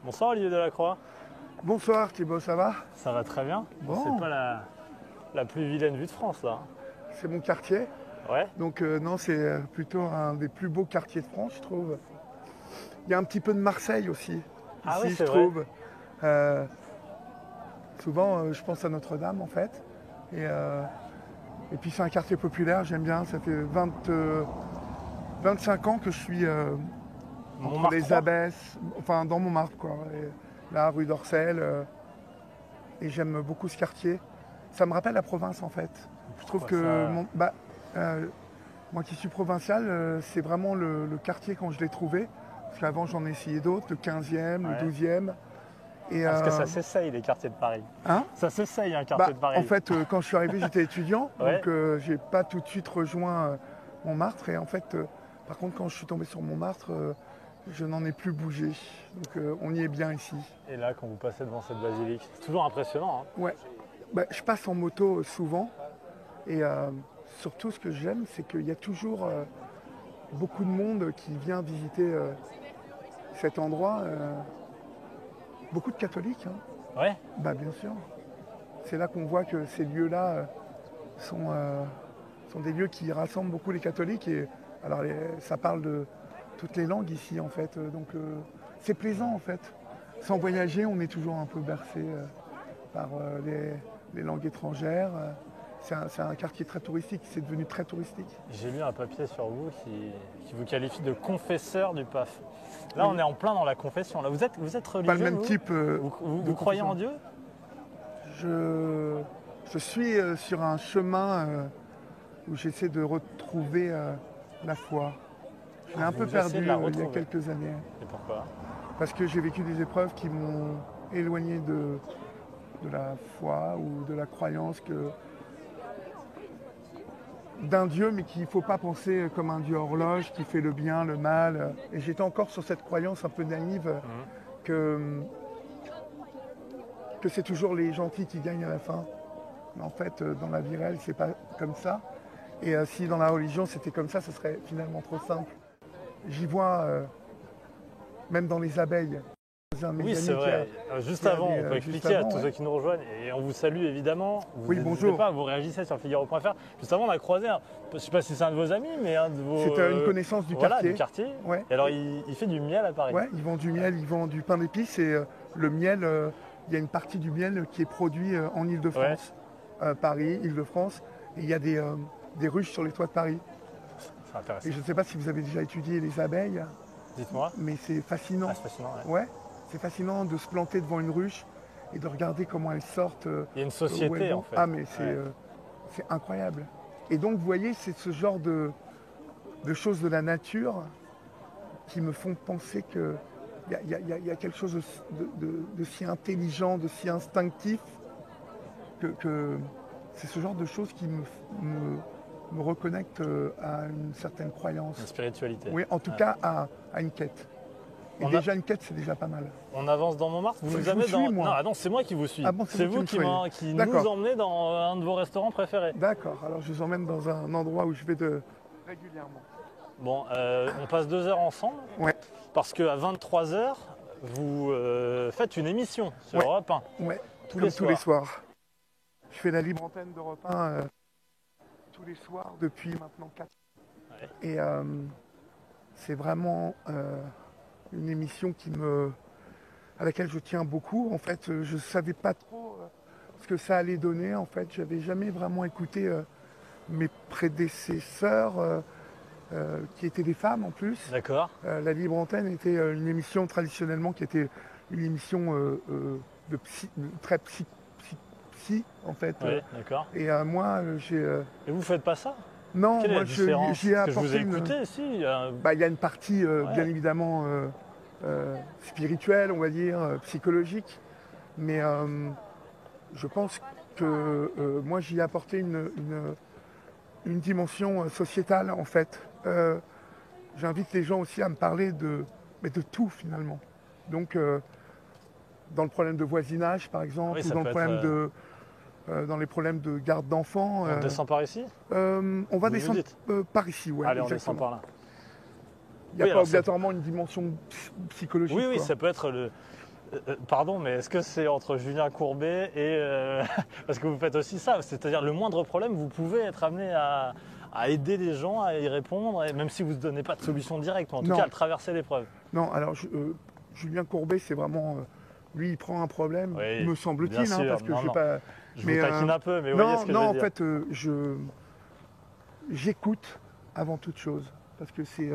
Bonsoir Olivier Delacroix. Bonsoir Thibaut, ça va? Ça va très bien. Bon. C'est pas la plus vilaine vue de France là. C'est mon quartier. Ouais. Donc non, c'est plutôt un des plus beaux quartiers de France, je trouve. Il y a un petit peu de Marseille aussi. Ah ici, oui, c'est je vrai. trouve. Souvent, je pense à Notre-Dame en fait. Et puis c'est un quartier populaire, j'aime bien. Ça fait 25 ans que je suis entre Montmartre les 3. Abbesses, enfin dans Montmartre quoi. Et là, rue d'Orsel. Et j'aime beaucoup ce quartier. Ça me rappelle la province en fait. Je trouve que moi qui suis provincial, c'est vraiment le quartier quand je l'ai trouvé. Parce qu'avant j'en ai essayé d'autres, le 15e, Ouais. le 12e. Et, Parce que ça s'essaye les quartiers de Paris. Hein? Ça s'essaye un quartier de Paris. En fait, quand je suis arrivé, j'étais étudiant. Ouais. Donc j'ai pas tout de suite rejoint Montmartre. Et en fait, par contre, quand je suis tombé sur Montmartre, je n'en ai plus bougé. Donc on y est bien ici. Et là, quand vous passez devant cette basilique, c'est toujours impressionnant. Hein. Ouais. Je passe en moto souvent. Et surtout, ce que j'aime, c'est qu'il y a toujours beaucoup de monde qui vient visiter cet endroit. Beaucoup de catholiques. Hein. Ouais. Bien sûr. C'est là qu'on voit que ces lieux-là sont des lieux qui rassemblent beaucoup les catholiques. Et alors, ça parle de toutes les langues ici, en fait. Donc, c'est plaisant, en fait. Sans voyager, on est toujours un peu bercé par les langues étrangères. C'est un quartier très touristique, c'est devenu très touristique. J'ai lu un papier sur vous qui vous qualifie de confesseur du PAF. Là, Oui. on est en plein dans la confession. Là, vous êtes religieux, Pas le même vous type. Vous croyez en Dieu? Je suis sur un chemin où j'essaie de retrouver la foi. Je l'ai un peu Vous essayez perdu de la il y a retrouver. quelques années. Et pourquoi? Parce que j'ai vécu des épreuves qui m'ont éloigné de la foi ou de la croyance d'un Dieu, mais qu'il ne faut pas penser comme un Dieu horloge qui fait le bien, le mal. Et j'étais encore sur cette croyance un peu naïve que c'est toujours les gentils qui gagnent à la fin. Mais en fait, dans la vie réelle, c'est pas comme ça. Et si dans la religion c'était comme ça, ce serait finalement trop simple. J'y vois, même dans les abeilles. Oui, c'est vrai. Juste avant, on peut expliquer à tous ceux qui nous rejoignent, et on vous salue évidemment. Oui, bonjour. Pas, vous réagissez sur Figaro.fr. Juste avant, on a croisé, je ne sais pas si c'est un de vos amis, mais un de vos... C'est une connaissance du voilà, quartier. du quartier. Ouais. Et alors, il fait du miel à Paris. Ouais, ils vendent du miel, ils vendent du pain d'épices et le miel, il y a une partie du miel qui est produit en Île-de-France. Paris, Île-de-France. Et il y a des ruches sur les toits de Paris. C'est intéressant. Et je ne sais pas si vous avez déjà étudié les abeilles. Dites-moi. Mais c'est fascinant. Ah, c'est fascinant, ouais. Ouais, c'est fascinant de se planter devant une ruche et de regarder comment elles sortent. Il y a une société, en fait. Ah, mais c'est incroyable. Et donc, vous voyez, c'est ce genre de choses de la nature qui me font penser qu'il y a quelque chose de si intelligent, de si instinctif, que c'est ce genre de choses qui me reconnecte à une certaine croyance. Une spiritualité. Oui, en tout cas à une quête. Et déjà une quête, c'est déjà pas mal. On avance dans Montmartre, vous nous Je amenez vous suis, dans... moi. Non, ah non, c'est moi qui vous suis. Ah bon, c'est vous qui nous emmenez dans un de vos restaurants préférés. D'accord, alors je vous emmène dans un endroit où je vais régulièrement. Bon, on passe 2 heures ensemble. Ouais. Parce qu'à 23h, vous faites une émission sur Europe 1. Ouais, tous les soirs. Je fais la libre antenne d'Europe 1 tous les soirs depuis maintenant 4 ans. Ouais. Et c'est vraiment une émission à laquelle je tiens beaucoup. En fait, je ne savais pas trop ce que ça allait donner. En fait, je n'avais jamais vraiment écouté mes prédécesseurs, qui étaient des femmes en plus. D'accord. La libre antenne était une émission traditionnellement qui était une émission très psy en fait. Oui, d'accord. Et moi, j'ai... Et vous faites pas ça? Non, quelle moi j'y ai apporté je vous ai écouté, si. Il y a une partie bien évidemment spirituelle, on va dire, psychologique. Mais je pense que moi j'y ai apporté une dimension sociétale en fait. J'invite les gens aussi à me parler de tout finalement. Donc dans le problème de voisinage par exemple, ou dans le problème dans les problèmes de garde d'enfants. On descend par ici? On va descendre par ici, ouais. Allez, exactement. on descend par là. Il n'y a pas obligatoirement une dimension psychologique. Oui, quoi. ça peut être Pardon, mais est-ce que c'est entre Julien Courbet et... parce que vous faites aussi ça, c'est-à-dire le moindre problème, vous pouvez être amené à aider les gens, à y répondre, et même si vous ne donnez pas de solution directe, ou en tout cas à traverser l'épreuve. Non, alors Julien Courbet, c'est vraiment... lui, il prend un problème, Oui, me semble-t-il, parce que je vous taquine un peu, mais vous voyez ce que je veux dire. En fait, j'écoute avant toute chose, parce que c'est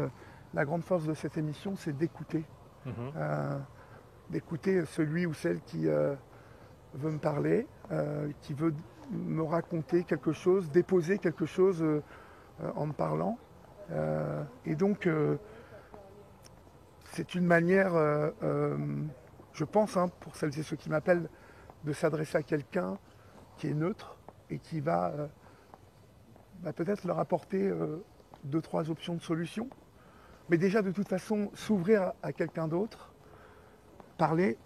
la grande force de cette émission, c'est d'écouter. D'écouter celui ou celle qui veut me parler, qui veut me raconter quelque chose, déposer quelque chose en me parlant. Et donc, c'est une manière, je pense, pour celles et ceux qui m'appellent, de s'adresser à quelqu'un qui est neutre et qui va peut-être leur apporter 2-3 options de solution. Mais déjà, de toute façon, s'ouvrir à quelqu'un d'autre, parler,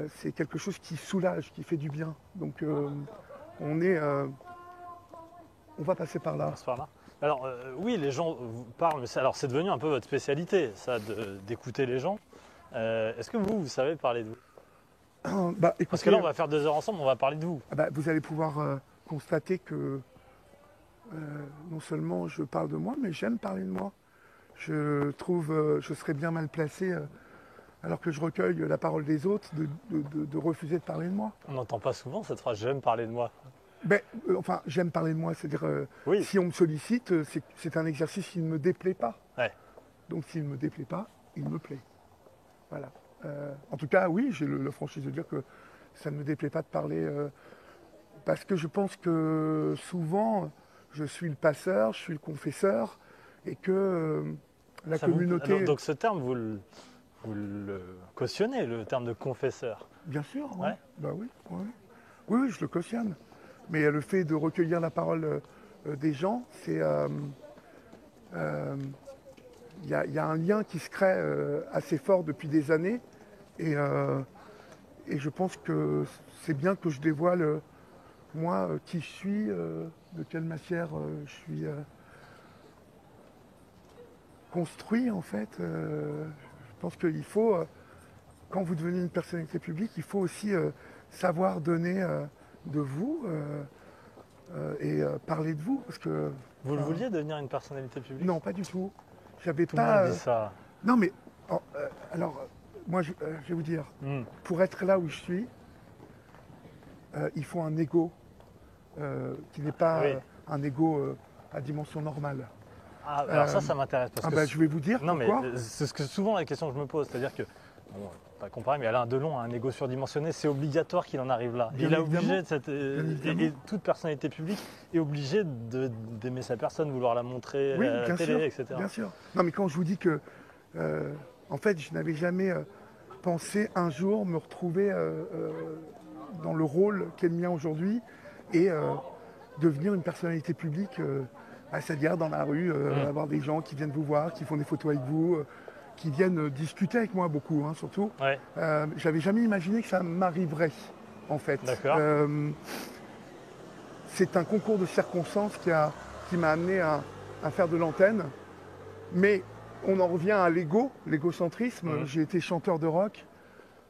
c'est quelque chose qui soulage, qui fait du bien. Donc, on va passer par là. Alors, oui, les gens vous parlent, mais alors c'est devenu un peu votre spécialité, ça, d'écouter les gens. Est-ce que vous savez parler de vous? Écoutez, parce que là, on va faire 2 heures ensemble, on va parler de vous. Vous allez pouvoir constater que non seulement je parle de moi, mais j'aime parler de moi. Je trouve, je serais bien mal placé, alors que je recueille la parole des autres, de refuser de parler de moi. On n'entend pas souvent cette phrase « j'aime parler de moi ». Enfin, j'aime parler de moi, c'est-à-dire, oui. Si on me sollicite, c'est un exercice qui ne me déplaît pas. Ouais. Donc s'il ne me déplaît pas, il me plaît. Voilà. En tout cas, oui, j'ai la franchise de dire que ça ne me déplaît pas de parler, parce que je pense que souvent, je suis le passeur, je suis le confesseur, et que la communauté... Alors, donc ce terme, vous le cautionnez, le terme de confesseur? Bien sûr, oui. Ouais. Oui. Oui, je le cautionne. Mais le fait de recueillir la parole des gens, c'est... Il y a un lien qui se crée assez fort depuis des années. Et je pense que c'est bien que je dévoile, moi, qui je suis, de quelle matière je suis construit, en fait. Je pense qu'il faut, quand vous devenez une personnalité publique, il faut aussi savoir donner de vous et parler de vous. Parce que, vous le vouliez devenir une personnalité publique? Non, pas du tout. J'avais tout pas. Le monde dit ça. Non, mais alors, moi, je vais vous dire, pour être là où je suis, il faut un ego qui n'est pas un ego à dimension normale. Ah, alors ça m'intéresse. Je vais vous dire pourquoi. Mais c'est souvent la question que je me pose, c'est-à-dire que, bon, pas comparer, mais Alain Delon a un ego surdimensionné, c'est obligatoire qu'il en arrive là. Il est obligé et toute personnalité publique est obligée d'aimer sa personne, vouloir la montrer à la télé, etc. Bien sûr. Non, mais quand je vous dis que, en fait, je n'avais jamais pensé un jour me retrouver dans le rôle qu'est le mien aujourd'hui et devenir une personnalité publique, c'est-à-dire dans la rue, avoir des gens qui viennent vous voir, qui font des photos avec vous, qui viennent discuter avec moi beaucoup, surtout. Ouais. J'avais jamais imaginé que ça m'arriverait, en fait. D'accord. C'est un concours de circonstances qui m'a amené à faire de l'antenne. Mais on en revient à l'égocentrisme. J'ai été chanteur de rock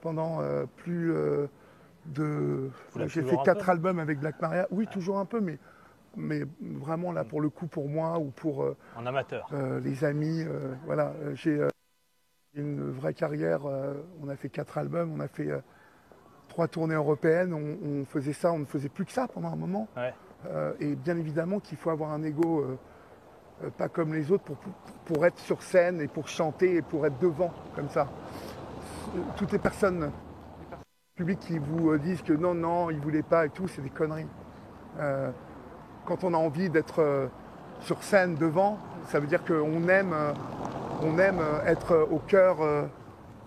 pendant plus de... J'ai fait 4 albums avec Black Maria. Oui, toujours un peu, mais vraiment là pour le coup pour moi ou pour en amateur. Les amis. Voilà, j'ai une vraie carrière. On a fait 4 albums, on a fait 3 tournées européennes. On faisait ça, on ne faisait plus que ça pendant un moment. Ouais. Et bien évidemment qu'il faut avoir un ego pas comme les autres pour être sur scène et pour chanter et pour être devant comme ça. Toutes les personnes publiques qui vous disent que non, ils ne voulaient pas et tout, c'est des conneries. Quand on a envie d'être sur scène devant, ça veut dire qu'on aime, être au cœur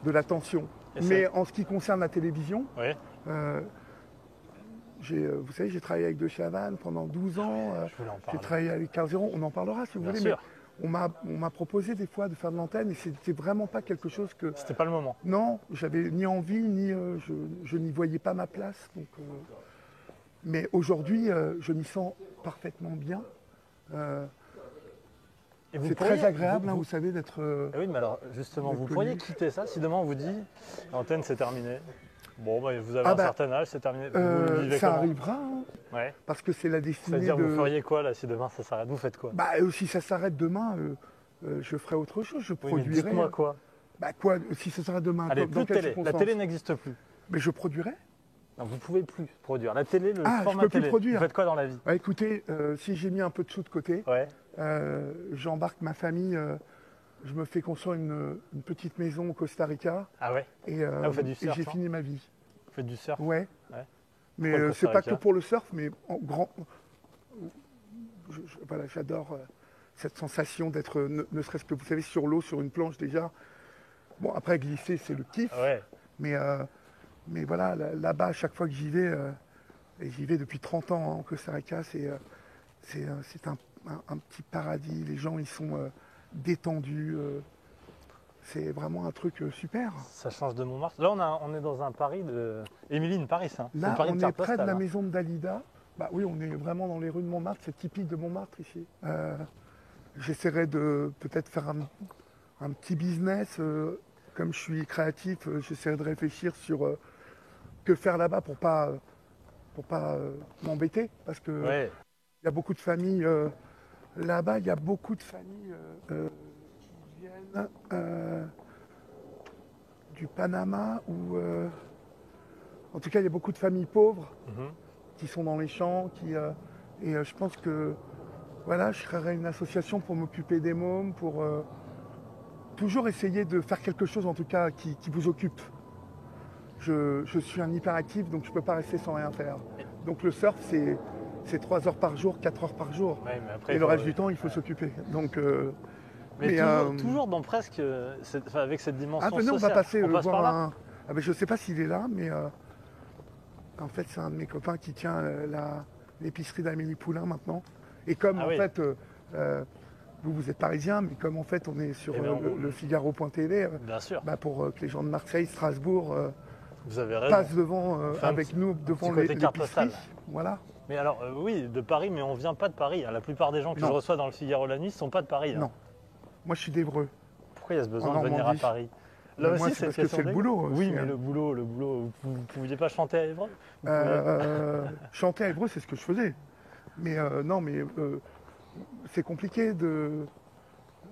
de l'attention. Mais en ce qui concerne la télévision, vous savez, j'ai travaillé avec De Chavannes pendant 12 ans. J'ai travaillé avec Carl Zéron. On en parlera si vous voulez. Mais on m'a proposé des fois de faire de l'antenne et c'était vraiment pas quelque chose que... C'était pas le moment. Non, j'avais ni envie, ni je n'y voyais pas ma place. Donc, mais aujourd'hui, je m'y sens parfaitement bien. C'est très agréable, vous savez, d'être... oui, mais alors justement, vous pourriez quitter ça si demain on vous dit l'antenne c'est terminé, Bon, bah, vous avez un certain âge, c'est terminé. Ça arrivera, hein, ouais. Parce que c'est la destinée. C'est-à-dire, vous feriez quoi là si demain ça s'arrête? Vous faites quoi? Bah, si ça s'arrête demain, je ferai autre chose. Je produirai. Dites-moi quoi? Bah quoi? Si ça s'arrête demain, allez, plus de télé. La télé n'existe plus. Mais je produirai. Non, vous ne pouvez plus produire. La télé, le format je peux télé. Plus produire. Vous faites quoi dans la vie? Bah, écoutez, si j'ai mis un peu de sous de côté, j'embarque ma famille. Je me fais construire une petite maison au Costa Rica. Ah ouais. Et, vous faites du surf, et j'ai fini ma vie. Vous faites du surf? Ouais. Mais c'est pas que pour le surf, mais en grand. Voilà, j'adore cette sensation d'être, ne serait-ce que, vous savez, sur l'eau, sur une planche déjà. Bon, après, glisser, c'est le kiff. Ouais. Mais voilà, là-bas, à chaque fois que j'y vais, et j'y vais depuis 30 ans en Costa Rica, c'est un petit paradis. Les gens, ils sont détendus. C'est vraiment un truc super. Ça change de Montmartre. Là, on est dans un Paris de... Émilie Paris, hein. Là, Paris on de est près de la hein. maison de Dalida. Bah oui, on est vraiment dans les rues de Montmartre. C'est typique de Montmartre ici. J'essaierai de peut-être faire un petit business. Comme je suis créatif, j'essaierai de réfléchir sur que faire là-bas pour pas m'embêter. Parce que il y a beaucoup de familles là-bas. Il y a beaucoup de familles qui viennent du Panama ou en tout cas il y a beaucoup de familles pauvres qui sont dans les champs, et je pense que voilà, je créerai une association pour m'occuper des mômes, pour toujours essayer de faire quelque chose en tout cas qui vous occupe. Je suis un hyperactif, donc je ne peux pas rester sans rien faire. Donc le surf, c'est 3 heures par jour, 4 heures par jour. Ouais, mais après, et le reste du temps, il faut s'occuper. Donc, mais toujours dans presque, avec cette dimension sociale. On va passer voir un... je ne sais pas s'il est là, mais en fait, c'est un de mes copains qui tient l'épicerie d'Amélie Poulain maintenant. Et comme fait, vous êtes parisien, mais comme en fait on est sur le Figaro.tv, bien sûr. Pour que les gens de Marseille, Strasbourg vous avez raison. passent devant, avec nous devant l'épicerie. Voilà. Mais alors, oui, de Paris, mais on ne vient pas de Paris. Hein. La plupart des gens que je reçois dans le Figaro la nuit ne sont pas de Paris. Hein. Non. Moi, je suis d'Évreux. Pourquoi il y a ce besoin de venir à Paris? Là aussi, c'est parce que c'est le boulot. Oui, mais le boulot, vous ne pouviez pas chanter à Évreux? Chanter à Évreux, c'est ce que je faisais. Mais non, mais c'est compliqué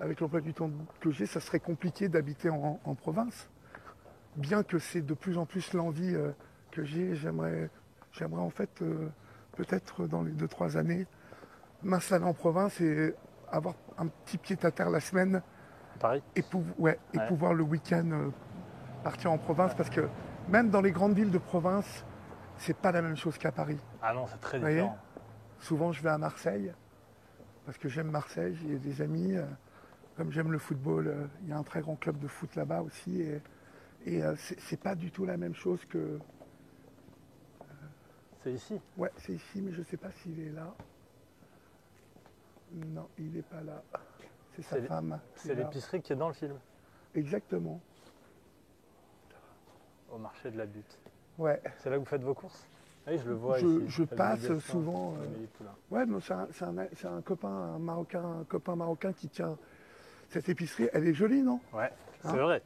avec l'emploi du temps que j'ai, ça serait compliqué d'habiter en province. Bien que c'est de plus en plus l'envie que j'ai, j'aimerais en fait, peut-être dans les 2-3 années, m'installer en province et avoir un petit pied-à-terre la semaine. Paris. Et pouvoir le week-end partir en province, parce que même dans les grandes villes de province, c'est pas la même chose qu'à Paris. Ah non, c'est très différent. Souvent, je vais à Marseille, parce que j'aime Marseille, j'ai des amis. Comme j'aime le football, il y a un très grand club de foot là-bas aussi. Et c'est pas du tout la même chose que... C'est ici? Ouais, c'est ici, mais je sais pas s'il est là. Non, il n'est pas là. C'est sa femme. C'est l'épicerie qui est dans le film? Exactement. Au marché de la Butte. Ouais. C'est là que vous faites vos courses? Oui, je le vois ici. Je passe souvent. Ouais, mais c'est un copain marocain qui tient cette épicerie. Elle est jolie, non? Ouais, c'est vrai.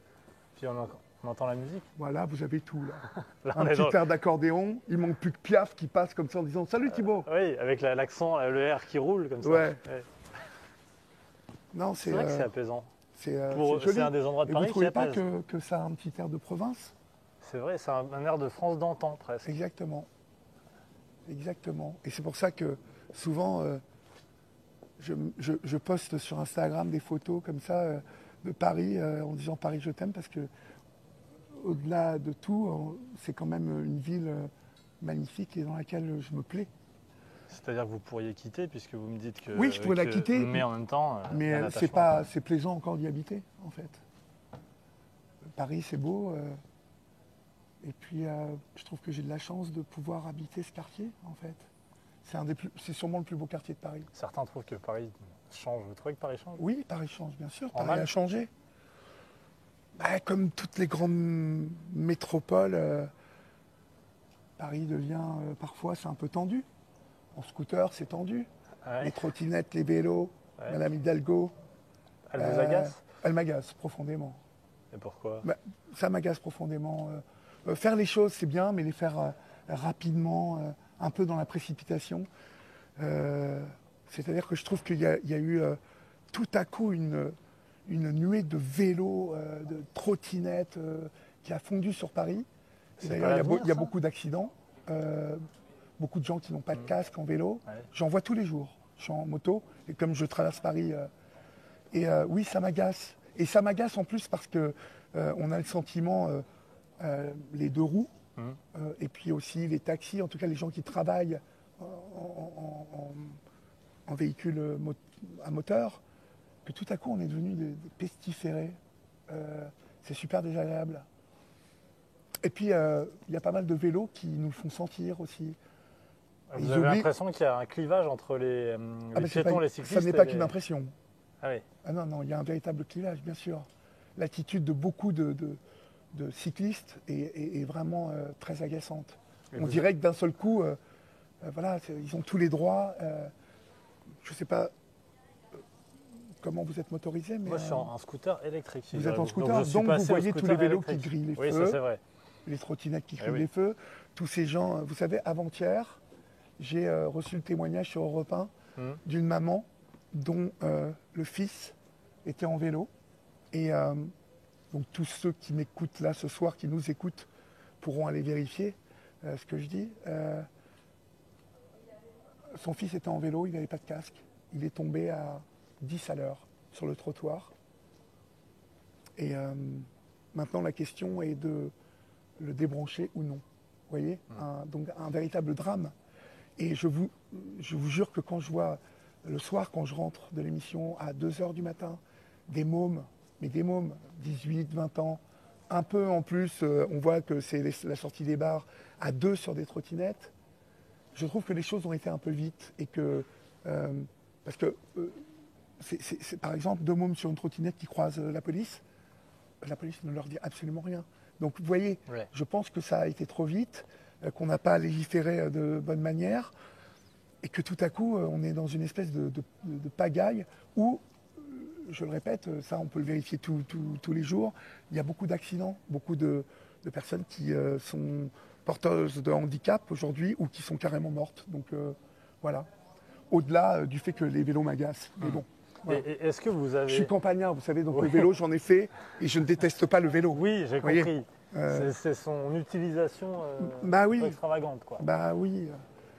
Puis on entend la musique. Voilà, vous avez tout là. Un petit air d'accordéon. Il manque plus que Piaf qui passe comme ça en disant salut Thibaut. Oui, avec l'accent, le R qui roule comme ça. Ouais. Non, c'est vrai que c'est apaisant. C'est un des endroits de Paris qui apaise. Vous ne trouvez pas que ça a un petit air de province? C'est vrai, c'est un air de France d'antan presque. Exactement. Exactement. Et c'est pour ça que souvent, je poste sur Instagram des photos comme ça de Paris en disant Paris je t'aime, parce que au-delà de tout, c'est quand même une ville magnifique et dans laquelle je me plais. C'est-à-dire que vous pourriez quitter, puisque vous me dites que... Oui, je pourrais la quitter. Mais en même temps... mais c'est plaisant encore d'y habiter, en fait. Paris, c'est beau. Et puis, je trouve que j'ai de la chance de pouvoir habiter ce quartier, en fait. C'est sûrement le plus beau quartier de Paris. Certains trouvent que Paris change. Vous trouvez que Paris change? Oui, Paris change, bien sûr. Paris a changé. Comme toutes les grandes métropoles, Paris devient... parfois, c'est un peu tendu. En scooter, c'est tendu. Les trottinettes, les vélos, Madame Hidalgo. Elle vous agace? Elle m'agace profondément. Et pourquoi? Ça m'agace profondément. faire les choses, c'est bien, mais les faire rapidement, un peu dans la précipitation. C'est-à-dire que je trouve qu'il y a eu tout à coup une nuée de vélos, de trottinettes qui a fondu sur Paris. D'ailleurs, il y a beaucoup d'accidents, beaucoup de gens qui n'ont pas de casque en vélo. Ouais. J'en vois tous les jours. Je suis en moto et comme je traverse Paris, oui, ça m'agace. Et ça m'agace en plus parce que on a le sentiment, les deux roues, et puis aussi les taxis, en tout cas les gens qui travaillent en véhicule à moteur, que tout à coup on est devenu des pestiférés. C'est super désagréable. Et puis il y a pas mal de vélos qui nous font sentir aussi. Vous avez l'impression qu'il y a un clivage entre les piétons et les cyclistes? Ça n'est pas qu'une impression. Ah oui. Ah non, il y a un véritable clivage, bien sûr. L'attitude de beaucoup de cyclistes est vraiment très agaçante. On dirait que d'un seul coup, voilà, ils ont tous les droits. Je ne sais pas comment vous êtes motorisé, mais... Moi, je suis en scooter électrique. Vous êtes en scooter, donc vous voyez tous les vélos qui grillent les feux. Oui, ça c'est vrai. Les trottinettes qui grillent les feux. Tous ces gens, vous savez, avant-hier, j'ai reçu le témoignage sur Europe 1 d'une maman dont le fils était en vélo. Et donc tous ceux qui m'écoutent là ce soir, qui nous écoutent, pourront aller vérifier ce que je dis. Son fils était en vélo, il n'avait pas de casque. Il est tombé à 10 à l'heure sur le trottoir. Et maintenant la question est de le débrancher ou non. Vous voyez, donc un véritable drame. Et je vous jure que quand je vois le soir, quand je rentre de l'émission à 2h du matin, des mômes, 18, 20 ans, un peu en plus, on voit que c'est la sortie des bars, à 2 sur des trottinettes. Je trouve que les choses ont été un peu vite et que, parce que c'est par exemple 2 mômes sur une trottinette qui croisent la police ne leur dit absolument rien. Donc vous voyez, je pense que ça a été trop vite, qu'on n'a pas légiféré de bonne manière et que tout à coup on est dans une espèce de pagaille où, je le répète, ça on peut le vérifier tous les jours, il y a beaucoup d'accidents, beaucoup de personnes qui sont porteuses de handicap aujourd'hui ou qui sont carrément mortes. Donc voilà, au-delà du fait que les vélos m'agacent. Mais bon. Voilà. Et est-ce que vous avez... Je suis campagnard, vous savez, donc le vélo j'en ai fait et je ne déteste pas le vélo. Oui, j'ai compris. C'est son utilisation extravagante, quoi. Bah oui.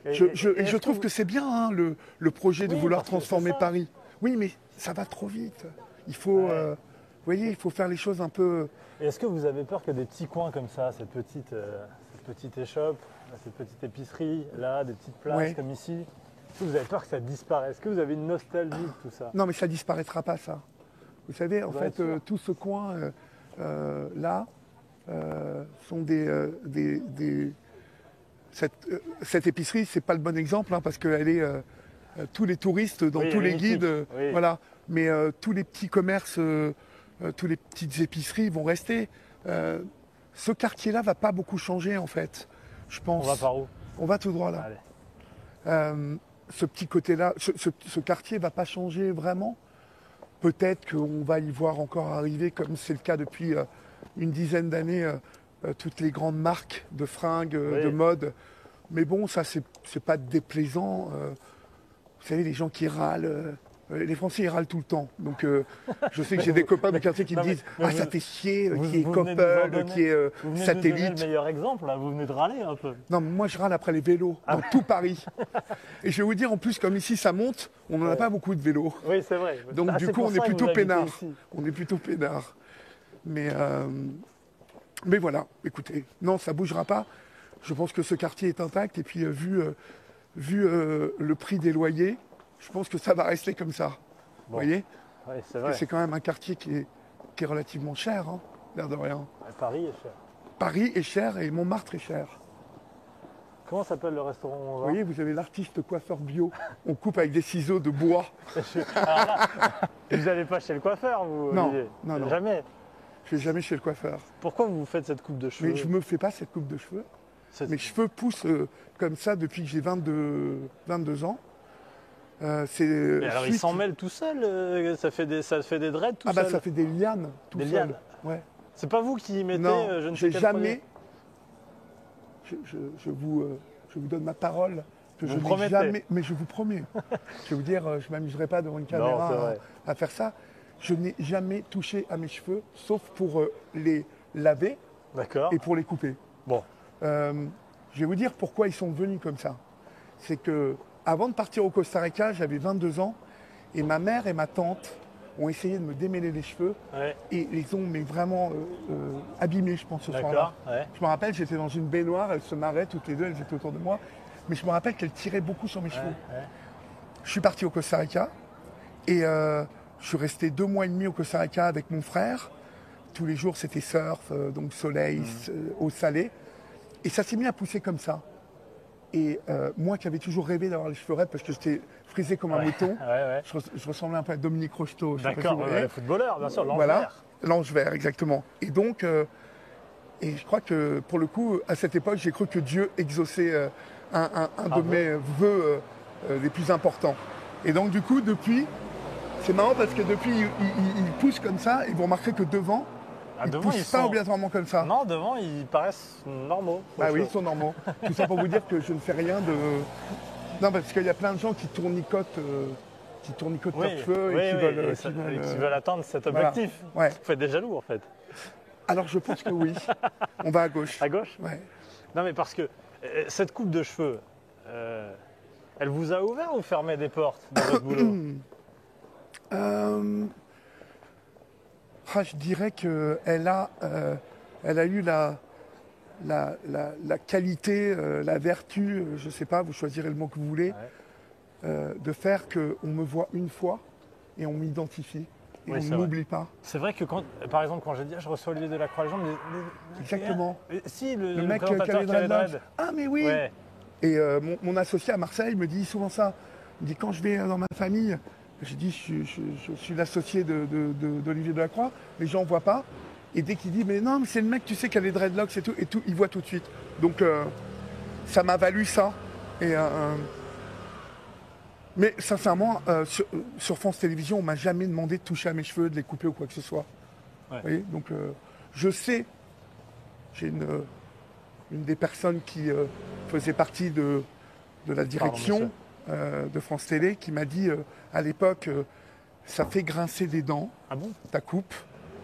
Je trouve que c'est bien hein, le projet de vouloir transformer Paris. Oui, mais ça va trop vite. Il faut, vous voyez, il faut faire les choses un peu... Et est-ce que vous avez peur que des petits coins comme ça, cette petite échoppe, cette petite épicerie, là, des petites places comme ici, est-ce que vous avez peur que ça disparaisse? Est-ce que vous avez une nostalgie de tout ça? Non, mais ça disparaîtra pas, ça. Vous savez, en fait, tout ce coin là sont cette épicerie, c'est pas le bon exemple, hein, parce qu'elle est tous les touristes dans tous les guides, voilà. Mais tous les petits commerces, tous les petites épiceries vont rester. Ce quartier-là va pas beaucoup changer, en fait, je pense. On va par où? On va tout droit là. Ce petit côté-là, ce quartier ne va pas changer vraiment. Peut-être qu'on va y voir encore arriver, comme c'est le cas depuis une dizaine d'années, toutes les grandes marques de fringues, de mode. Mais bon, ça, c'est pas déplaisant. Vous savez, les gens qui râlent, les Français, ils râlent tout le temps. Donc, je sais que j'ai des copains du quartier qui me disent « Ah, ça fait chier, qui est Coppel, qui est Satellite. » Vous venez de nous donner le meilleur exemple, là. Vous venez de râler un peu. Non, mais moi, je râle après les vélos, dans tout Paris. Et je vais vous dire, en plus, comme ici, ça monte, on n'en a pas beaucoup de vélos. Oui, c'est vrai. Donc, du coup, on est plutôt peinard. On est plutôt peinard. Mais voilà, écoutez, non, ça ne bougera pas. Je pense que ce quartier est intact. Et puis, vu le prix des loyers, je pense que ça va rester comme ça. Vous voyez? Oui, c'est vrai. C'est quand même un quartier qui est relativement cher, hein, l'air de rien. Paris est cher. Paris est cher et Montmartre est cher. Comment s'appelle le restaurant où on va? Vous voyez, vous avez l'artiste coiffeur bio. On coupe avec des ciseaux de bois. Alors là, vous n'allez pas chez le coiffeur, vous? Non, Olivier? non. Jamais? Je ne vais jamais chez le coiffeur. Pourquoi vous faites cette coupe de cheveux? Mais je ne me fais pas cette coupe de cheveux. Mes cheveux poussent comme ça depuis que j'ai 22 ans. Mais alors il s'en mêle tout seul, ça fait des dreads tout seul. Ah bah ça fait des lianes tout seul. Lianes. Ouais. C'est pas vous qui y mettez non, je ne sais j'ai quel jamais je vous donne ma parole que je Vous n'ai jamais, mais je vous promets, je vais vous dire, je ne m'amuserai pas devant une caméra à faire ça. Je n'ai jamais touché à mes cheveux, sauf pour les laver et pour les couper. Bon. Je vais vous dire pourquoi ils sont devenus comme ça. C'est que avant de partir au Costa Rica, j'avais 22 ans et ma mère et ma tante ont essayé de me démêler les cheveux et les ont vraiment abîmés, je pense, ce soir-là. Je me rappelle, j'étais dans une baignoire, elles se marraient toutes les deux, elles étaient autour de moi, mais je me rappelle qu'elles tiraient beaucoup sur mes cheveux. Je suis parti au Costa Rica et je suis resté 2 mois et demi au Costa Rica avec mon frère. Tous les jours, c'était surf, donc soleil, eau salée. Et ça s'est mis à pousser comme ça. Et moi qui avais toujours rêvé d'avoir les cheveux raides parce que j'étais frisé comme un mouton, je ressemblais un peu à Dominique Rocheteau. D'accord, le footballeur, bien sûr, l'ange vert. L'ange vert, exactement. Et donc, et je crois que pour le coup, à cette époque, j'ai cru que Dieu exauçait un de mes vœux les plus importants. Et donc du coup, depuis, c'est marrant parce que depuis, il pousse comme ça, et vous remarquerez que devant, ils ne poussent pas obligatoirement comme ça. Non, devant, ils paraissent normaux. Ah oui, ils sont normaux. Tout ça pour vous dire que je ne fais rien de... Non, parce qu'il y a plein de gens qui tournicotent leurs cheveux et qui veulent atteindre cet objectif. Voilà. Vous faites des jaloux, en fait. Alors, je pense que oui. On va à gauche. À gauche ? Ouais. Non, mais parce que cette coupe de cheveux, elle vous a ouvert ou fermé des portes dans votre boulot ? Je dirais qu'elle a eu la qualité, la vertu, je ne sais pas, vous choisirez le mot que vous voulez, de faire qu'on me voit une fois et on m'identifie et on ne m'oublie pas. C'est vrai que, par exemple, quand j'ai dit je reçois Olivier Delacroix-Legendre, exactement. Si, le mec qui avait les dreadlocks. Ah, mais oui. Et mon associé à Marseille me dit souvent ça. Il me dit quand je vais dans ma famille, j'ai dit je suis l'associé d'Olivier Delacroix, les gens ne voient pas. Et dès qu'il dit mais non, mais c'est le mec, tu sais, qui a les dreadlocks et tout, il voit tout de suite. Donc ça m'a valu ça. Mais sincèrement, sur France Télévisions, on ne m'a jamais demandé de toucher à mes cheveux, de les couper ou quoi que ce soit. Vous voyez, donc je sais, j'ai une des personnes qui faisait partie de la direction de France Télé qui m'a dit à l'époque, ça fait grincer des dents, ta coupe,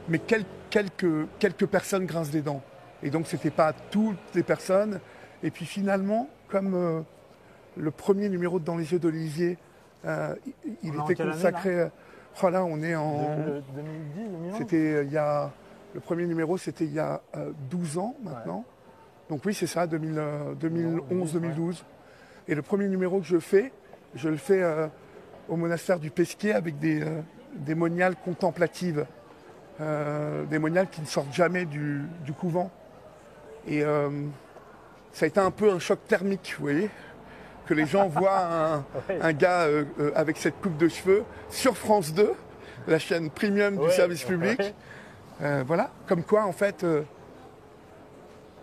mais quelques personnes grincent des dents. Et donc, ce n'était pas toutes les personnes. Et puis finalement, comme le premier numéro de Dans les yeux d'Olivier, il était consacré... Voilà, on est en... 2010, 2011 c'était il y a... Le premier numéro, c'était il y a 12 ans maintenant. Donc oui, c'est ça, 2011-2012. Et le premier numéro que je le fais au monastère du Pesquier avec des moniales contemplatives. Des moniales qui ne sortent jamais du couvent. Et ça a été un peu un choc thermique, vous voyez, que les gens voient un gars avec cette coupe de cheveux sur France 2, la chaîne premium du service public. Voilà, comme quoi en fait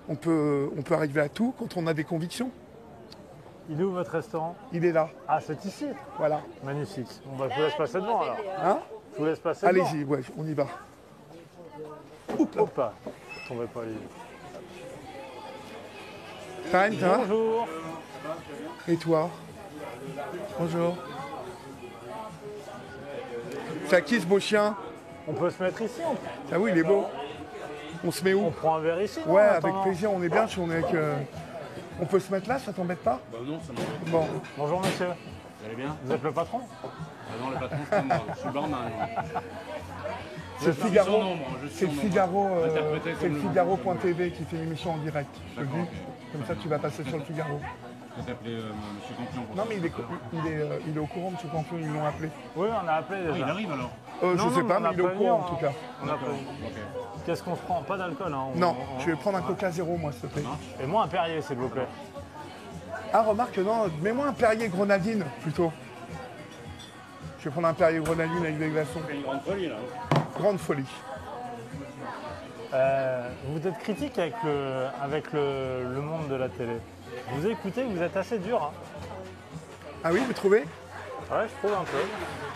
on peut arriver à tout quand on a des convictions. Il est où votre restaurant? Il est là. Ah, c'est ici? Voilà. Magnifique. Bon, bah, je vous laisse passer devant alors. Hein? Je vous laisse passer devant. Allez-y, ouais, on y va. Hop là. Tombez pas, Olivier. Fine, ça va? Bonjour. Et toi? Bonjour. C'est à qui ce beau chien? On peut se mettre ici? Ah oui, il est beau. On se met où? On prend un verre ici? Ouais, avec plaisir, on est bien. On est avec, on peut se mettre là, ça t'embête pas? Bah non, ça m'embête. Bon. Bonjour monsieur. Vous allez bien? Vous êtes le patron? Ah non, le patron, c'est moi. Je suis barman. C'est le Figaro. C'est le Figaro.tv qui fait l'émission en direct. Je te le dis. Comme ça, tu vas passer sur le Figaro. Vous appelez M. Campion. Non, mais il est au courant, M. Campion, ils l'ont appelé. Oui, on a appelé déjà. Ah, il arrive alors? Je sais pas, mais il est au courant en tout cas. On a pas... Qu'est-ce qu'on se prend? Pas d'alcool, hein? Non, je vais prendre un Coca zéro, moi, s'il te plaît. Et moi, un Perrier, s'il vous plaît. Ah, remarque, non, mets-moi un Perrier Grenadine, plutôt. Je vais prendre un Perrier Grenadine avec des glaçons. C'est une grande folie, là. Grande folie. Vous êtes critique avec le monde de la télé. Vous écoutez, vous êtes assez dur. Hein. Ah oui, vous trouvez? Ouais, je trouve un peu.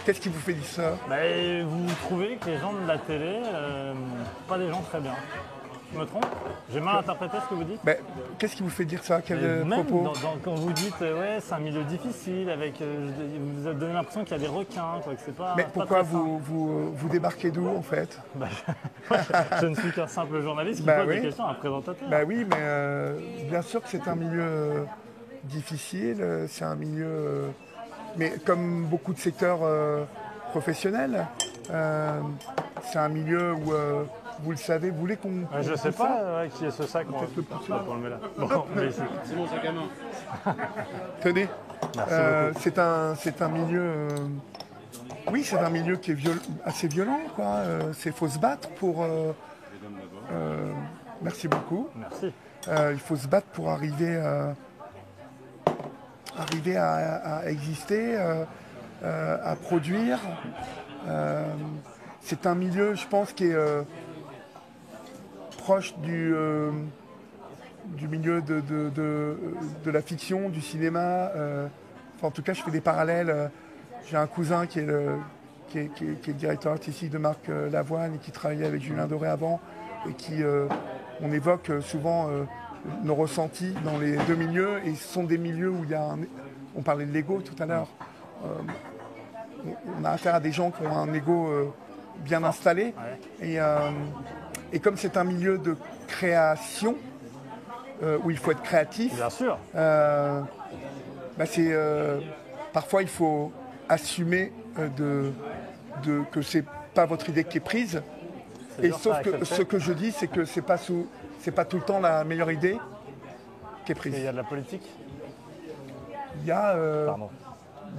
Qu'est-ce qui vous fait dire ça? Vous trouvez que les gens de la télé, pas des gens très bien. Je me trompe? J'ai mal interprété ce que vous dites? Ben, qu'est-ce qui vous fait dire ça? Quel Même propos? quand vous dites ouais, c'est un milieu difficile, avec, vous avez donné l'impression qu'il y a des requins, quoi, que c'est pas. Mais pas pourquoi très simple. vous débarquez d'où en fait? Bah, je ne suis qu'un simple journaliste qui Bah pose oui. des questions à un présentateur. Bah oui, mais bien sûr que c'est un milieu difficile, c'est un milieu, mais comme beaucoup de secteurs professionnels, c'est un milieu où, vous le savez, vous voulez qu'on... Je sais pas qui est ce sac, on Peut-être le pousser. va le mettre là. Bon, mais ici. C'est mon sac à main. Tenez, Merci beaucoup. c'est un milieu... oui, c'est un milieu qui est assez violent, quoi. Il faut se battre pour... merci beaucoup. Merci. Il faut se battre pour arriver à exister, à produire. C'est un milieu, je pense, qui est proche du milieu de la fiction, du cinéma. Enfin, en tout cas, je fais des parallèles. J'ai un cousin qui est le directeur artistique de Marc Lavoine et qui travaillait avec Julien Doré avant et qui, on évoque souvent nos ressentis dans les deux milieux, et ce sont des milieux où il y a on parlait de l'ego tout à l'heure, on a affaire à des gens qui ont un ego bien installé, et comme c'est un milieu de création où il faut être créatif, Bien sûr. parfois il faut assumer que c'est pas votre idée qui est prise. C'est Et dur, sauf ça, que accepter. ce que je dis, c'est que c'est pas tout le temps la meilleure idée qui est prise. Et il y a de la politique. Il y a, Pardon.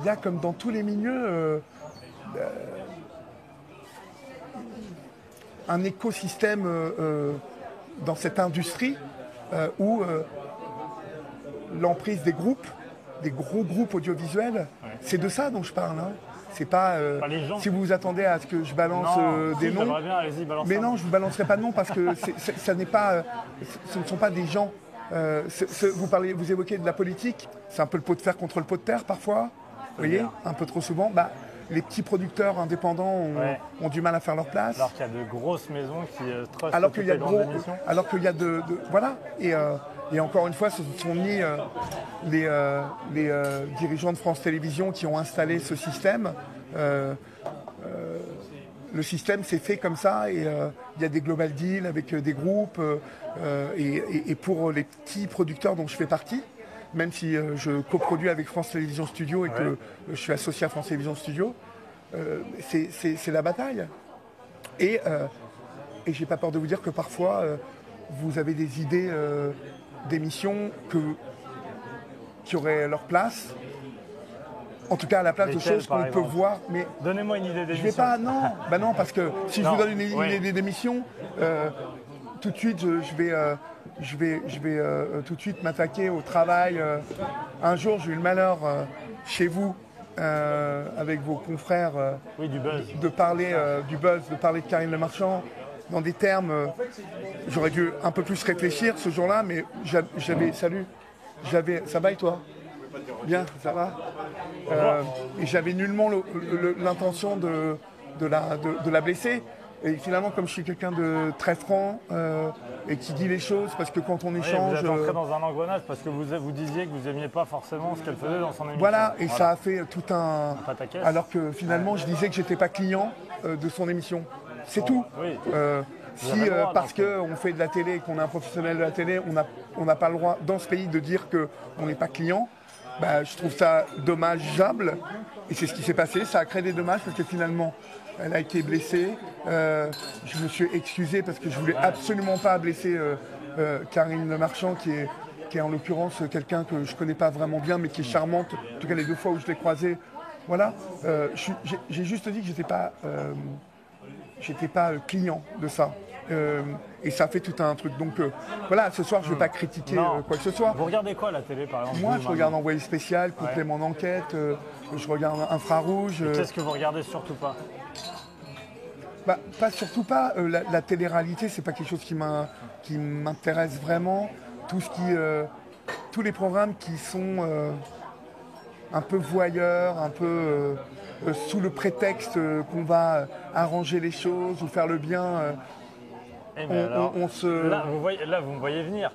il y a comme dans tous les milieux un écosystème dans cette industrie où l'emprise des groupes, des gros groupes audiovisuels, c'est de ça dont je parle. Hein. C'est pas, Pas les gens. si vous vous attendez à ce que je balance Non, des si, noms. j'aimerais bien, allez-y, balance Mais ça. non, je ne vous balancerai pas de nom parce que ça n'est pas, ce ne sont pas des gens. Vous évoquez de la politique, c'est un peu le pot de fer contre le pot de terre parfois. Vous voyez, bien. un peu trop souvent. Les petits producteurs indépendants ont du mal à faire leur place. Alors qu'il y a de grosses maisons qui trustent Alors qu'il y a toutes les grandes émissions. alors qu'il y a voilà. Et encore une fois, ce sont ni les dirigeants de France Télévisions qui ont installé ce système. Le système s'est fait comme ça, et il y a des global deals avec des groupes, et pour les petits producteurs dont je fais partie, même si je coproduis avec France Télévisions Studio et que je suis associé à France Télévisions Studio, c'est la bataille. Et j'ai pas peur de vous dire que parfois vous avez des idées d'émissions qui auraient leur place. En tout cas, à la place de Lesquelles, choses par qu'on peut exemple voir. Mais Donnez-moi une idée je d'émission. vais pas, non, parce que si je Non, vous donne une ouais. idée d'émission, tout de suite, je vais tout de suite m'attaquer au travail. Un jour, j'ai eu le malheur chez vous, avec vos confrères, Oui, du buzz. de parler du buzz, de parler de Karine Le Marchand dans des termes. J'aurais dû un peu plus réfléchir ce jour-là, mais ça va et toi? Bien, ça va. Et j'avais nullement l'intention de la blesser. Et finalement, comme je suis quelqu'un de très franc et qui dit les choses, parce que quand on Oui, échange... vous êtes entré dans un engrenage parce que vous disiez que vous n'aimiez pas forcément ce qu'elle faisait dans son émission. Voilà, et ça a fait tout un... Pataquès. Alors que finalement, je disais que j'étais pas client de son émission. C'est tout. Oui. Si avez le droit, parce donc. qu'on fait de la télé et qu'on est un professionnel de la télé, on n'a pas le droit dans ce pays de dire qu'on n'est pas client, je trouve ça dommageable. Et c'est ce qui s'est passé, ça a créé des dommages parce que finalement, elle a été blessée. Je me suis excusé parce que je voulais absolument pas blesser Karine Le Marchand, qui est en l'occurrence quelqu'un que je connais pas vraiment bien, mais qui est charmante. En tout cas, les deux fois où je l'ai croisée, voilà. J'ai juste dit que j'étais pas client de ça. Et ça fait tout un truc. Donc voilà, ce soir, je ne vais pas critiquer Non. quoi que ce soit. Vous regardez quoi à la télé, par exemple Moi, vous, je regarde Envoyé spécial, Complément d'enquête, je regarde Infrarouge. Qu'est-ce que vous regardez surtout pas? Surtout pas. La télé-réalité, c'est pas quelque chose qui m'intéresse vraiment. Tous les programmes qui sont un peu voyeurs, un peu sous le prétexte qu'on va arranger les choses ou faire le bien. on se... Là, vous me voyez venir.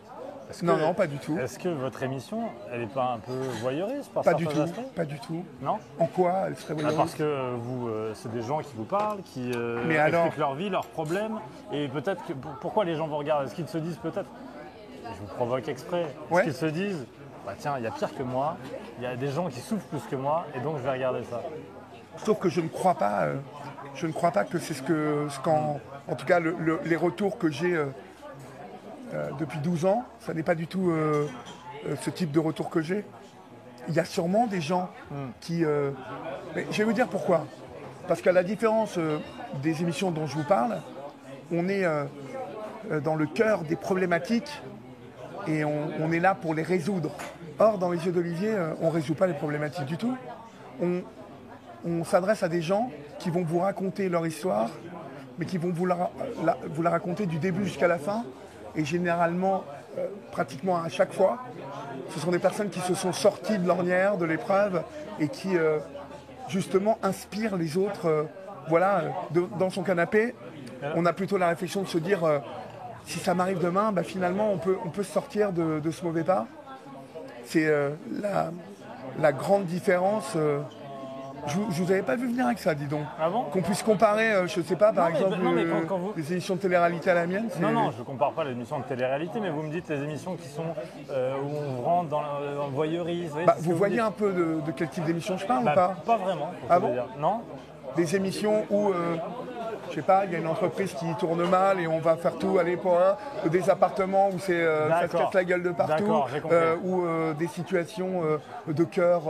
Non, pas du tout. Est-ce que votre émission, elle n'est pas un peu voyeuriste par Pas du certains tout, aspects? pas du tout. Non? En quoi elle serait voyeuriste? Parce que vous, c'est des gens qui vous parlent, qui expliquent leur vie, leurs problèmes. Et peut-être que pourquoi les gens vous regardent? Est-ce qu'ils se disent peut-être, je vous provoque exprès, est-ce qu'ils se disent, bah tiens, il y a pire que moi, il y a des gens qui souffrent plus que moi, et donc je vais regarder ça. Sauf que je ne crois pas que c'est en tout cas les retours que j'ai depuis 12 ans, ça n'est pas du tout ce type de retour que j'ai. Il y a sûrement des gens qui... mais je vais vous dire pourquoi. Parce qu'à la différence des émissions dont je vous parle, on est dans le cœur des problématiques et on est là pour les résoudre. Or, dans les yeux d'Olivier, on ne résout pas les problématiques du tout. On s'adresse à des gens qui vont vous raconter leur histoire, mais qui vont vous la raconter du début jusqu'à la fin. Et généralement, pratiquement à chaque fois, ce sont des personnes qui se sont sorties de l'ornière, de l'épreuve, et qui, justement, inspirent les autres. Dans son canapé, on a plutôt la réflexion de se dire, si ça m'arrive demain, finalement, on peut sortir de ce mauvais pas. C'est la grande différence. Je ne vous avais pas vu venir avec ça, dis donc. Ah bon? Qu'on puisse comparer, je ne sais pas, par exemple, les émissions de télé-réalité à la mienne. Non, je ne compare pas les émissions de télé-réalité, mais vous me dites les émissions qui sont où on rentre dans le voyeurisme. Vous voyez un peu de quel type d'émission je parle ou pas? Pas vraiment. Ah bon? Non. Des émissions où, je sais pas, il y a une entreprise qui tourne mal et on va faire tout, aller pour des appartements où ça se casse la gueule de partout, ou des situations de cœur.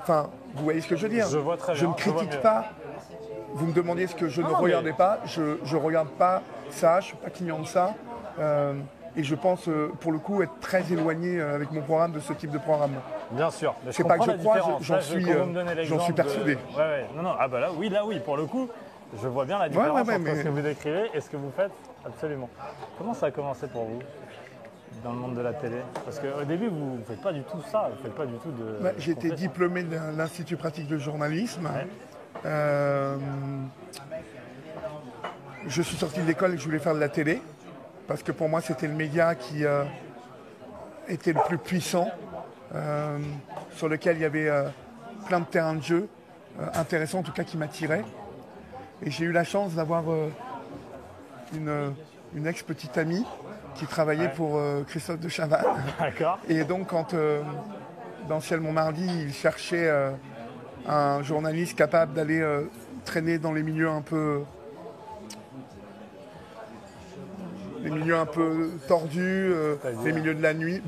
Enfin, vous voyez ce que je veux dire? Je vois très bien. Je ne critique pas. Vous me demandiez ce que je ne regardais pas. Je ne regarde pas ça, je ne suis pas client de ça. Et je pense, pour le coup, être très éloigné avec mon programme de ce type de programme. Bien sûr. C'est pas que je crois, j'en suis persuadé. Non. Ah bah là oui, pour le coup, je vois bien la différence entre ce que vous décrivez et ce que vous faites. Absolument. Comment ça a commencé pour vous dans le monde de la télé? Parce qu'au début, vous ne faites pas du tout ça. Vous faites pas du tout de... J'ai été diplômé de l'Institut pratique de journalisme. Ouais. Je suis sorti de l'école et je voulais faire de la télé. Parce que pour moi, c'était le média qui était le plus puissant, sur lequel il y avait plein de terrains de jeu intéressants, en tout cas qui m'attiraient. Et j'ai eu la chance d'avoir une ex-petite amie qui travaillait pour Christophe de Chavannes. D'accord. Et donc, quand dans Ciel Montmardi, il cherchait un journaliste capable d'aller traîner dans les milieux un peu... les milieux un peu tordus, les milieux de la nuit,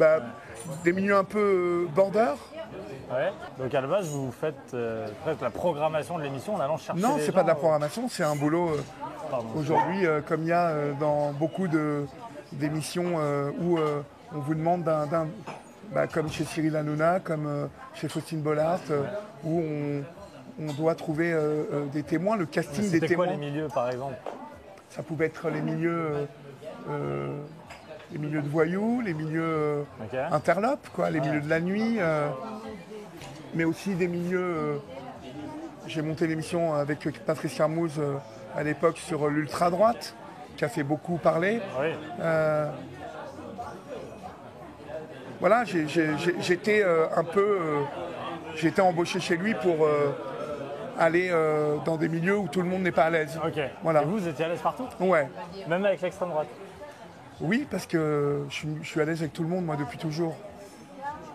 des milieux un peu border. Ouais. Donc à la base, vous faites presque la programmation de l'émission en allant chercher. Non, c'est pas de la programmation, c'est un boulot aujourd'hui, comme il y a dans beaucoup d'émissions où on vous demande comme chez Cyril Hanouna, comme chez Faustine Bollard, où on doit trouver des témoins, le casting des témoins. C'était quoi les milieux, par exemple? Ça pouvait être les milieux de voyous, les milieux interlopes, les milieux de la nuit, mais aussi des milieux... j'ai monté l'émission avec Patrice Hermouz à l'époque sur l'ultra-droite, qui a fait beaucoup parler. Oui. Voilà, j'étais j'ai été embauché chez lui pour aller dans des milieux où tout le monde n'est pas à l'aise. Ok. Voilà. Et vous étiez à l'aise partout? Ouais. Même avec l'extrême droite? Oui, parce que je suis à l'aise avec tout le monde, moi, depuis toujours.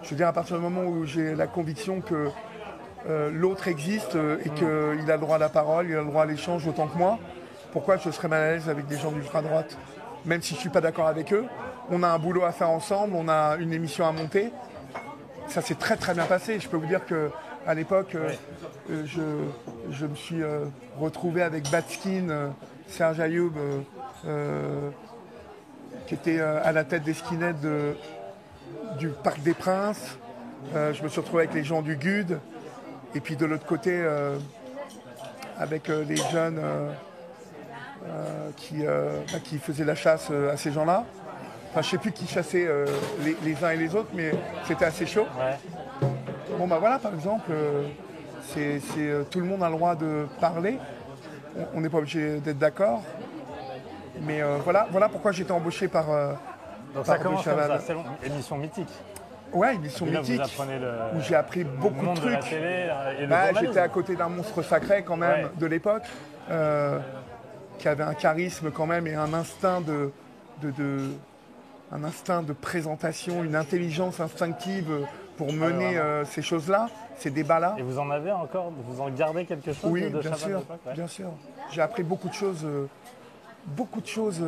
Je veux dire, à partir du moment où j'ai la conviction que l'autre existe et qu'il a le droit à la parole, il a le droit à l'échange autant que moi, pourquoi je serais mal à l'aise avec des gens d'ultra-droite? Même si je ne suis pas d'accord avec eux, on a un boulot à faire ensemble, on a une émission à monter. Ça s'est très très bien passé. Je peux vous dire qu'à l'époque, je me suis retrouvé avec Batskin, Serge Ayoub, qui était à la tête des skinheads du Parc des Princes. Je me suis retrouvé avec les gens du GUD. Et puis de l'autre côté, avec les jeunes qui faisaient la chasse à ces gens-là. Enfin, je ne sais plus qui chassait les uns et les autres, mais c'était assez chaud. Ouais. Bon, voilà, par exemple, tout le monde a le droit de parler. On n'est pas obligé d'être d'accord. Mais voilà pourquoi j'étais embauché par. Donc par ça commence De comme Chavannes. ça, c'est long. Émission mythique. Ouais, émission Et là, mythique. vous apprenez où j'ai appris beaucoup le monde de de la trucs. télé et le journalisme. J'étais à côté d'un monstre sacré quand même de l'époque, qui avait un charisme quand même et un instinct un instinct de présentation, une intelligence instinctive pour mener ces choses-là, ces débats-là. Et vous en avez encore, vous en gardez quelque chose Oui, de bien Chavannes sûr, de l'époque, bien sûr. J'ai appris beaucoup de choses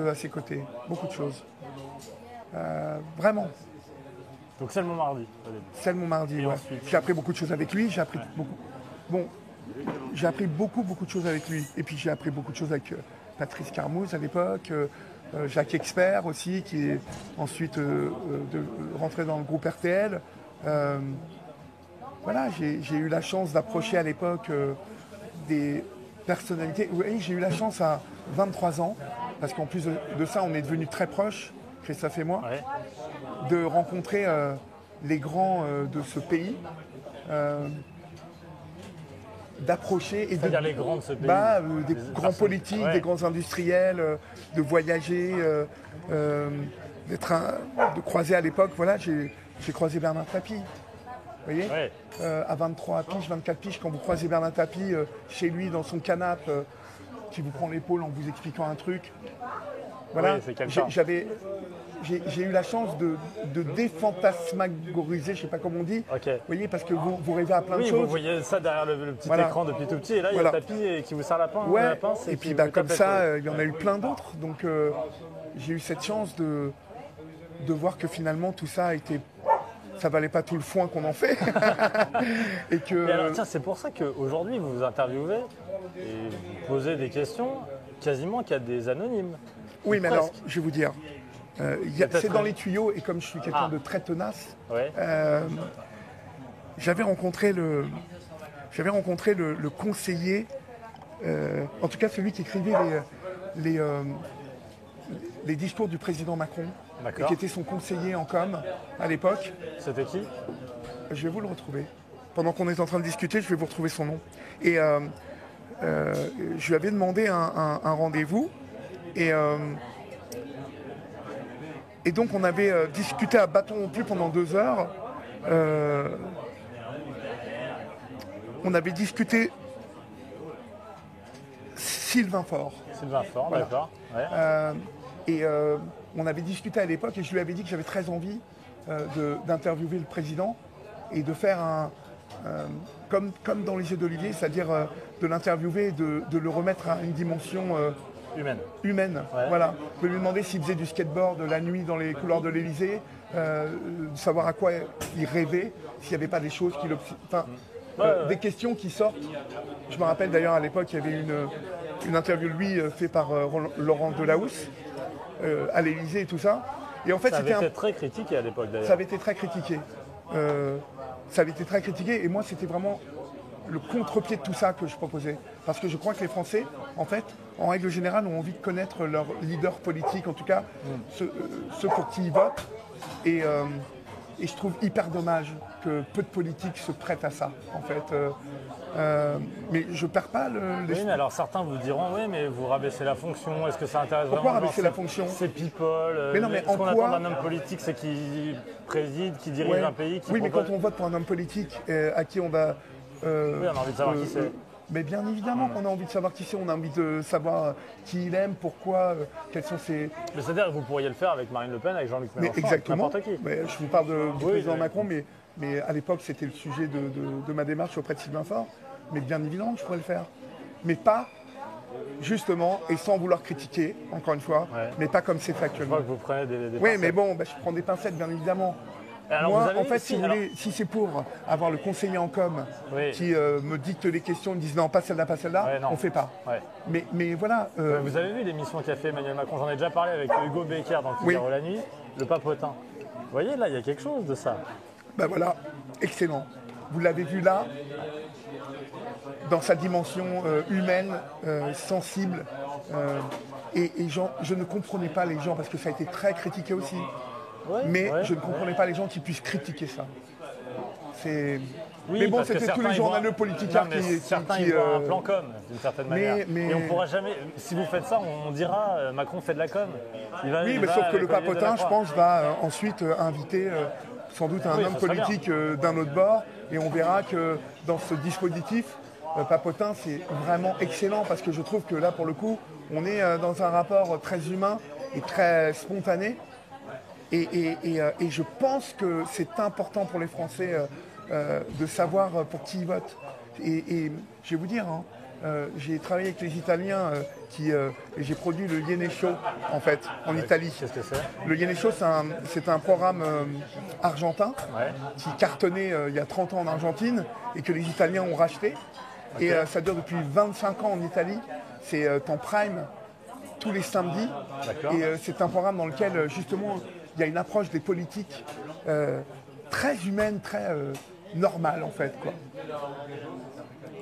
à ses côtés, beaucoup de choses. Vraiment. Donc c'est le Montmardi au début. C'est le Montmardi, Et ouais. ensuite J'ai appris beaucoup de choses avec lui, j'ai appris beaucoup. Bon, j'ai appris beaucoup de choses avec lui. Et puis j'ai appris beaucoup de choses avec Patrice Carmouze à l'époque, Jacques Expert aussi, qui est ensuite rentré dans le groupe RTL. Voilà, j'ai eu la chance d'approcher à l'époque des personnalités. Oui, j'ai eu la chance à 23 ans, parce qu'en plus de ça, on est devenus très proches, Christophe et moi, Ouais. de rencontrer les grands de ce pays, d'approcher et C'est-à-dire les grands de ce pays. des Les grands personnes. politiques, Ouais. des grands industriels, de voyager, de croiser à l'époque. Voilà, j'ai croisé Bernard Tapie. Vous voyez, Ouais. à 23 piges, 24 piges, quand vous croisez Bernard Tapie chez lui dans son canapé, qui vous prend l'épaule en vous expliquant un truc. Voilà, Oui, c'est quelqu'un. j'ai eu la chance de défantasmagoriser, je ne sais pas comment on dit. Ok. Vous voyez, parce que vous rêvez à plein de Oui, choses. vous voyez ça derrière le petit Voilà. écran depuis tout petit, et là il y a Voilà. le tapis qui vous sert la pince. Ouais, la pince et qui puis vous comme tape ça, l'épaule. il y en a eu plein d'autres. Donc j'ai eu cette chance de voir que finalement tout ça ça valait pas tout le foin qu'on en fait. Et que Et alors, tiens, c'est pour ça qu'aujourd'hui vous vous interviewez et vous posez des questions quasiment qu'il y a des anonymes. oui, mais alors presque. je vais vous dire, c'est dans les tuyaux et comme je suis quelqu'un de très tenace, Ouais. j'avais rencontré le conseiller, en tout cas celui qui écrivait les discours du président Macron et D'accord. qui était son conseiller en com à l'époque. C'était qui? Je vais vous le retrouver. Pendant qu'on est en train de discuter, je vais vous retrouver son nom. Et je lui avais demandé un rendez-vous. Et donc on avait discuté à bâton rompu pendant 2 heures. On avait discuté Sylvain Faure. Sylvain Faure, Voilà. d'accord. Ouais. On avait discuté à l'époque et je lui avais dit que j'avais très envie d'interviewer le président et de faire comme dans Les Yeux d'Olivier, c'est-à-dire de l'interviewer et de le remettre à une dimension humaine. Ouais. Voilà. De lui demander s'il faisait du skateboard la nuit dans les couloirs de l'Élysée, de savoir à quoi il rêvait, s'il n'y avait pas des choses qui des questions qui sortent. Je me rappelle d'ailleurs à l'époque, il y avait une interview de lui faite par Laurent Delahousse à l'Élysée et tout ça. Et en fait, Ça avait été très critiqué à l'époque d'ailleurs. ça avait été très critiqué. Et moi, c'était vraiment le contre-pied de tout ça que je proposais. Parce que je crois que les Français, en fait, en règle générale, ont envie de connaître leur leader politique, en tout cas, ceux pour qui ils votent. Et je trouve hyper dommage que peu de politiques se prêtent à ça, en fait. Mais je perds pas Oui, mais alors certains vous diront, oui, mais vous rabaissez la fonction, est-ce que ça intéresse Pourquoi vraiment rabaisser la fonction? C'est people. Mais non, mais ce en qu'on quoi attend d'un homme politique, c'est qu'il préside, qu'il dirige Ouais. un pays. Oui, mais propose... quand on vote pour un homme politique à qui on va... Oui, on a envie de savoir qui c'est. Mais bien évidemment qu'on a envie de savoir qui c'est, on a envie de savoir qui il aime, pourquoi, quels sont ses... Mais c'est-à-dire que vous pourriez le faire avec Marine Le Pen, avec Jean-Luc Mais Mélenchon, avec exactement. n'importe qui. Mais je vous parle du Oui, président oui. Macron, mais à l'époque, c'était le sujet de ma démarche auprès de Sylvain Faure. Mais bien évidemment, je pourrais le faire. Mais pas, justement, et sans vouloir critiquer, encore une fois, Ouais. mais pas comme c'est fait Je actuellement. vois que vous prenez des Oui, pincettes. mais bon, je prends des pincettes, bien évidemment. Alors, Moi, vous avez en fait, si, si vous voulez, si c'est pour avoir le conseiller en com Oui. qui me dicte les questions, me disent non, pas celle-là, Ouais, non. on fait pas. Ouais. Mais voilà. Vous avez vu l'émission qu'a fait Emmanuel Macron, j'en ai déjà parlé avec Hugo Becker dans Figaro la nuit, le papotin. Vous voyez, là, il y a quelque chose de ça. Ben voilà, excellent. Vous l'avez vu là, dans sa dimension humaine, sensible. Et je ne comprenais pas les gens, parce que ça a été très critiqué aussi. Ouais, Mais ouais. je ne comprenais pas les gens qui puissent critiquer ça. Oui, mais bon, parce que c'était tous certains, les ils vont- journalistes politiques Non, mais qui certains, ils ont un plan com, d'une certaine manière. mais- Et on pourra jamais. Si vous faites ça, on dira Macron fait de la com. Oui, mais sauf que le papotin, je pense, va ensuite inviter sans doute un Oui, homme ça serait politique d'un autre bord. Et on verra que dans ce dispositif, papotin, c'est vraiment excellent parce que je trouve que là, pour le coup, on est dans un rapport très humain et très spontané. Et je pense que c'est important pour les Français de savoir pour qui ils votent. Et je vais vous dire, hein, j'ai travaillé avec les Italiens et j'ai produit le Iene Show en fait en Italie. Qu'est-ce que c'est? Le Iene Show, c'est un programme argentin Ouais. qui cartonnait il y a 30 ans en Argentine et que les Italiens ont racheté. Et ça dure depuis 25 ans en Italie. C'est en prime tous les samedis. D'accord. Et c'est un programme dans lequel justement il y a une approche des politiques très humaine, très normale en fait, quoi.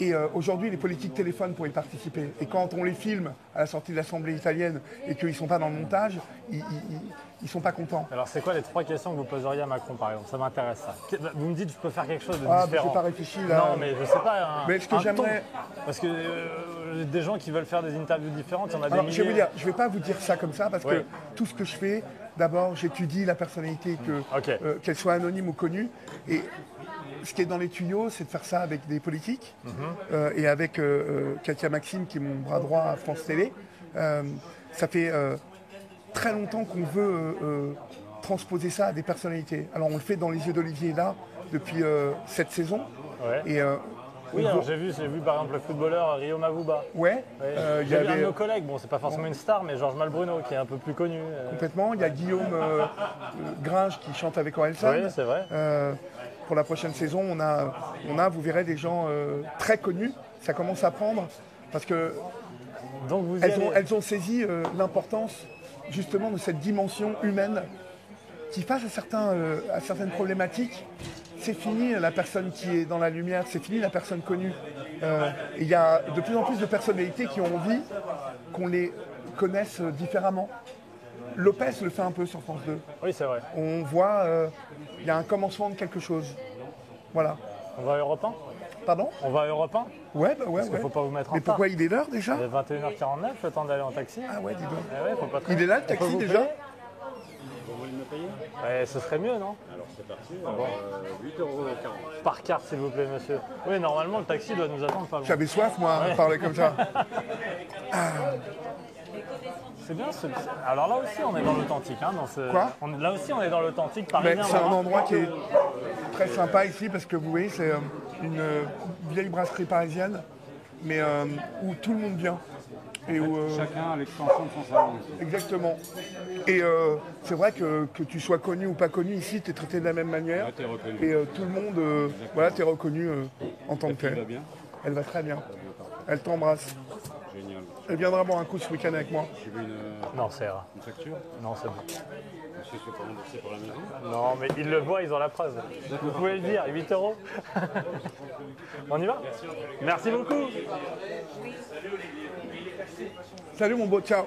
Et aujourd'hui, les politiques téléphonent pour y participer. Et quand on les filme à la sortie de l'Assemblée italienne et qu'ils ne sont pas dans le montage, ils ne sont pas contents. Alors, c'est quoi les 3 questions que vous poseriez à Macron, par exemple? Ça m'intéresse, ça. Vous me dites, je peux faire quelque chose de Ah, différent. j'ai pas réfléchi là. Non, mais je sais pas. Mais ce que j'aimerais- ton. Parce que des gens qui veulent faire des interviews différentes, il y en a des Alors, milliers. je vais vous dire, je ne vais pas vous dire ça comme ça parce Oui. que tout ce que je fais, d'abord, j'étudie la personnalité, Ok. qu'elle soit anonyme ou connue. Et ce qui est dans les tuyaux, c'est de faire ça avec des politiques et avec Katia Maxime, qui est mon bras droit à France Télé. Ça fait très longtemps qu'on veut transposer ça à des personnalités. Alors, on le fait dans Les Yeux d'Olivier, là, depuis cette saison. Ouais. Et Oui, on alors voit- j'ai vu par exemple le footballeur Rio Mavuba. Ouais, Ouais. il y J'ai vu un de avait nos collègues, bon c'est pas forcément une star, mais Georges Malbruno qui est un peu plus connu. complètement. Il y a Guillaume Gringe qui chante avec Orelsan. Oui, c'est vrai. Pour la prochaine saison, on a, vous verrez, des gens très connus. Ça commence à prendre parce que Donc vous y allez. elles ont saisi l'importance justement de cette dimension humaine qui, face à certaines problématiques, c'est fini la personne qui est dans la lumière, c'est fini la personne connue. Il y a de plus en plus de personnalités qui ont envie qu'on les connaisse différemment. Lopez le fait un peu sur France 2. Oui, c'est vrai. On voit, il y a un commencement de quelque chose. Voilà. On va à Europe 1? Pardon? On va à Europe 1? Ouais, bah ouais, Parce qu'il ouais. faut pas vous mettre en Mais retard. pourquoi il est l'heure déjà? Il est 21h49, le temps d'aller en taxi. Ah ouais, dis donc. Eh ouais, faut pas Il est là, le On peut taxi, vous déjà? payer Vous voulez me payer? Ouais, ce serait mieux, non? Alors c'est parti, 8,40 €. Par carte, s'il vous plaît, monsieur. Oui, normalement, le taxi doit nous attendre pas loin. J'avais soif, moi, Ouais. de parler comme ça. C'est bien ce. Alors là aussi, on est dans l'authentique. Hein, Quoi Là aussi, on est dans l'authentique Mais parisien. c'est un vraiment. endroit qui est très sympa ici parce que vous voyez, c'est une vieille brasserie parisienne, mais où tout le monde vient. Et où, Chacun a l'extension de son salon. exactement. Et c'est vrai que tu sois connu ou pas connu, ici, tu es traité de la même manière. Là, t'es reconnu. Et tout le monde, voilà, tu es reconnu en tant que Elle va tel. bien? Elle va très bien. Elle t'embrasse. Génial. Elle viendra boire un coup ce week-end avec moi. Tu veux Non, c'est rare. une facture? Non, c'est bon. Monsieur, c'est pas remboursé pour la maison? Non, mais ils le voient, ils ont la preuve. Vous pouvez le dire, 8 €. On y va? Merci beaucoup. Salut mon beau, ciao.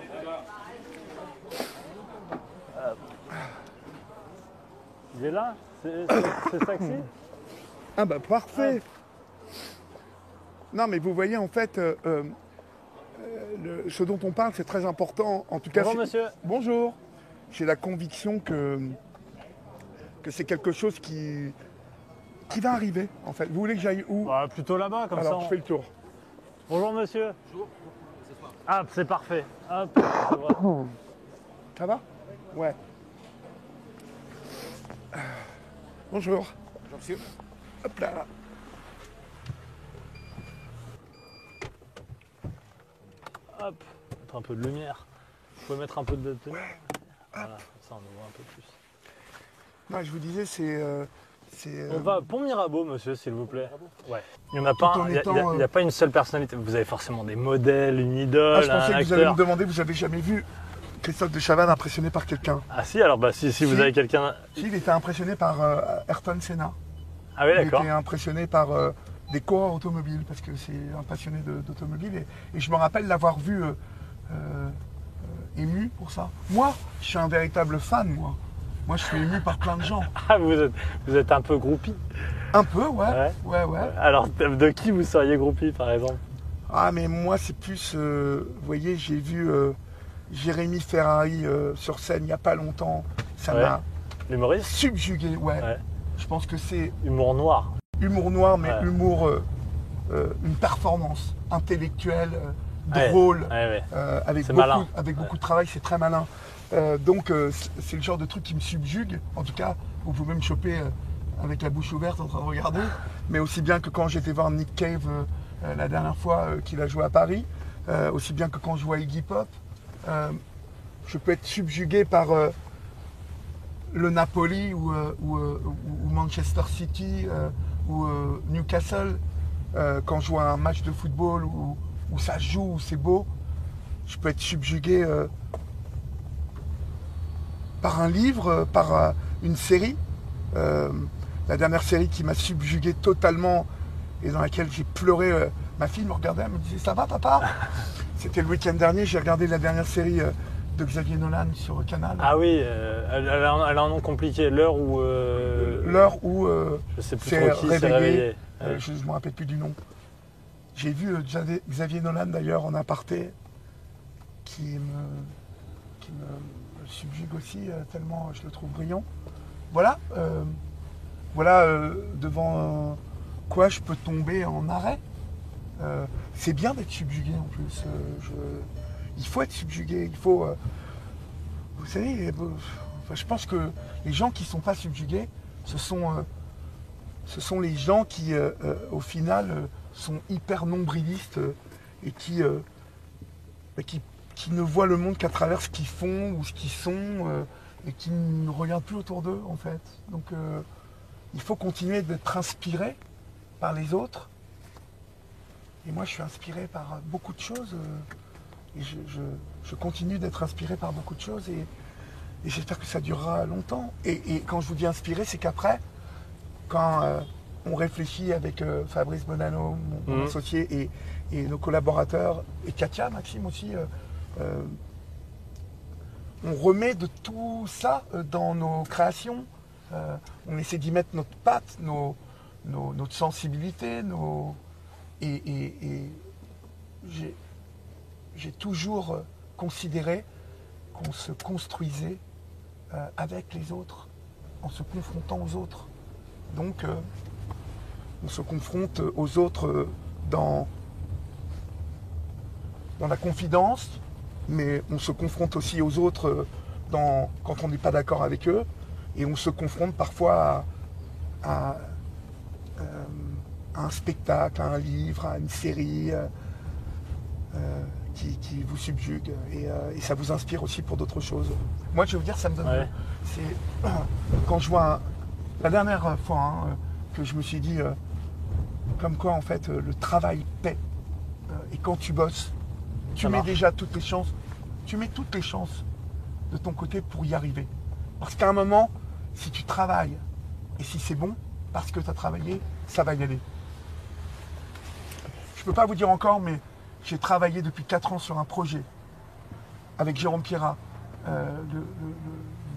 Il est là? C'est ce taxi? Ah bah parfait. Non mais vous voyez en fait, ce dont on parle c'est très important. En tout cas, Bonjour, monsieur. Bonjour. J'ai la conviction que c'est quelque chose qui va arriver en fait. Vous voulez que j'aille où? Bah, plutôt là-bas, comme Alors ça. je fais le tour. Bonjour, monsieur. Bonjour. Ah, c'est parfait. Hop, je vois. Ça va? Ouais. Bonjour. Bonjour monsieur. Hop là. Hop, mettre un peu de lumière. Vous pouvez mettre un peu de tenue. Voilà, comme ça on en voit un peu plus. Non, je vous disais On va à Pont Mirabeau, monsieur, s'il vous plaît. Ouais. Il n'y en a pas, en il y a- étant, il y a pas une seule personnalité. Vous avez forcément des modèles, une idole, je pensais un que vous allez acteur. me demander, vous avez jamais vu Christophe de Chavannes impressionné par quelqu'un? Ah si, alors bah si vous Si. avez quelqu'un. Si, il était impressionné par Ayrton Senna. Ah oui, Il d'accord. était impressionné par des coureurs automobiles, parce que c'est un passionné d'automobile. Et je me rappelle l'avoir vu ému pour ça. Moi, je suis un véritable fan, moi. Moi, je suis ému par plein de gens. Ah, vous êtes un peu groupie. Un peu, ouais. Alors, de qui vous seriez groupie, par exemple? Ah, mais moi, c'est plus... vous voyez, j'ai vu Jérémy Ferrari sur scène il n'y a pas longtemps. Ça m'a l'humoriste subjugué, ouais. Je pense que c'est... Humour noir. Humour noir, mais humour... une performance intellectuelle, drôle, avec beaucoup de travail, c'est très malin. Donc c'est le genre de truc qui me subjugue. En tout cas, vous pouvez me choper avec la bouche ouverte en train de regarder, mais aussi bien que quand j'étais voir Nick Cave la dernière fois qu'il a joué à Paris, aussi bien que quand je vois Iggy Pop. Je peux être subjugué par le Napoli ou Manchester City ou Newcastle. Quand je vois un match de football où ça joue, où c'est beau, je peux être subjugué par un livre, par une série. La dernière série qui m'a subjugué totalement et dans laquelle j'ai pleuré, ma fille me regardait, elle me disait « Ça va papa ?» C'était le week-end dernier, j'ai regardé la dernière série de Xavier Nolan sur Canal. Ah oui, elle a un nom compliqué, l'heure où... je sais plus trop qui s'est réveillé. Je ne me rappelle plus du nom. J'ai vu Xavier Nolan d'ailleurs en aparté, qui me subjugue aussi, tellement je le trouve brillant. Voilà, devant quoi je peux tomber en arrêt. C'est bien d'être subjugué en plus. Il faut être subjugué, il faut... vous savez, je pense que les gens qui ne sont pas subjugués, ce sont les gens qui, au final, sont hyper nombrilistes et qui ne voient le monde qu'à travers ce qu'ils font ou ce qu'ils sont et qui ne regardent plus autour d'eux, en fait. Donc, il faut continuer d'être inspiré par les autres. Et moi, je suis inspiré par beaucoup de choses. Et je continue d'être inspiré par beaucoup de choses. Et j'espère que ça durera longtemps. Et quand je vous dis inspiré, c'est qu'après, quand on réfléchit avec Fabrice Bonanno, mon associé, et nos collaborateurs, et Katia, Maxime aussi, on remet de tout ça dans nos créations. On essaie d'y mettre notre patte, notre sensibilité, et j'ai toujours considéré qu'on se construisait avec les autres, en se confrontant aux autres. Donc, on se confronte aux autres dans la confidence, mais on se confronte aussi aux autres quand on n'est pas d'accord avec eux, et on se confronte parfois à un spectacle, à un livre, à une série qui vous subjugue, et ça vous inspire aussi pour d'autres choses. Moi, je vais vous dire, ça me donne... C'est quand je vois... la dernière fois que je me suis dit, comme quoi, en fait, le travail paie. Et quand tu bosses, tu mets déjà toutes les chances. Tu mets toutes les chances de ton côté pour y arriver. Parce qu'à un moment, si tu travailles, et si c'est bon, parce que tu as travaillé, ça va y aller. Je ne peux pas vous dire encore, mais j'ai travaillé depuis 4 ans sur un projet avec Jérôme Pierrat. Vous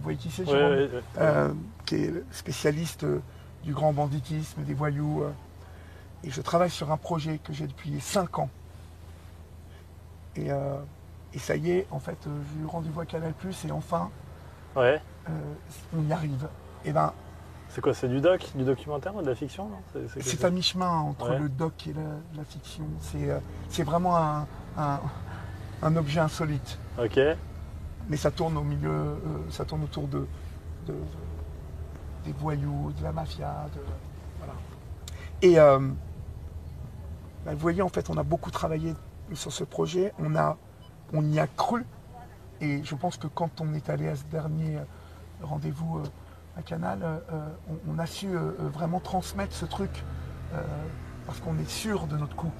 voyez qui c'est, Jérôme? Qui est spécialiste du grand banditisme, des voyous. Et je travaille sur un projet que j'ai depuis 5 ans. Et ça y est, en fait, j'ai eu rendez-vous à Canal+, et enfin, on y arrive. Et ben, c'est quoi, c'est du documentaire ou de la fiction? C'est à mi-chemin entre le doc et la fiction. C'est vraiment un objet insolite. Ok. Mais ça tourne au milieu, ça tourne autour des voyous, de la mafia, voilà. Et vous voyez, en fait, on a beaucoup travaillé sur ce projet, on y a cru, et je pense que quand on est allé à ce dernier rendez-vous à Canal, on a su vraiment transmettre ce truc, parce qu'on est sûr de notre coup.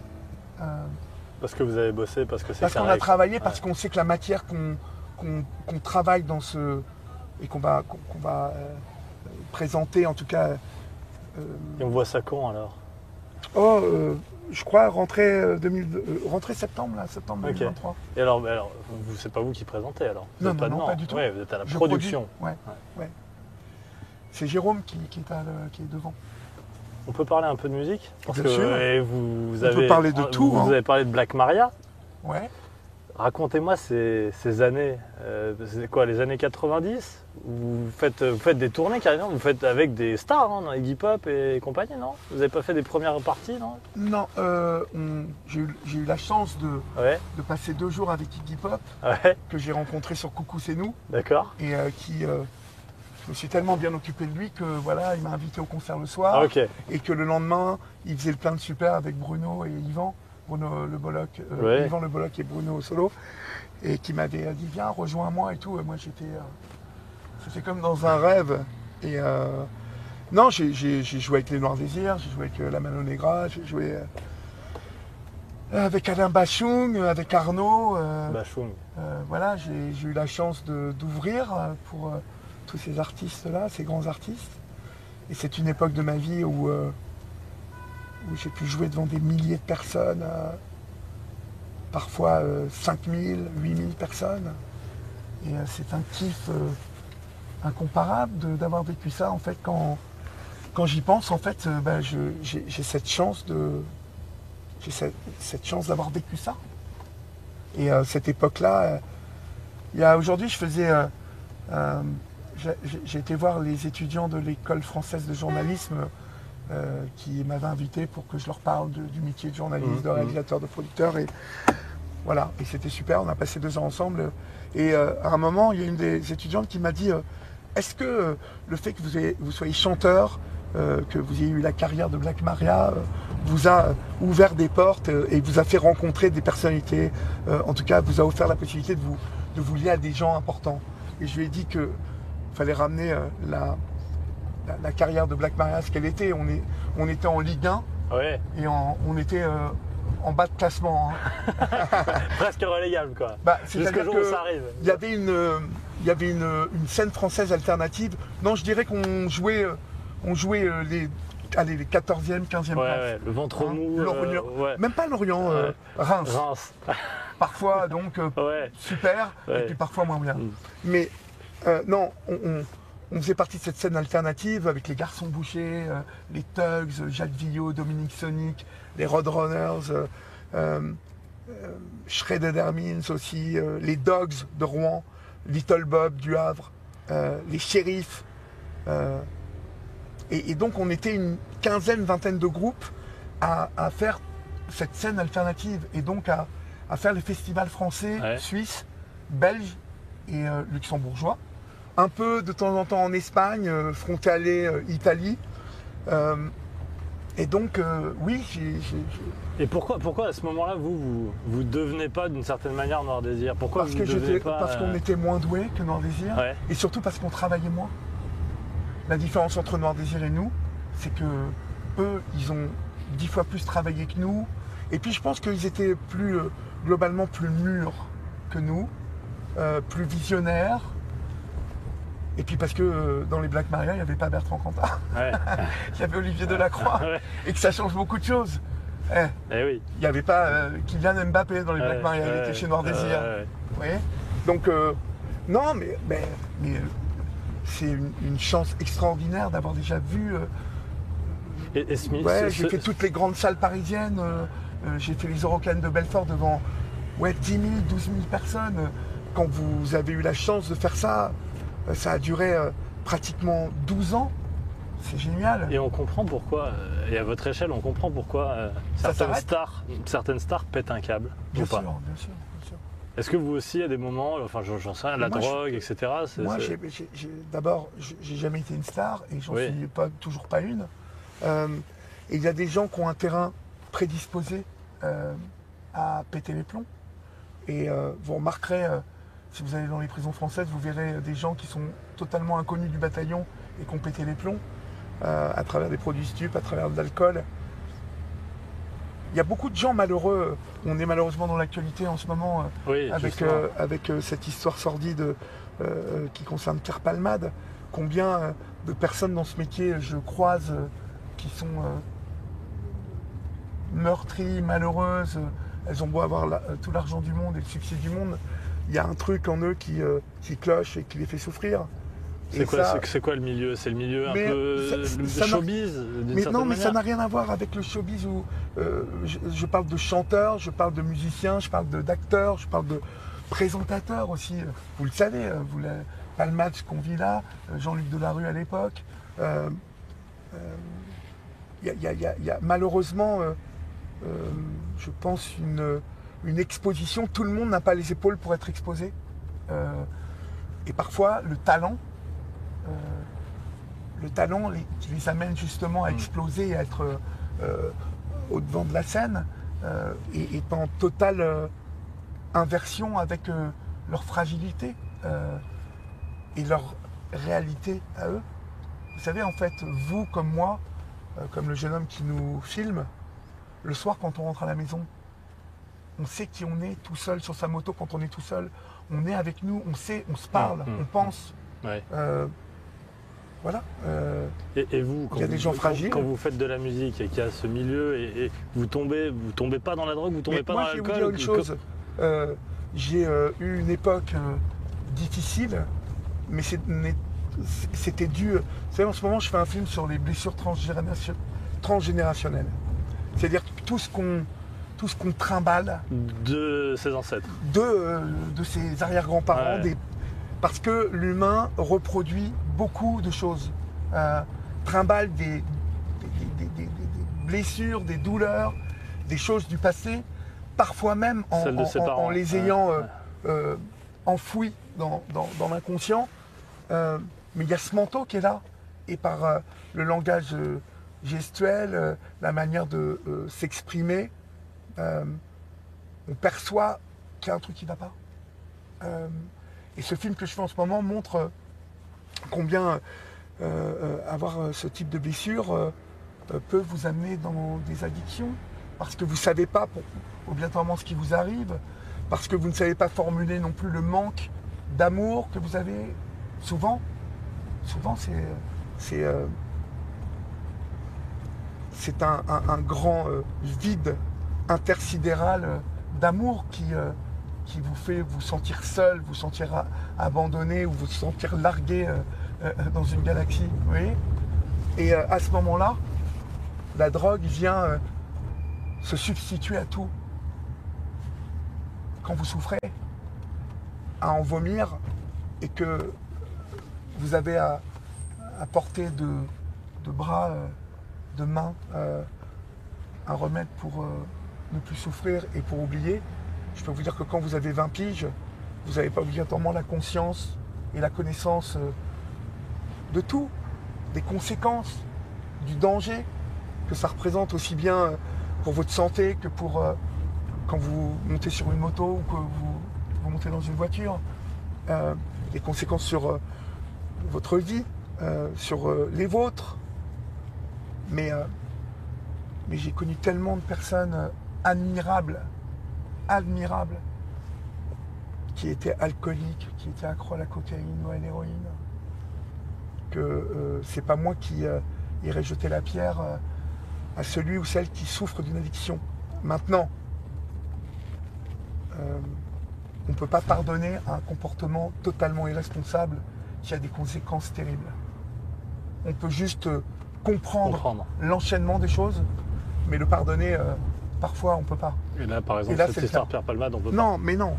Parce que vous avez bossé, parce que c'est parce qu'on a travaillé, parce qu'on sait que la matière qu'on travaille dans ce... et qu'on va présenter, en tout cas... et on voit ça quand, alors? Je crois rentrée septembre, septembre 2023. Et alors c'est pas vous qui présentez, alors? Non, pas du tout. Ouais, vous êtes à la production. Ouais. C'est Jérôme qui est devant. On peut parler un peu de musique parce Bien sûr. Vous On peut parler de tout, Vous hein. avez parlé de Black Maria. Ouais. Racontez-moi ces années, c'est quoi, les années 90 vous faites des tournées carrément, vous faites avec des stars, hein, dans Iggy Pop et compagnie, non? Vous n'avez pas fait des premières parties, non? Non, j'ai eu la chance Ouais, de passer 2 jours avec Iggy Pop, ouais, que j'ai rencontré sur Coucou c'est nous, d'accord. et je me suis tellement bien occupé de lui que voilà, il m'a invité au concert le soir, Ah, ok, et que le lendemain, il faisait le plein de super avec Bruno et Yvan, Bruno Le Bolloc, Ouais. Yvan Le Bolloc et Bruno Solo, et qui m'avait dit viens, rejoins-moi et tout. Et moi c'était comme dans un rêve. Et non, j'ai joué avec les Noirs Désirs, j'ai joué avec la Mano Negra, j'ai joué avec Alain Bachung, avec Arnaud. Bachung. Voilà, j'ai eu la chance d'ouvrir pour tous ces artistes-là, ces grands artistes. Et c'est une époque de ma vie où j'ai pu jouer devant des milliers de personnes, parfois 5000, 8000 personnes. Et c'est un kiff incomparable d'avoir vécu ça. En fait, quand j'y pense, en fait, j'ai cette chance cette chance d'avoir vécu ça. Et cette époque-là, aujourd'hui, j'ai été voir les étudiants de l'école française de journalisme qui m'avaient invité pour que je leur parle du métier de journaliste, de réalisateur, de producteur. Et voilà, et c'était super, on a passé 2 ans ensemble. Et à un moment, il y a une des étudiantes qui m'a dit est-ce que le fait que vous soyez chanteur, que vous ayez eu la carrière de Black Maria, vous a ouvert des portes et vous a fait rencontrer des personnalités, en tout cas vous a offert la possibilité de vous lier à des gens importants. Et je lui ai dit qu'il fallait ramener la carrière de Black Maria à ce qu'elle était. On était en Ligue 1 Ouais, et on était en bas de classement. Hein. presque relégable, quoi. Jusqu'au C'est-à-dire jour où ça arrive. il y avait une scène française alternative. Non, je dirais qu'on jouait, les 14e, 15e Ouais, places. ouais, le ventre mou. Lorient. Ouais. Même pas Lorient, Reims. Reims. Parfois, donc, Ouais. super, Ouais. et puis parfois moins bien. Mm. Mais non, on faisait partie de cette scène alternative avec les Garçons Bouchers, les Tugs, Jacques Villot, Dominique Sonic, les Roadrunners, Shredded Hermines aussi, les Dogs de Rouen, Little Bob du Havre, les Shérifs. Et donc on était une quinzaine, vingtaine de groupes à faire cette scène alternative et donc à faire les festivals français, Ouais. suisses, belges et luxembourgeois. Un peu de temps en temps en Espagne, frontalier Italie. Et donc oui, Et pourquoi à ce moment-là, vous devenez pas d'une certaine manière Noir Désir? Pourquoi parce vous que devenez pas parce qu'on était moins doués que Noir Désir, Ouais. et surtout parce qu'on travaillait moins. La différence entre Noir Désir et nous, c'est que eux, ils ont 10 fois plus travaillé que nous. Et puis je pense qu'ils étaient globalement plus mûrs que nous, plus visionnaires. Et puis parce que dans les Black Maria, il n'y avait pas Bertrand Cantat, Ouais. il y avait Olivier Delacroix, Ouais. et que ça change beaucoup de choses. Eh oui. Il n'y avait pas Kylian Mbappé dans les Black Maria, il était chez Noir Désir. Ouais. Vous voyez. Donc, non, mais c'est une chance extraordinaire d'avoir déjà vu. Et Smith, J'ai fait toutes les grandes salles parisiennes. J'ai fait les Eurocaines de Belfort devant 10 000, 12 000 personnes. Quand vous avez eu la chance de faire ça, ça a duré pratiquement 12 ans. C'est génial. Et on comprend pourquoi, et à votre échelle, on comprend pourquoi Ça certaines stars pètent un câble. Bien ou pas. sûr, bien sûr, bien sûr. Est-ce que vous aussi, à des moments, enfin j'en sais rien, la Moi, drogue, etc. Moi, d'abord, j'ai jamais été une star et j'en Oui. suis toujours pas une. Et il y a des gens qui ont un terrain prédisposé à péter les plombs. Et vous remarquerez, si vous allez dans les prisons françaises, vous verrez des gens qui sont totalement inconnus du bataillon et qui ont pété les plombs à travers des produits stupes, à travers de l'alcool. Il y a beaucoup de gens malheureux. On est malheureusement dans l'actualité en ce moment Oui, avec cette histoire sordide qui concerne Pierre Palmade. Combien de personnes dans ce métier je croise qui sont meurtries, malheureuses. Elles ont beau avoir tout l'argent du monde et le succès du monde. Il y a un truc en eux qui cloche et qui les fait souffrir. C'est quoi le milieu? C'est le milieu un peu le showbiz d'une certaine non, mais manière. ça n'a rien à voir avec le showbiz où je parle de chanteurs, je parle de musiciens, je parle d'acteurs, je parle de présentateurs aussi. Vous le savez, Palmade, ce qu'on vit là, Jean-Luc Delarue à l'époque. Il y a malheureusement, je pense, une exposition. Tout le monde n'a pas les épaules pour être exposé. Et parfois, le talent les amène justement à exploser et à être au devant de la scène et est en totale inversion avec leur fragilité et leur réalité à eux. Vous savez, en fait, vous comme moi, comme le jeune homme qui nous filme, le soir quand on rentre à la maison, on sait qui on est tout seul sur sa moto quand on est tout seul. On est avec nous, on sait, on se parle, on pense. Ouais. Voilà. Et vous, il y a des gens fragiles. Quand vous faites de la musique et qu'il y a ce milieu, et vous tombez pas dans la drogue, vous tombez pas dans l'alcool. Moi, je vais vous dire une chose. J'ai eu une époque difficile, mais c'était dû. Vous savez, en ce moment, je fais un film sur les blessures transgénérationnelles. C'est-à-dire tout ce qu'on trimballe de ses ancêtres, de ses arrière-grands-parents, ouais. Parce que l'humain reproduit beaucoup de choses, trimballe des blessures, des douleurs, des choses du passé, parfois même en les ayant enfouies dans l'inconscient. Mais il y a ce manteau qui est là, et par le langage gestuel, la manière de s'exprimer, on perçoit qu'il y a un truc qui ne va pas. Et ce film que je fais en ce moment montre combien avoir ce type de blessure peut vous amener dans des addictions, parce que vous ne savez pas obligatoirement ce qui vous arrive, parce que vous ne savez pas formuler non plus le manque d'amour que vous avez souvent. Souvent, c'est un grand vide intersidéral d'amour qui vous fait vous sentir seul, vous sentir abandonné ou vous sentir largué dans une galaxie. Vous voyez ? Et à ce moment-là, la drogue vient se substituer à tout. Quand vous souffrez, à en vomir, et que vous avez à portée de bras, de mains, un remède pour ne plus souffrir et pour oublier, je peux vous dire que quand vous avez 20 piges, vous n'avez pas obligatoirement la conscience et la connaissance de tout, des conséquences, du danger que ça représente aussi bien pour votre santé que pour quand vous montez sur une moto ou que vous montez dans une voiture, les conséquences sur votre vie, sur les vôtres. Mais j'ai connu tellement de personnes admirables, qui étaient alcooliques, qui étaient accros à la cocaïne ou à l'héroïne, que c'est pas moi qui irai jeter la pierre à celui ou celle qui souffre d'une addiction. Maintenant, on ne peut pas pardonner un comportement totalement irresponsable qui a des conséquences terribles. On peut juste comprendre l'enchaînement des choses, mais le pardonner, parfois, on ne peut pas. Et là, par exemple, cette histoire Pierre Palmade, on peut pas. Non, mais non.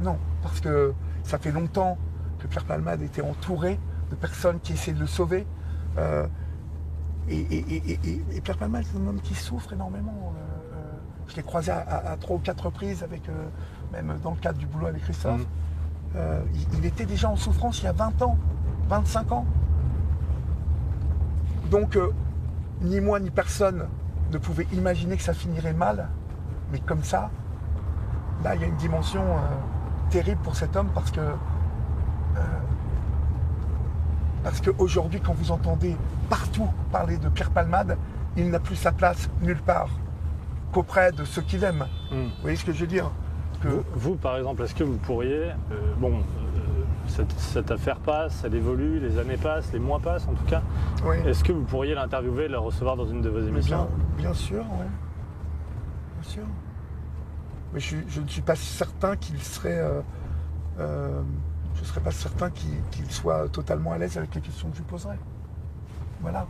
Non, parce que ça fait longtemps que Pierre Palmade était entouré de personnes qui essaient de le sauver. Et Pierre Palmade, c'est un homme qui souffre énormément. Je l'ai croisé à 3 ou 4 reprises, même dans le cadre du boulot avec Christophe. Il était déjà en souffrance il y a 20 ans, 25 ans. Donc, ni moi ni personne ne pouvait imaginer que ça finirait mal. Mais comme ça, là, il y a une dimension terrible pour cet homme parce qu'aujourd'hui, quand vous entendez partout parler de Pierre Palmade, il n'a plus sa place nulle part qu'auprès de ceux qu'il aime. Vous voyez ce que je veux dire ? Vous, par exemple, est-ce que vous pourriez... cette affaire passe, elle évolue, les années passent, les mois passent en tout cas. Oui. Est-ce que vous pourriez l'interviewer, le recevoir dans une de vos émissions ? Bien sûr, oui. Bien sûr. Mais je ne suis pas certain qu'il serait je ne serais pas certain qu'il soit totalement à l'aise avec les questions que je lui poserai. Voilà.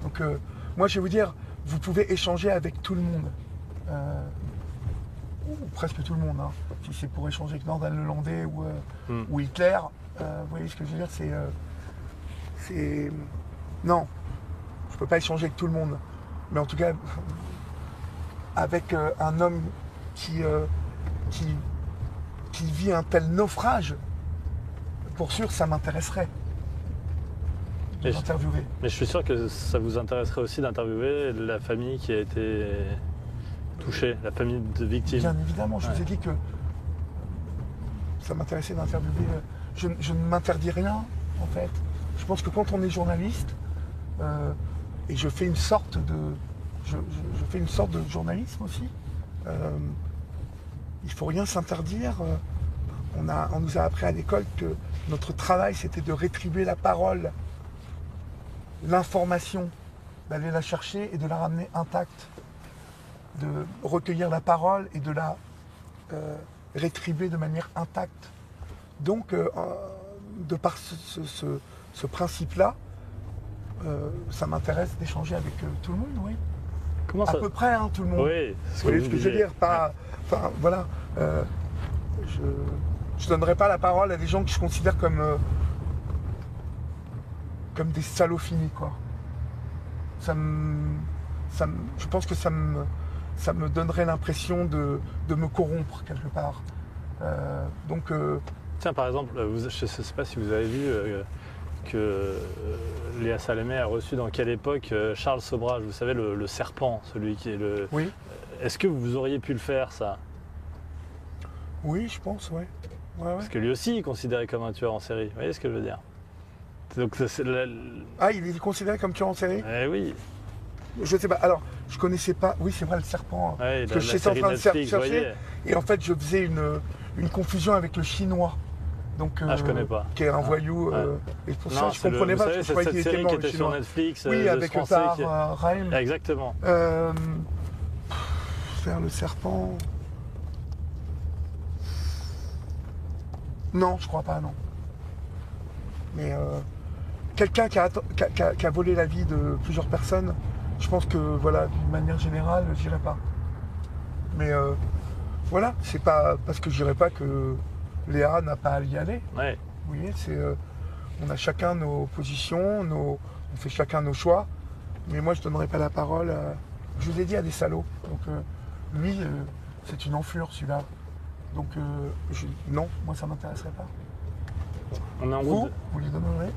Donc moi je vais vous dire, vous pouvez échanger avec tout le monde. Ou presque tout le monde. Hein. Si c'est pour échanger avec Nordal Lelandais ou Hitler, vous voyez ce que je veux dire, c'est... Non, je ne peux pas échanger avec tout le monde. Mais en tout cas, avec un homme qui vit un tel naufrage, pour sûr, ça m'intéresserait de l'interviewer. Mais je suis sûr que ça vous intéresserait aussi d'interviewer la famille qui a été touchée, la famille de victimes. Bien évidemment, je vous ai dit que ça m'intéressait d'interviewer. Je ne m'interdis rien, en fait. Je pense que quand on est journaliste, et je fais une sorte de... Je fais une sorte de journalisme aussi. Il ne faut rien s'interdire. On nous a appris à l'école que notre travail, c'était de rétribuer la parole, l'information, d'aller la chercher et de la ramener intacte, de recueillir la parole et de la rétribuer de manière intacte. Donc, de par ce principe-là, ça m'intéresse d'échanger avec tout le monde, oui. Comment ça... À peu près, hein, tout le monde. Oui, vous voyez ce que je veux dire, pas... Enfin, voilà. Je ne donnerai pas la parole à des gens que je considère comme des salauds finis, quoi. Je pense que ça me donnerait l'impression de me corrompre quelque part. Donc... Tiens, par exemple, je ne sais pas si vous avez vu que Léa Salamé a reçu dans quelle époque Charles Sobhraj, vous savez, le serpent, celui qui est le... Oui. Est-ce que vous auriez pu le faire, ça? Oui, je pense, oui. Ouais. Parce que lui aussi, il est considéré comme un tueur en série. Vous voyez ce que je veux dire? Donc, Ah, il est considéré comme tueur en série? Eh oui. Je ne sais pas. Alors, je connaissais pas... Oui, c'est vrai, le serpent. Ouais, parce que j'étais en train de chercher. Et en fait, je faisais une confusion avec le chinois. Donc, je connais pas. Qui est un voyou. Et pour ça, je ne comprenais pas. Savez, Je croyais qu'il était mort, qui était sur Netflix. Oui, avec Tahar Rahim. Exactement. Faire le serpent... Non, je crois pas, non. Mais quelqu'un qui a volé la vie de plusieurs personnes, je pense que, voilà, d'une manière générale, j'irai pas. Mais voilà, c'est pas parce que j'irai pas que Léa n'a pas à y aller. Ouais. Vous voyez, on a chacun nos positions, on fait chacun nos choix. Mais moi, je donnerai pas la parole, je vous ai dit, à des salauds. Donc lui, c'est une enflure, celui-là. Donc non, moi ça m'intéresserait pas. On est en vous lui donnerez?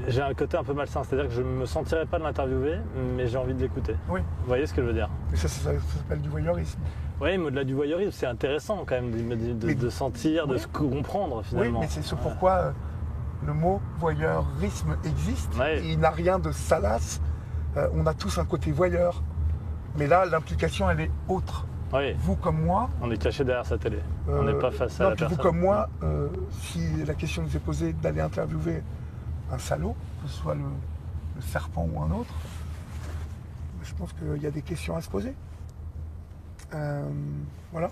J'ai un côté un peu malsain, c'est-à-dire que je ne me sentirais pas de l'interviewer, mais j'ai envie de l'écouter. Oui. Vous voyez ce que je veux dire? Mais ça s'appelle du voyeurisme. Oui, mais au-delà du voyeurisme, c'est intéressant quand même de sentir, de se comprendre finalement. Oui, mais c'est ce pourquoi le mot voyeurisme existe. Et il n'a rien de salace. On a tous un côté voyeur. Mais là, l'implication, elle est autre. Oui. Vous comme moi... On est caché derrière sa télé. On n'est pas face à la personne. Vous comme moi, si la question nous est posée d'aller interviewer un salaud, que ce soit le serpent ou un autre, je pense qu'il y a des questions à se poser. Voilà.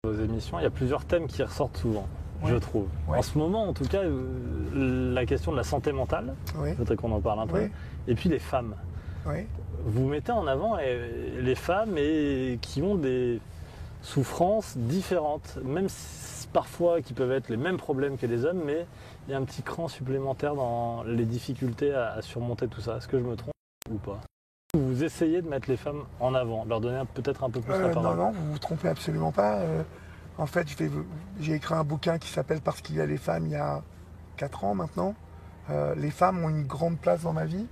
Dans vos émissions, il y a plusieurs thèmes qui ressortent souvent, je trouve. Ouais. En ce moment, en tout cas, la question de la santé mentale, je voudrais qu'on en parle un peu, et puis les femmes. Oui. Vous mettez en avant les femmes qui ont des souffrances différentes, même parfois qui peuvent être les mêmes problèmes que les hommes, mais il y a un petit cran supplémentaire dans les difficultés à surmonter tout ça. Est-ce que je me trompe ou pas? Vous essayez de mettre les femmes en avant, leur donner peut-être un peu plus la parole? Non, vous vous trompez absolument pas. En fait, j'ai écrit un bouquin qui s'appelle « Parce qu'il y a les femmes » il y a 4 ans maintenant. Les femmes ont une grande place dans ma vie.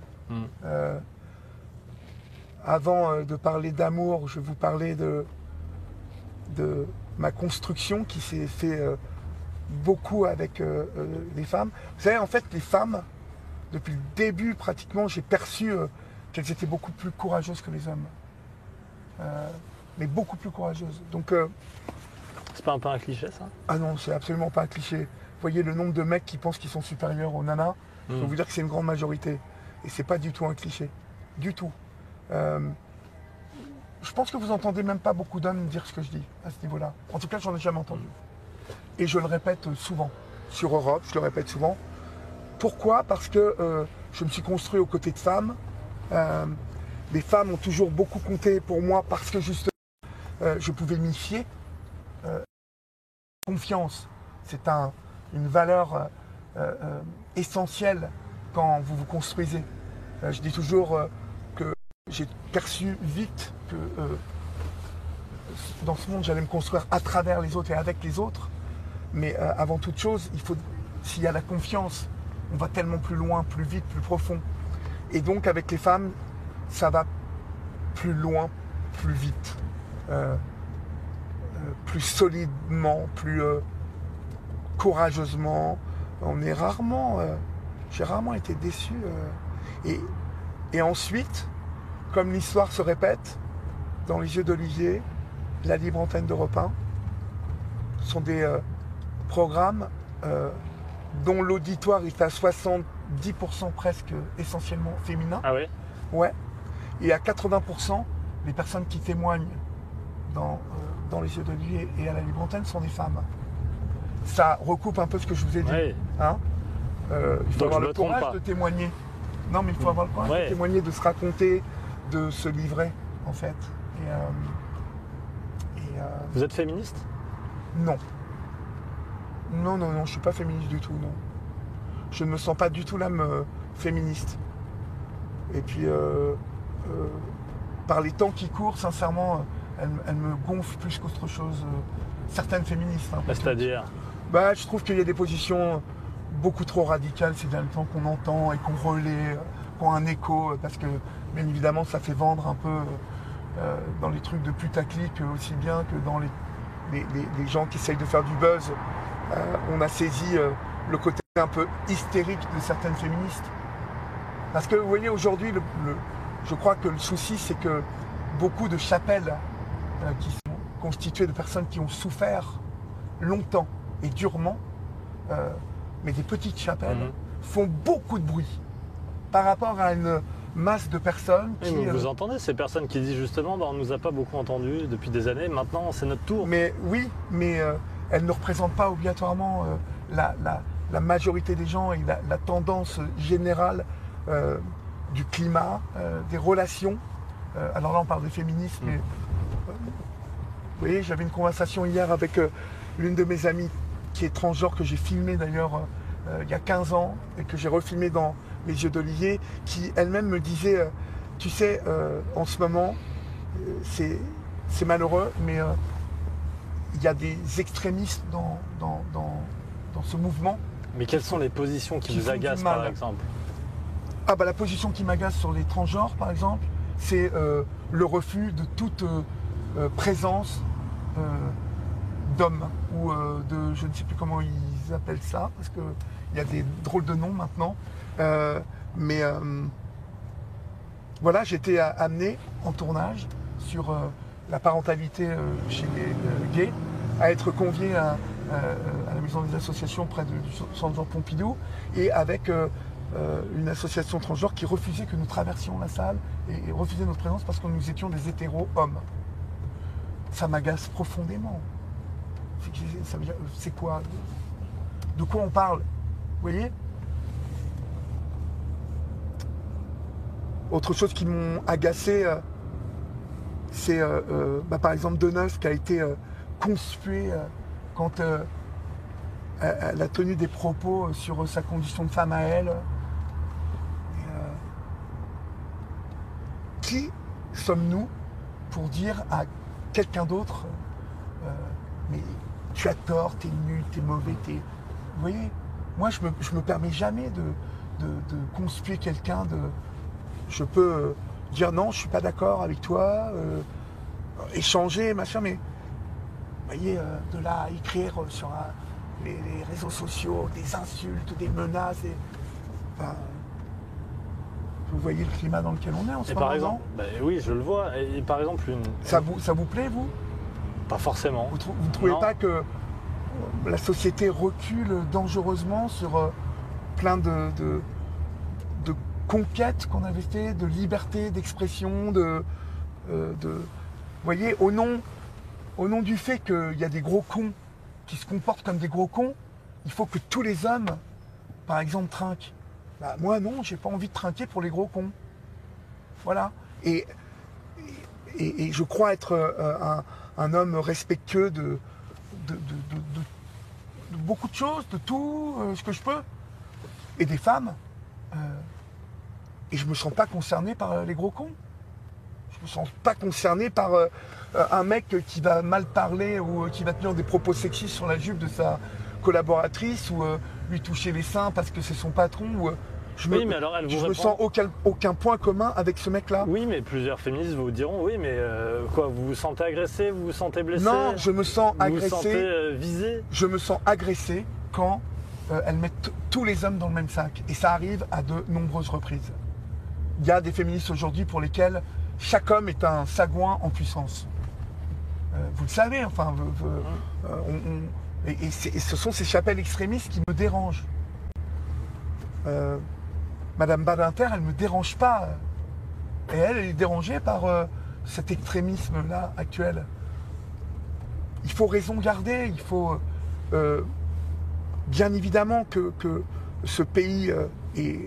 Avant de parler d'amour, je vais vous parler de ma construction qui s'est fait beaucoup avec les femmes. Vous savez, en fait, les femmes, depuis le début, pratiquement, j'ai perçu qu'elles étaient beaucoup plus courageuses que les hommes. Mais beaucoup plus courageuses. Donc, c'est pas un peu un cliché, ça? Ah non, c'est absolument pas un cliché. Vous voyez le nombre de mecs qui pensent qu'ils sont supérieurs aux nanas, je peux vous dire que c'est une grande majorité. Et c'est pas du tout un cliché. Du tout. Je pense que vous entendez même pas beaucoup d'hommes dire ce que je dis à ce niveau-là. En tout cas, j'en ai jamais entendu. et je le répète souvent. Sur Europe, je le répète souvent. Pourquoi? Parce que je me suis construit aux côtés de femmes. Les femmes ont toujours beaucoup compté pour moi parce que justement, je pouvais m'y fier. Confiance, c'est une valeur essentielle quand vous vous construisez. Je dis toujours que j'ai perçu vite que dans ce monde, j'allais me construire à travers les autres et avec les autres. Mais avant toute chose, s'il y a la confiance, on va tellement plus loin, plus vite, plus profond. Et donc avec les femmes, ça va plus loin, plus vite, plus solidement, plus courageusement. J'ai rarement été déçu. Et ensuite, comme l'histoire se répète, dans les yeux d'Olivier, la libre antenne d'Europe 1 sont des programmes dont l'auditoire est à 70% presque essentiellement féminin. Ah oui? Ouais. Et à 80%, les personnes qui témoignent dans les yeux d'Olivier et à la libre antenne sont des femmes. Ça recoupe un peu ce que je vous ai dit. Oui. Hein, il faut Donc avoir je le me trompe courage pas. de témoigner. Non, mais il faut avoir le courage de témoigner, de se raconter, de se livrer, en fait. Vous êtes féministe? Non. Non, je ne suis pas féministe du tout, non. Je ne me sens pas du tout l'âme féministe. Et puis, par les temps qui courent, sincèrement, elle me gonfle plus qu'autre chose. Certaines féministes. Hein, C'est-à-dire? Je trouve qu'il y a des positions beaucoup trop radicales ces derniers temps qu'on entend et qu'on relaie, qu'on a un écho, parce que, bien évidemment, ça fait vendre un peu dans les trucs de putaclic aussi bien que dans les gens qui essayent de faire du buzz. On a saisi le côté un peu hystérique de certaines féministes. Parce que vous voyez, aujourd'hui, je crois que le souci, c'est que beaucoup de chapelles qui sont constituées de personnes qui ont souffert longtemps et durement, mais des petites chapelles, font beaucoup de bruit par rapport à une masse de personnes qui... Oui, vous entendez ces personnes qui disent justement on ne nous a pas beaucoup entendus depuis des années, maintenant c'est notre tour. Mais oui, mais elles ne représentent pas obligatoirement la majorité des gens et la tendance générale du climat, des relations. Alors là on parle des féministes, mais vous voyez, j'avais une conversation hier avec l'une de mes amies qui est transgenre, que j'ai filmée d'ailleurs il y a 15 ans et que j'ai refilmé dans Les yeux d'Olivier, qui elle-même me disait, tu sais, en ce moment, c'est malheureux, mais il y a des extrémistes dans ce mouvement. Mais quelles sont les positions qui vous agacent, par exemple? La position qui m'agace sur les transgenres, par exemple, c'est le refus de toute présence d'hommes ou je ne sais plus comment ils appellent ça, parce qu'il y a des drôles de noms maintenant. Mais voilà, j'étais amené en tournage sur la parentalité chez les gays, à être convié à la maison des associations près du centre Jean Pompidou, et avec une association transgenre qui refusait que nous traversions la salle et refusait notre présence parce que nous étions des hétéros-hommes. Ça m'agace profondément. C'est quoi? De quoi on parle? Vous voyez? Autre chose qui m'ont agacé, c'est par exemple Deneuve qui a été conspuée quand elle a tenu des propos sur sa condition de femme à elle. Qui sommes-nous pour dire à quelqu'un d'autre mais tu as tort, t'es nul, t'es mauvais, Vous voyez, moi je me permets jamais de conspuer quelqu'un. Je peux dire non, je suis pas d'accord avec toi, échanger, machin, mais vous voyez, de là à écrire sur les réseaux sociaux des insultes, des menaces, vous voyez le climat dans lequel on est en ce moment. Par exemple, oui, je le vois. Et par exemple, ça vous plaît, vous? Pas forcément. Vous ne trouvez pas que la société recule dangereusement sur plein de conquêtes qu'on avait fait, de liberté d'expression, vous voyez, au nom du fait qu'il y a des gros cons qui se comportent comme des gros cons, il faut que tous les hommes, par exemple, trinquent. Bah, moi non, j'ai pas envie de trinquer pour les gros cons. Voilà. Et je crois être un homme respectueux de beaucoup de choses, de tout ce que je peux. Et des femmes. Et je me sens pas concerné par les gros cons. Je me sens pas concerné par un mec qui va mal parler ou qui va tenir des propos sexistes sur la jupe de sa collaboratrice ou lui toucher les seins parce que c'est son patron. Ou, je me sens aucun point commun avec ce mec-là. Oui, mais plusieurs féministes vous diront, oui, mais quoi, vous vous sentez agressé, vous vous sentez blessé? Non, je me sens agressé. Vous vous sentez visé? Je me sens agressé quand elles mettent tous les hommes dans le même sac. Et ça arrive à de nombreuses reprises. Il y a des féministes aujourd'hui pour lesquelles chaque homme est un sagouin en puissance. Vous le savez, enfin, et ce sont ces chapelles extrémistes qui me dérangent. Madame Badinter, elle ne me dérange pas. Et elle est dérangée par cet extrémisme-là actuel. Il faut raison garder, il faut bien évidemment que ce pays, et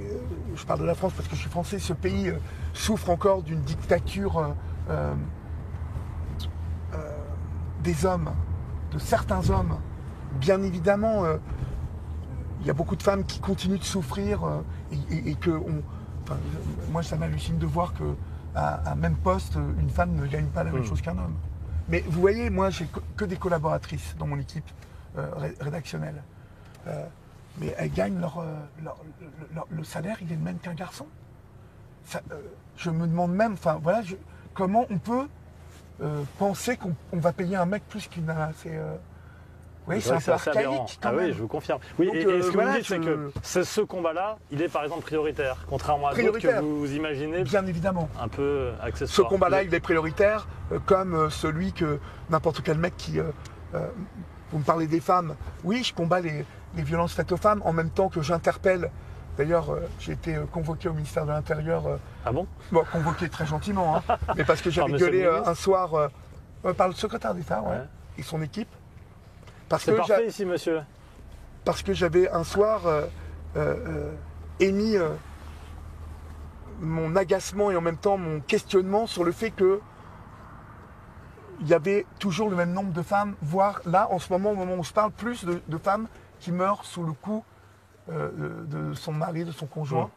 je parle de la France parce que je suis français, ce pays souffre encore d'une dictature des hommes, de certains hommes. Bien évidemment, il y a beaucoup de femmes qui continuent de souffrir et que moi ça m'hallucine de voir qu'à un même poste, une femme ne gagne pas la même chose qu'un homme. Mais vous voyez, moi j'ai que des collaboratrices dans mon équipe rédactionnelle. Mais elles gagnent le salaire, il est le même qu'un garçon. Je me demande même, comment on peut penser qu'on va payer un mec plus qu'une nana. Oui, c'est un peu archaïque quand même. Oui, je vous confirme. Oui, donc, et ce que vous dites, c'est que ce combat-là, il est par exemple prioritaire, contrairement à d'autres que vous imaginez. Bien évidemment. Un peu accessoire. Ce combat-là, il est prioritaire, comme celui que n'importe quel mec qui... vous me parlez des femmes. Oui, je combats les violences faites aux femmes en même temps que j'interpelle. D'ailleurs, j'ai été convoqué au ministère de l'Intérieur. Ah bon? Bon, convoqué très gentiment, hein, mais parce que j'avais gueulé un soir par le secrétaire d'État et son équipe. C'est parfait ici, monsieur. Parce que j'avais un soir émis mon agacement et en même temps mon questionnement sur le fait que il y avait toujours le même nombre de femmes, voire là, en ce moment, au moment où je parle, plus de femmes qui meurent sous le coup de son mari, de son conjoint.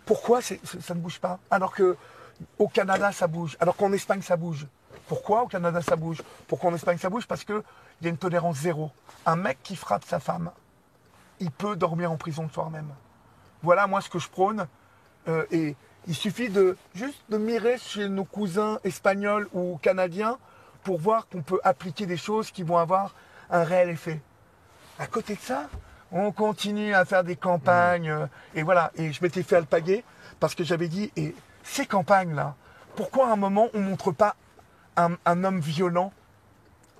Pourquoi ça ne bouge pas? Alors qu'au Canada, ça bouge. Alors qu'en Espagne, ça bouge. Pourquoi au Canada, ça bouge? Pourquoi en Espagne, ça bouge? Parce qu'il y a une tolérance zéro. Un mec qui frappe sa femme, il peut dormir en prison le soir même. Voilà, moi, ce que je prône. Et il suffit juste de mirer chez nos cousins espagnols ou canadiens pour voir qu'on peut appliquer des choses qui vont avoir un réel effet. À côté de ça, on continue à faire des campagnes. Et voilà, et je m'étais fait alpaguer parce que j'avais dit, et ces campagnes-là, pourquoi à un moment on ne montre pas un homme violent?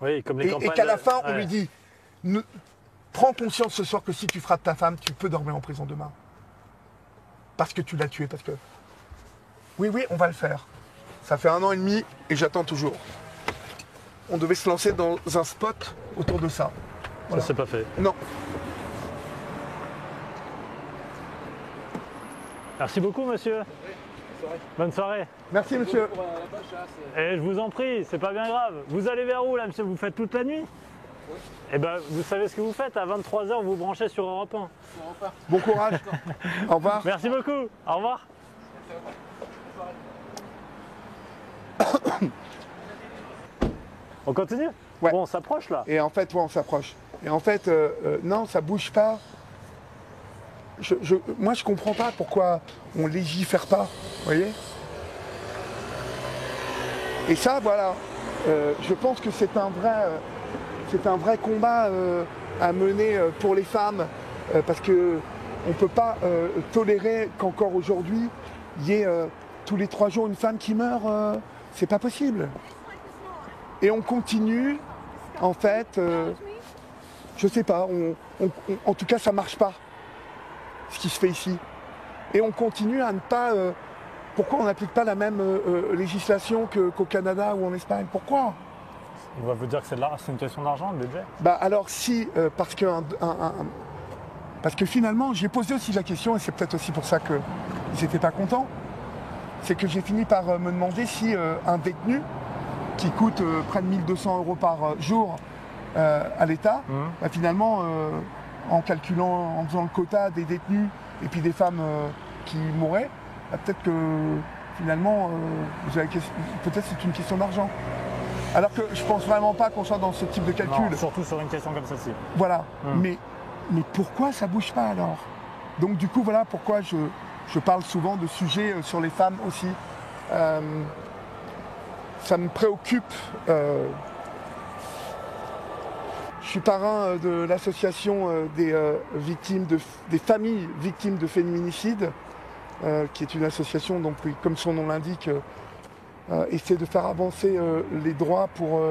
Oui, comme les campagnes. Et qu'à la fin, on lui dit, prends conscience ce soir que si tu frappes ta femme, tu peux dormir en prison demain. Parce que tu l'as tué, parce que... Oui, on va le faire. Ça fait 1 an et demi et j'attends toujours. On devait se lancer dans un spot autour de ça. Voilà. Ça, c'est pas fait. Non. Merci beaucoup, monsieur. Bonne soirée. Merci, monsieur. Et je vous en prie, c'est pas bien grave. Vous allez vers où, là, monsieur? Vous faites toute la nuit? Oui. Eh ben, vous savez ce que vous faites. À 23h, vous branchez sur Europe 1. Bon courage. Au revoir. Merci beaucoup. Au revoir. On continue? Ouais. Bon, on s'approche, là. Et en fait, on s'approche. Et en fait, non, ça bouge pas. Moi, je comprends pas pourquoi on légifère pas, vous voyez. Et ça, voilà, je pense que c'est un vrai combat à mener pour les femmes, parce que on peut pas tolérer qu'encore aujourd'hui, il y ait tous les 3 jours une femme qui meurt. C'est pas possible. Et on continue, en fait, je sais pas, en tout cas, ça marche pas. Ce qui se fait ici. Et on continue à ne pas... pourquoi on n'applique pas la même législation qu'au Canada ou en Espagne? Pourquoi? On va vous dire que c'est une question d'argent, le budget? Bah alors si, parce que finalement, j'ai posé aussi la question, et c'est peut-être aussi pour ça qu'ils n'étaient pas contents, c'est que j'ai fini par me demander si un détenu qui coûte près de 1 200 € par jour à l'État, bah, finalement, en calculant, en faisant le quota des détenus et puis des femmes qui mourraient, bah, peut-être que finalement, peut-être c'est une question d'argent. Alors que je pense vraiment pas qu'on soit dans ce type de calcul. Non, surtout sur une question comme celle-ci. Voilà, mais pourquoi ça bouge pas alors? Donc du coup, voilà pourquoi je parle souvent de sujets sur les femmes aussi. Ça me préoccupe. Je suis parrain de l'association des familles victimes de féminicide, qui est une association, donc, comme son nom l'indique, essaie de faire avancer les droits pour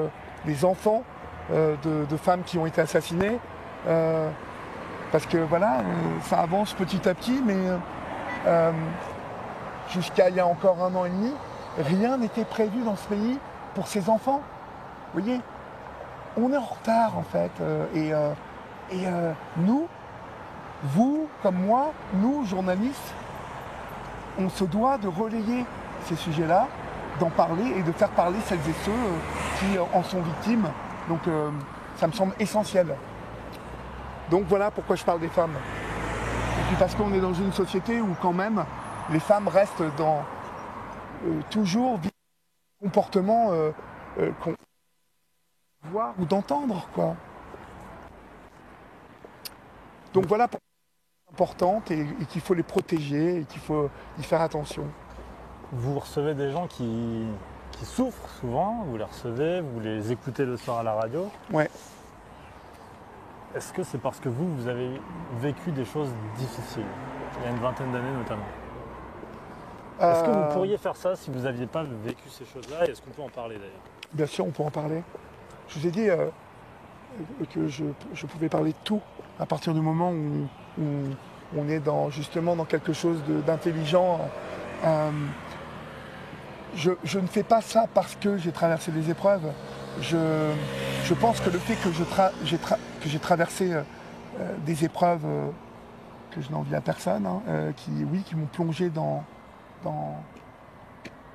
les enfants de femmes qui ont été assassinées. Parce que voilà, ça avance petit à petit, mais jusqu'à il y a encore 1 an et demi, rien n'était prévu dans ce pays pour ces enfants. Vous voyez, on est en retard en fait. Nous, vous comme moi, nous journalistes, on se doit de relayer ces sujets-là, d'en parler et de faire parler celles et ceux qui en sont victimes. Donc ça me semble essentiel. Donc voilà pourquoi je parle des femmes. Et puis parce qu'on est dans une société où quand même les femmes restent dans toujours des comportements qu'on voir ou d'entendre, quoi. Donc voilà pourquoi c'est importante et qu'il faut les protéger et qu'il faut y faire attention. Vous recevez des gens qui souffrent souvent, vous les recevez, vous les écoutez le soir à la radio. Ouais. Est-ce que c'est parce que vous avez vécu des choses difficiles, il y a une vingtaine d'années notamment? Est-ce que vous pourriez faire ça si vous n'aviez pas vécu ces choses-là? Et est-ce qu'on peut en parler d'ailleurs? Bien sûr, on peut en parler. Je vous ai dit que je pouvais parler de tout à partir du moment où on est justement dans quelque chose d'intelligent. Je ne fais pas ça parce que j'ai traversé des épreuves. Je pense que le fait que j'ai traversé des épreuves que je n'envie à personne, qui m'ont plongé dans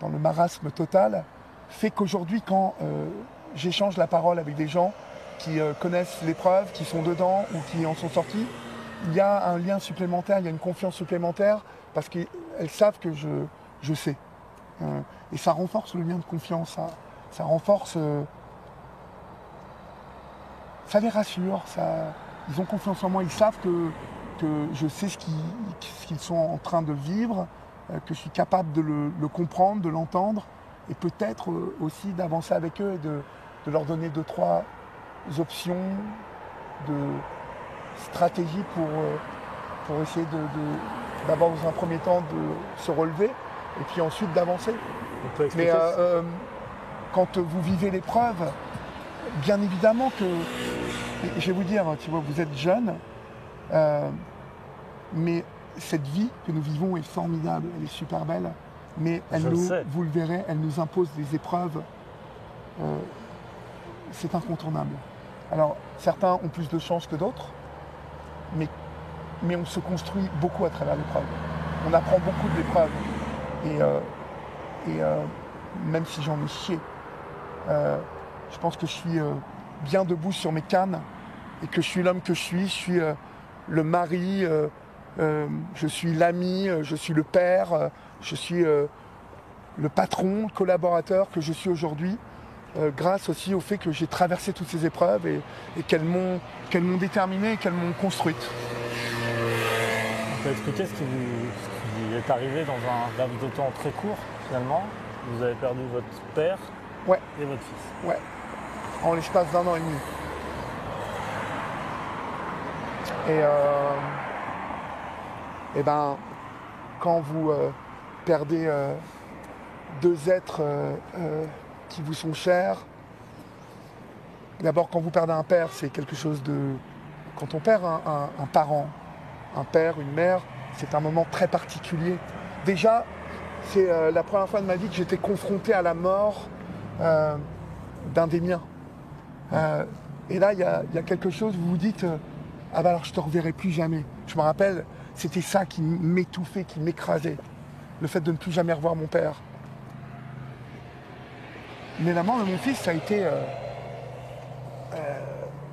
le marasme total, fait qu'aujourd'hui, quand j'échange la parole avec des gens qui connaissent l'épreuve, qui sont dedans ou qui en sont sortis, il y a un lien supplémentaire, il y a une confiance supplémentaire parce qu'elles savent que je sais. Et ça renforce le lien de confiance, ça renforce... ça les rassure, ils ont confiance en moi, ils savent que je sais ce qu'ils sont en train de vivre, que je suis capable de le comprendre, de l'entendre, et peut-être aussi d'avancer avec eux et de leur donner 2-3 options de stratégie pour essayer d'abord dans un premier temps de se relever, et puis ensuite d'avancer. Mais quand vous vivez l'épreuve, bien évidemment que, je vais vous dire, tu vois, vous êtes jeune, mais cette vie que nous vivons est formidable, elle est super belle, mais vous le verrez, elle nous impose des épreuves, c'est incontournable. Alors, certains ont plus de chance que d'autres, mais on se construit beaucoup à travers l'épreuve. On apprend beaucoup de l'épreuve, et même si j'en ai chié, je pense que je suis bien debout sur mes cannes et que je suis l'homme que je suis le mari, je suis l'ami, je suis le père, je suis le patron, le collaborateur que je suis aujourd'hui, grâce aussi au fait que j'ai traversé toutes ces épreuves et qu'elles m'ont déterminé et qu'elles m'ont construite. Vous pouvez expliquer ce qui est arrivé dans un laps de temps très court finalement? Vous avez perdu votre père et votre fils. Ouais, en l'espace d'1 an et demi. Et ben, quand vous perdez 2 êtres qui vous sont chers, d'abord quand vous perdez un père, c'est quelque chose de... Quand on perd un parent, un père, une mère, c'est un moment très particulier. Déjà, c'est la première fois de ma vie que j'étais confronté à la mort d'un des miens. Et là, il y a quelque chose, vous vous dites, ah bah alors je te reverrai plus jamais. Je me rappelle, c'était ça qui m'étouffait, qui m'écrasait. Le fait de ne plus jamais revoir mon père. Mais la mort de mon fils, ça a été...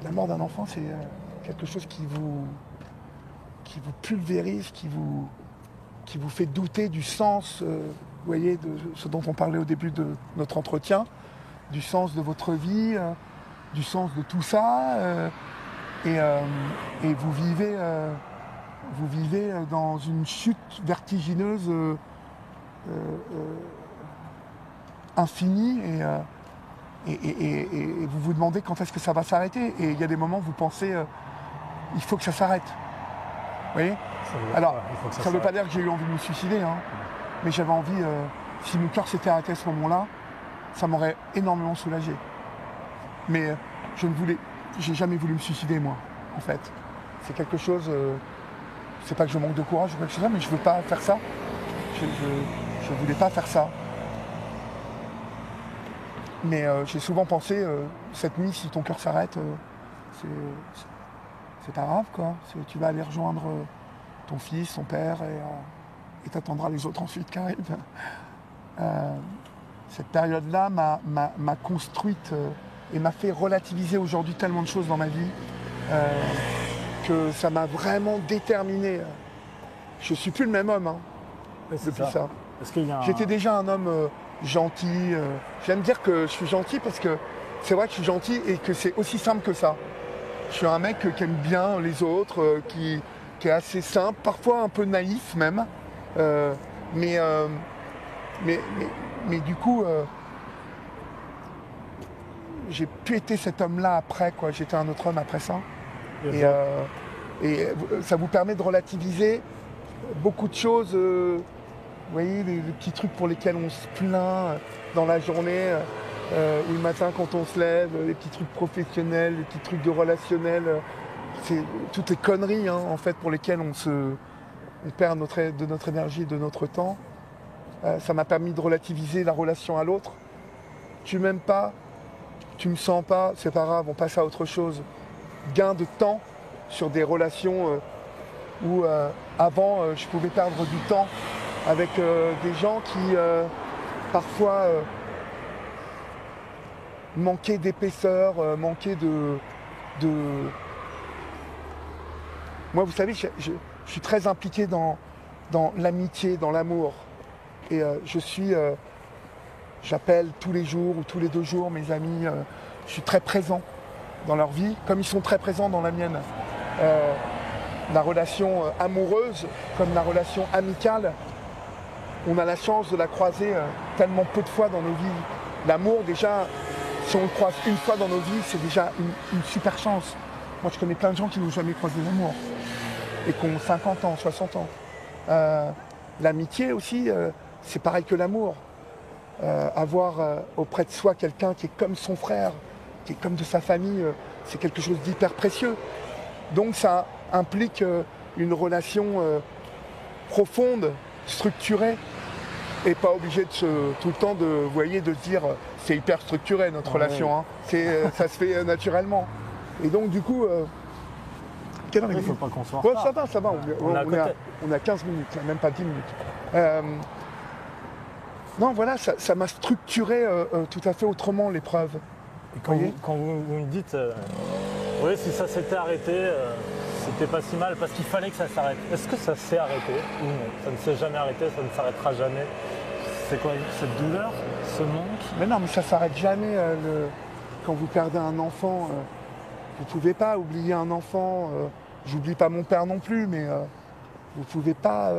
la mort d'un enfant, c'est quelque chose qui vous pulvérise, qui vous fait douter du sens, vous voyez, de ce dont on parlait au début de notre entretien, du sens de votre vie, du sens de tout ça. Et vous vivez dans une chute vertigineuse infinie et vous vous demandez quand est-ce que ça va s'arrêter. Et il y a des moments où vous pensez il faut que ça s'arrête. Vous voyez ? Alors, ça ne veut pas dire que j'ai eu envie de me suicider, hein, mais j'avais envie, si mon cœur s'était arrêté à ce moment-là, ça m'aurait énormément soulagé. Mais j'ai jamais voulu me suicider, moi, en fait. C'est quelque chose, c'est pas que je manque de courage ou quelque chose, mais je veux pas faire ça. Je voulais pas faire ça. Mais j'ai souvent pensé, cette nuit, si ton cœur s'arrête, c'est pas grave, quoi. Tu vas aller rejoindre ton fils, ton père, et t'attendras les autres ensuite qui arrivent. Cette période-là m'a construite et m'a fait relativiser aujourd'hui tellement de choses dans ma vie que ça m'a vraiment déterminé. Je suis plus le même homme depuis ça. J'étais déjà un homme gentil. J'aime dire que je suis gentil parce que c'est vrai que je suis gentil et que c'est aussi simple que ça. Je suis un mec qui aime bien les autres, qui est assez simple, parfois un peu naïf même. Mais du coup, j'ai plus été cet homme-là après, quoi. J'étais un autre homme après ça. Et ça vous permet de relativiser beaucoup de choses. Vous voyez, les petits trucs pour lesquels on se plaint dans la journée, ou le matin quand on se lève, les petits trucs professionnels, les petits trucs de relationnel. C'est toutes les conneries, en fait, pour lesquelles on perd de notre énergie et de notre temps. Ça m'a permis de relativiser la relation à l'autre. Tu m'aimes pas, tu me sens pas, c'est pas grave, on passe à autre chose. Gain de temps sur des relations où avant je pouvais perdre du temps avec des gens qui parfois manquaient d'épaisseur, manquaient de... Moi, vous savez, je suis très impliqué dans l'amitié, dans l'amour. Et j'appelle tous les jours ou tous les 2 jours mes amis. Je suis très présent dans leur vie, comme ils sont très présents dans la mienne. La relation amoureuse, comme la relation amicale, on a la chance de la croiser tellement peu de fois dans nos vies. L'amour, déjà, si on le croise une fois dans nos vies, c'est déjà une super chance. Moi, je connais plein de gens qui n'ont jamais croisé l'amour et qui ont 50 ans, 60 ans. L'amitié aussi, c'est pareil que l'amour. Avoir auprès de soi quelqu'un qui est comme son frère, qui est comme de sa famille, c'est quelque chose d'hyper précieux. Donc ça implique une relation profonde, structurée, et pas obligé de tout le temps de se dire c'est hyper structuré notre relation. Ça se fait naturellement. Et donc du coup, quelle heure il est ? Il ne faut pas qu'on soit en Ouais, retard. ça va, on a 15 minutes, même pas 10 minutes. Non, voilà, ça m'a structuré tout à fait autrement l'épreuve. Et quand vous me dites, oui, si ça s'était arrêté, c'était pas si mal, parce qu'il fallait que ça s'arrête. Est-ce que ça s'est arrêté ou non ? Ça ne s'est jamais arrêté, ça ne s'arrêtera jamais. C'est quoi cette douleur, ce manque ? Mais non, mais ça s'arrête jamais. Quand vous perdez un enfant, vous ne pouvez pas oublier un enfant. J'oublie pas mon père non plus, mais vous ne pouvez pas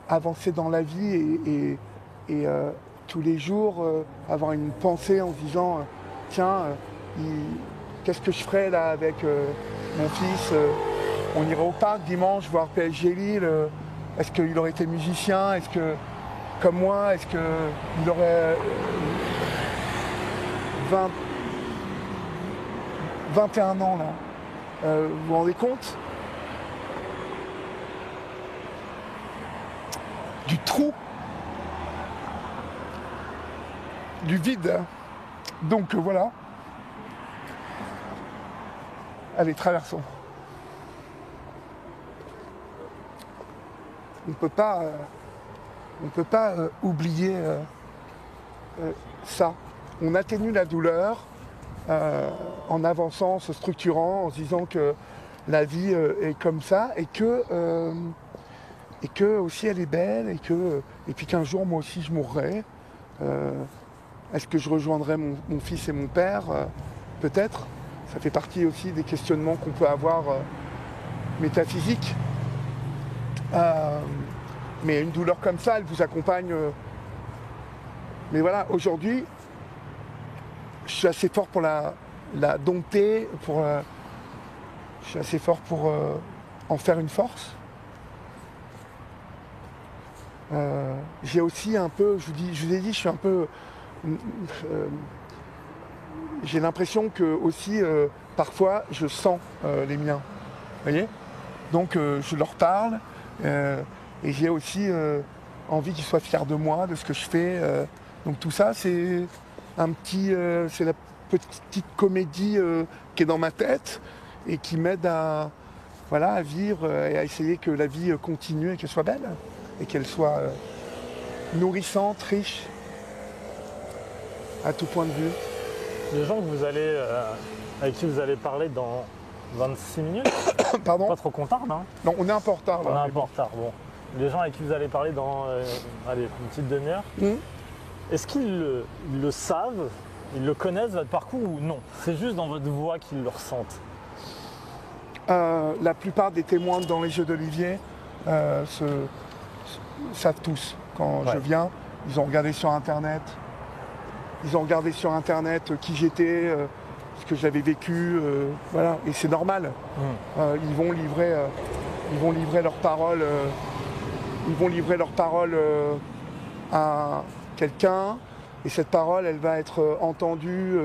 avancer dans la vie et tous les jours avoir une pensée en se disant tiens, qu'est-ce que je ferais là avec mon fils on irait au parc dimanche voir PSG Lille. Est-ce qu'il aurait été musicien ? Est-ce que, comme moi, est-ce qu'il aurait 21 ans là ? Vous vous rendez compte ? Du trou, du vide. Donc voilà. Allez, traversons. On ne peut pas oublier ça. On atténue la douleur en avançant, en se structurant, en se disant que la vie est comme ça et que aussi elle est belle et puis qu'un jour moi aussi je mourrai. Est-ce que je rejoindrai mon fils et mon père peut-être. Ça fait partie aussi des questionnements qu'on peut avoir métaphysiques. Mais une douleur comme ça, elle vous accompagne. Mais voilà, aujourd'hui, je suis assez fort pour la dompter, je suis assez fort pour en faire une force. J'ai aussi un peu, je vous ai dit, je suis un peu... j'ai l'impression que aussi, parfois, je sens les miens. Vous voyez ? Donc, je leur parle. Et j'ai aussi envie qu'ils soient fiers de moi, de ce que je fais. Donc tout ça, c'est c'est la petite comédie qui est dans ma tête et qui m'aide à vivre et à essayer que la vie continue et qu'elle soit belle et qu'elle soit nourrissante, riche, à tout point de vue. Les gens que avec qui vous allez parler dans 26 minutes, Pardon ? pas trop qu'on tarde, hein ? Non, on est un peu en retard là. On est un peu en retard, bon. Les gens avec qui vous allez parler dans une petite demi-heure, est-ce qu'ils le savent, ils le connaissent, votre parcours, ou non? C'est juste dans votre voix qu'ils le ressentent? La plupart des témoins dans les Jeux d'Olivier savent tous. Quand je viens, ils ont regardé sur Internet. Ils ont regardé sur Internet qui j'étais, ce que j'avais vécu, voilà. Et c'est normal. Ils vont livrer leurs paroles. Ils vont livrer leurs paroles à quelqu'un et cette parole, elle va être entendue,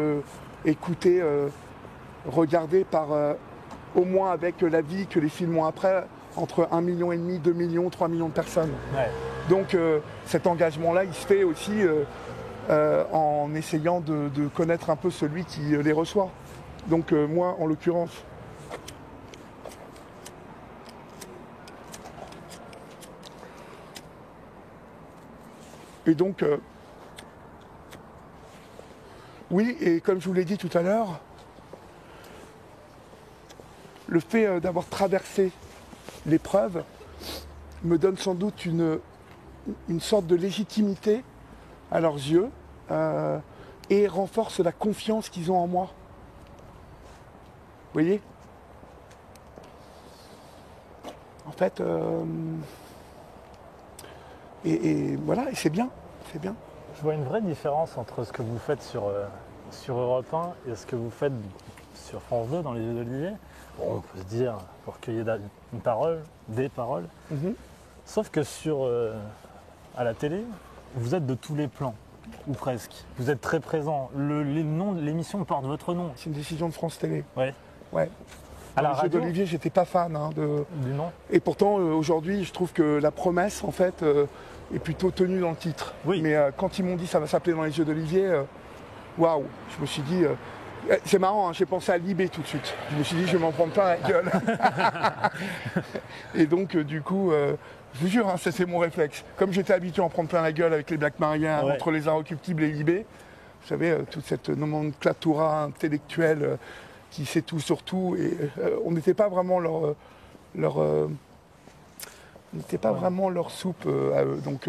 écoutée, regardée par au moins avec la vie que les films ont après, entre 1,5 million, 2 millions, 3 millions de personnes. Ouais. Donc cet engagement-là, il se fait aussi en essayant de connaître un peu celui qui les reçoit. Donc moi, en l'occurrence. Et donc, oui, et comme je vous l'ai dit tout à l'heure, le fait d'avoir traversé l'épreuve me donne sans doute une sorte de légitimité à leurs yeux et renforce la confiance qu'ils ont en moi. Vous voyez ? En fait, et voilà, et c'est bien, c'est bien. Je vois une vraie différence entre ce que vous faites sur Europe 1 et ce que vous faites sur France 2 dans les Jeux d'Olivier. Bon, on peut se dire, pour qu'il y ait une parole, des paroles. Sauf que à la télé, vous êtes de tous les plans, ou presque. Vous êtes très présent. L'émission porte votre nom. C'est une décision de France Télé. Ouais. À la radio d'Olivier, j'étais pas fan du nom. Et pourtant, aujourd'hui, je trouve que la promesse, en fait, est plutôt tenue dans le titre. Oui. Mais quand ils m'ont dit ça va s'appeler dans les Jeux d'Olivier, waouh, je me suis dit. C'est marrant, hein, j'ai pensé à Libé tout de suite. Je me suis dit, je vais m'en prendre plein la gueule. Et donc, du coup, je vous jure, hein, ça c'est mon réflexe. Comme j'étais habitué à en prendre plein la gueule avec les Black Mariens, entre les Inrecuptibles et Libé, vous savez, toute cette nomenclatura intellectuelle qui sait tout sur tout. Et on n'était pas vraiment vraiment leur soupe à eux. Donc,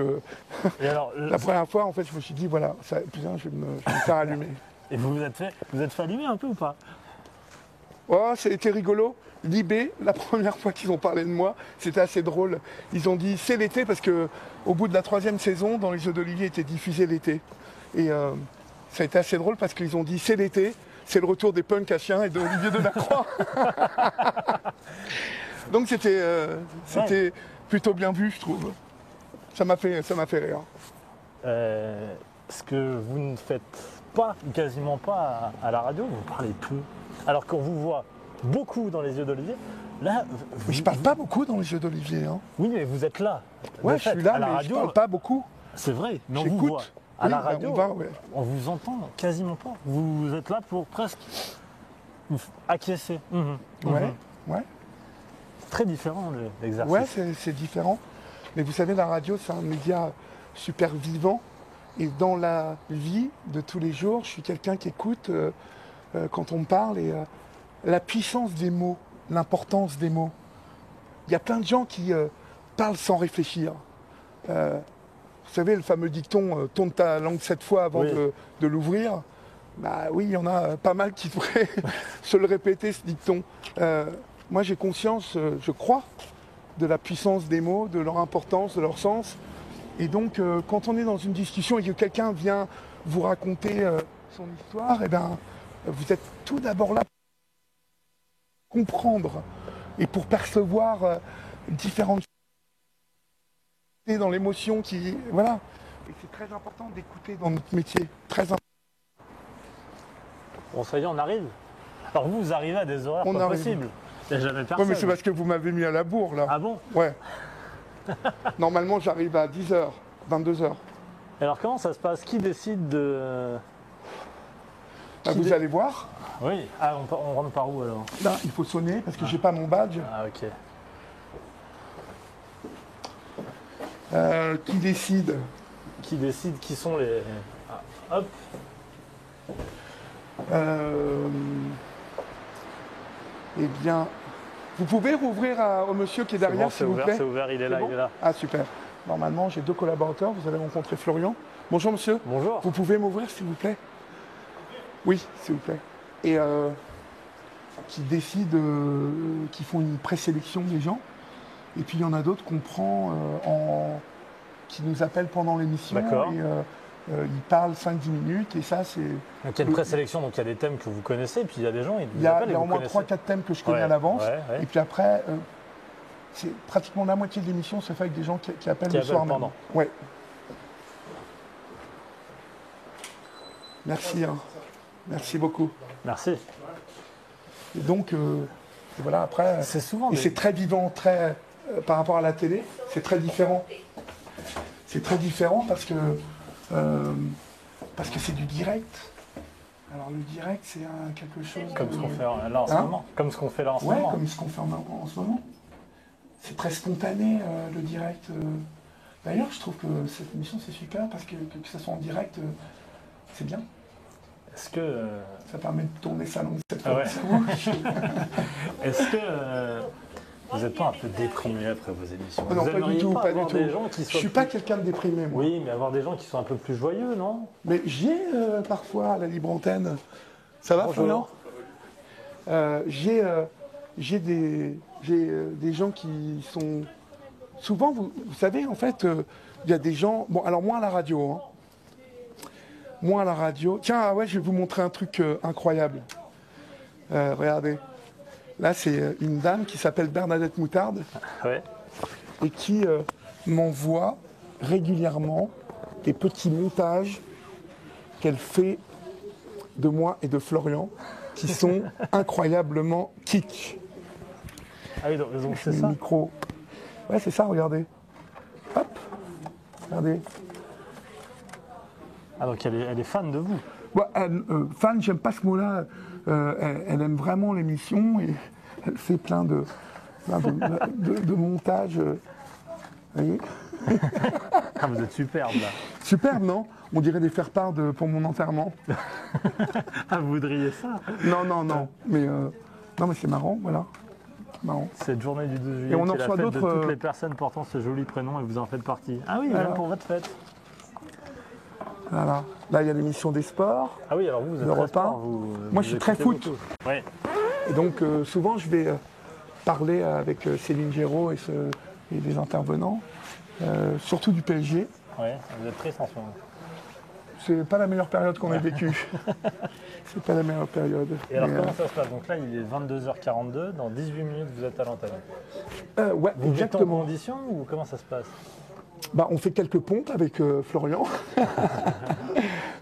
la première fois, en fait, je me suis dit, voilà, putain, je vais me faire allumer. Et vous êtes fait allumer un peu ou pas? Oh, c'était rigolo. Libé, la première fois qu'ils ont parlé de moi, c'était assez drôle. Ils ont dit c'est l'été parce que au bout de la 3e saison, dans les Jeux d'Olivier, était diffusé l'été. Et ça a été assez drôle parce qu'ils ont dit c'est l'été, c'est le retour des punks à chiens et d'Olivier Delacroix. Donc c'était plutôt bien vu, je trouve. Ça m'a fait rire. Ce que vous ne faites pas, quasiment pas à la radio, vous parlez peu. Alors qu'on vous voit beaucoup dans les Jeux d'Olivier, là... Je parle pas beaucoup dans les Jeux d'Olivier. Hein. Oui, mais vous êtes là. Ouais, je suis là, mais radio, je parle pas beaucoup. C'est vrai, mais on vous voit. À la radio, on vous entend quasiment pas. Vous êtes là pour presque Acquiescer. Ouais. C'est très différent l'exercice. Ouais, c'est différent. Mais vous savez, la radio, c'est un média super vivant. Et dans la vie de tous les jours, je suis quelqu'un qui écoute quand on me parle et la puissance des mots, l'importance des mots. Il y a plein de gens qui parlent sans réfléchir. Vous savez, le fameux dicton « tourne ta langue 7 fois avant de l'ouvrir ». Bah oui, il y en a pas mal qui devraient se le répéter, ce dicton. Moi, j'ai conscience, je crois, de la puissance des mots, de leur importance, de leur sens. Et donc, quand on est dans une discussion et que quelqu'un vient vous raconter son histoire, eh ben, vous êtes tout d'abord là pour comprendre et pour percevoir différentes choses dans l'émotion qui... Voilà. Et c'est très important d'écouter dans notre métier. Très important. Bon, ça y est, on arrive. Alors vous arrivez à des horaires pas possibles. Il n'y a jamais personne. Oui, mais c'est parce que vous m'avez mis à la bourre, là. Ah bon? Ouais. Normalement, j'arrive à 10h, 22h. Alors comment ça se passe? Qui décide de... Vous allez voir. Oui. Ah, on rentre par où alors? Là, il faut sonner parce que j'ai pas mon badge. Ah, ok. Qui décide? Qui décide qui sont les... Ah, hop. Eh bien, vous pouvez rouvrir au monsieur qui est derrière, s'il vous plaît? C'est ouvert, il est là, bon, il est là. Ah, super. Normalement, j'ai 2 collaborateurs. Vous allez rencontrer Florian. Bonjour, monsieur. Bonjour. Vous pouvez m'ouvrir, s'il vous plaît? Oui, s'il vous plaît. Et qui décident, qui font une présélection des gens. Et puis, il y en a d'autres qu'on prend qui nous appellent pendant l'émission. D'accord. Et ils parlent 5-10 minutes. Et ça, c'est... Donc, il y a une présélection, donc il y a des thèmes que vous connaissez. Et puis, il y a des gens, ils vous Il y a appellent et au vous moins connaissez. 3-4 thèmes que je connais à l'avance. Ouais. Et puis après, c'est pratiquement la moitié de l'émission se fait avec des gens qui appellent le soir pendant. même. Ouais. Merci. Hein. Merci beaucoup. Merci. Et donc, voilà, après... C'est souvent... Et c'est très vivant, très par rapport à la télé, c'est très différent. C'est très différent parce que c'est du direct. Alors le direct, c'est quelque chose... Comme ce qu'on fait là en ce moment. Comme ce qu'on fait là en ce moment. Ouais, comme ce qu'on fait en ce moment. C'est très spontané, le direct. D'ailleurs, je trouve que cette émission, c'est super parce que ça soit en direct, c'est bien. Est-ce que... Ça permet de tourner sa langue cette fois. Ouais. Est-ce que vous n'êtes pas un peu déprimé après vos émissions? Non, vous pas du tout, pas du tout. Des gens qui soient je suis pas quelqu'un de déprimé, moi. Oui, mais avoir des gens qui sont un peu plus joyeux, non? Mais j'ai parfois à la libre antenne. Ça va, Florian? J'ai des gens qui sont... Souvent, vous savez, en fait, il y a des gens... Bon, alors moi à la radio, hein. Moi à la radio... Tiens, ouais, je vais vous montrer un truc incroyable. Regardez. Là, c'est une dame qui s'appelle Bernadette Moutarde. Ouais. Et qui m'envoie régulièrement des petits montages qu'elle fait de moi et de Florian, qui sont incroyablement kitsch. Ah oui, donc c'est ça. Micro. Ouais, c'est ça, regardez. Hop, regardez. Ah, donc elle est fan de vous. Ouais, fan, j'aime pas ce mot-là. Elle aime vraiment l'émission et elle fait plein de montages. Vous voyez? Ah, vous êtes superbe là. Superbe, non? On dirait des faire-part pour mon enterrement. Ah, vous voudriez ça? Non. Mais c'est marrant, voilà. Marrant. Cette journée du 2 juillet, et on en c'est la reçoit fête de d'autres, toutes les personnes portant ce joli prénom et vous en faites partie. Ah oui, voilà. même pour votre fête. Voilà. Là, il y a l'émission des sports. Ah oui, alors vous êtes le très repas. sport, Moi, je suis très foot. Oui. Et donc, souvent, je vais parler avec Céline Géraud et les intervenants, surtout du PSG. Oui, vous êtes triste en ce moment. C'est pas la meilleure période qu'on ait vécue. C'est pas la meilleure période. Et alors, comment ça se passe? Donc là, il est 22h42, dans 18 minutes, vous êtes à l'antenne. Ouais, vous êtes en exactement. condition ou comment ça se passe? Bah, on fait quelques pompes avec Florian.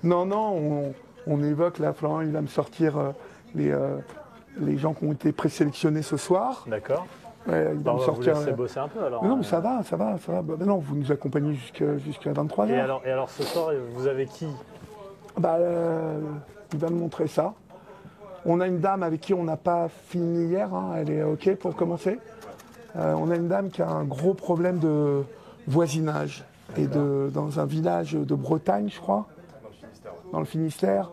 Non, on évoque, là, Florian, il va me sortir les gens qui ont été présélectionnés ce soir. D'accord. Ouais, il va me sortir. Vous laissez bosser un peu alors. Mais non, mais ça va. Bah, non, vous nous accompagnez jusqu'à 23h. Et alors ce soir, vous avez qui? Bah, il va me montrer ça. On a une dame avec qui on n'a pas fini hier, hein, elle est OK pour commencer. On a une dame qui a un gros problème de voisinage et dans un village de Bretagne, je crois, dans le Finistère.